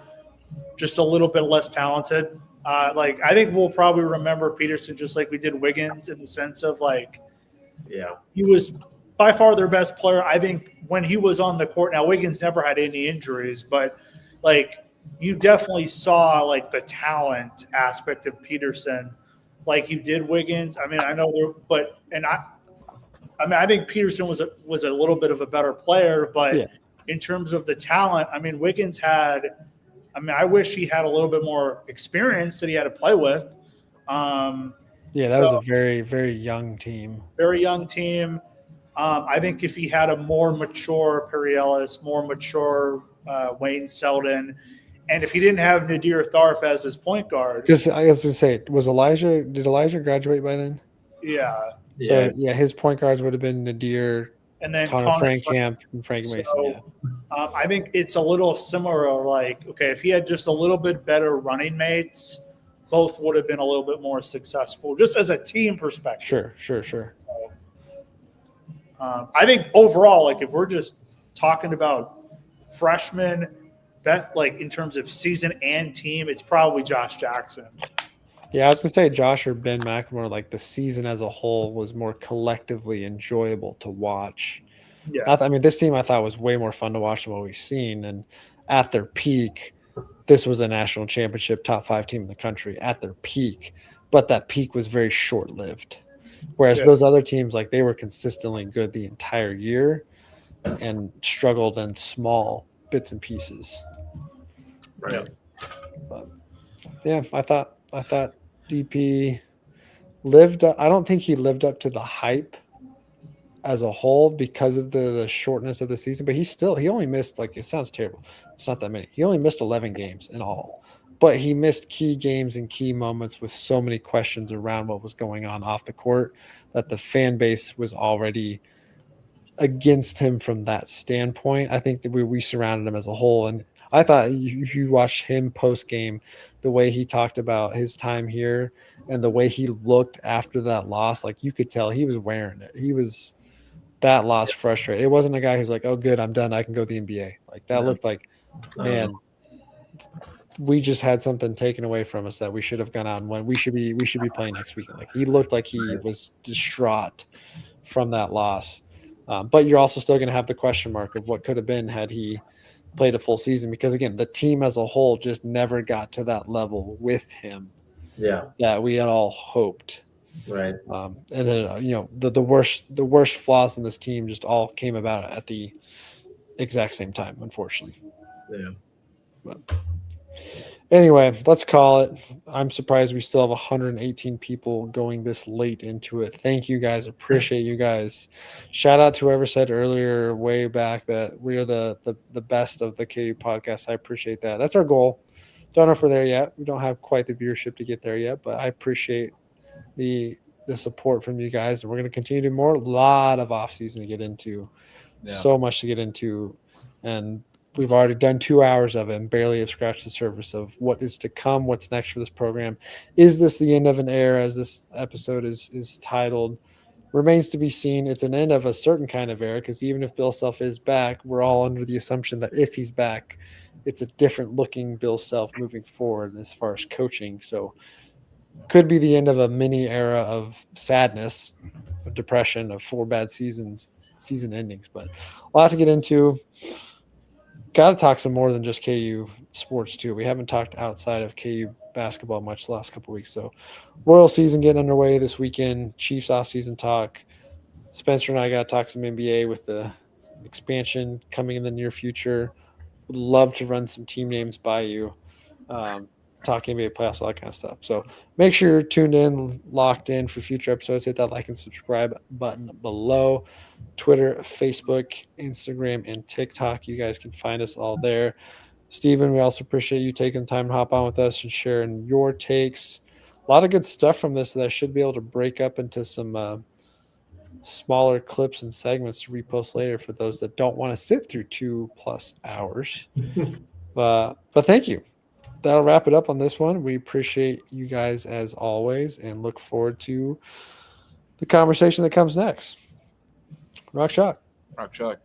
just a little bit less talented. I think we'll probably remember Peterson just like we did Wiggins in the sense of he was by far their best player. I think when he was on the court, now Wiggins never had any injuries, but you definitely saw the talent aspect of Peterson, like you did Wiggins. I mean, I know I think Peterson was a little bit of a better player, but in terms of the talent, I mean, Wiggins had. I mean, I wish he had a little bit more experience that he had to play with.
That was a very, very young team.
Very young team. I think if he had a more mature Perry Ellis, more mature Wayne Selden, and if he didn't have Nadir Tharp as his point guard.
Because I was going to say, did Elijah graduate by then?
Yeah.
So, his point guards would have been Nadir,
and then
Connor Frankamp, and Frank Mason.
So, I think it's a little similar. If he had just a little bit better running mates, both would have been a little bit more successful, just as a team perspective.
Sure.
So, I think overall, if we're just talking about freshman, that like in terms of season and team, it's probably Josh Jackson.
Yeah, I was gonna say Josh or Ben McLemore. Like the season as a whole was more collectively enjoyable to watch.
Yeah.
I mean, this team I thought was way more fun to watch than what we've seen. And at their peak, this was a national championship top 5 team in the country at their peak. But that peak was very short lived. Whereas
Yeah.
those other teams, like they were consistently good the entire year and struggled in small bits and pieces.
Right.
But yeah, I thought DP lived. I don't think he lived up to the hype as a whole because of the shortness of the season. But he only missed, like, it sounds terrible. It's not that many. He only missed 11 games in all. But he missed key games and key moments with so many questions around what was going on off the court that the fan base was already against him from that standpoint. I think that we surrounded him as a whole. And I thought you watched him post game, the way he talked about his time here and the way he looked after that loss, like you could tell he was wearing it. He was that loss frustrated. It wasn't a guy who's like, oh, good, I'm done. I can go to the NBA. Like that looked like, man, we just had something taken away from us that we should have gone out and won. We should be playing next weekend. Like he looked like he was distraught from that loss. But you're also still going to have the question mark of what could have been had he played a full season, because again, the team as a whole just never got to that level with him.
Yeah.
That we had all hoped.
Right.
And then the worst flaws in this team just all came about at the exact same time, unfortunately.
Yeah.
But anyway, let's call it. I'm surprised we still have 118 people going this late into it. Thank you guys. Appreciate you guys. Shout out to whoever said earlier way back that we are the best of the KU podcast. I appreciate that. That's our goal. Don't know if we're there yet. We don't have quite the viewership to get there yet, but I appreciate the support from you guys. And we're going to continue to do more. A lot of off season to get into.
Yeah.
So much to get into. And we've already done 2 hours of it and barely have scratched the surface of what is to come, what's next for this program. Is this the end of an era, as this episode is titled? Remains to be seen. It's an end of a certain kind of era, because even if Bill Self is back, we're all under the assumption that if he's back, it's a different looking Bill Self moving forward as far as coaching. So could be the end of a mini era of sadness, of depression, of 4 bad season endings. But a lot to get into. Got to talk some more than just KU sports too. We haven't talked outside of KU basketball much the last couple of weeks. So Royal season getting underway this weekend. Chiefs off-season talk. Spencer and I got to talk some NBA with the expansion coming in the near future. Would love to run some team names by you. Talk NBA playoffs, all that kind of stuff. So make sure you're tuned in, locked in for future episodes. Hit that like and subscribe button below. Twitter, Facebook, Instagram, and TikTok. You guys can find us all there. Steven, we also appreciate you taking the time to hop on with us and sharing your takes. A lot of good stuff from this that I should be able to break up into some smaller clips and segments to repost later for those that don't want to sit through 2+ hours. But thank you. That'll wrap it up on this one. We appreciate you guys as always and look forward to the conversation that comes next. Rock Chalk.
Rock Chalk.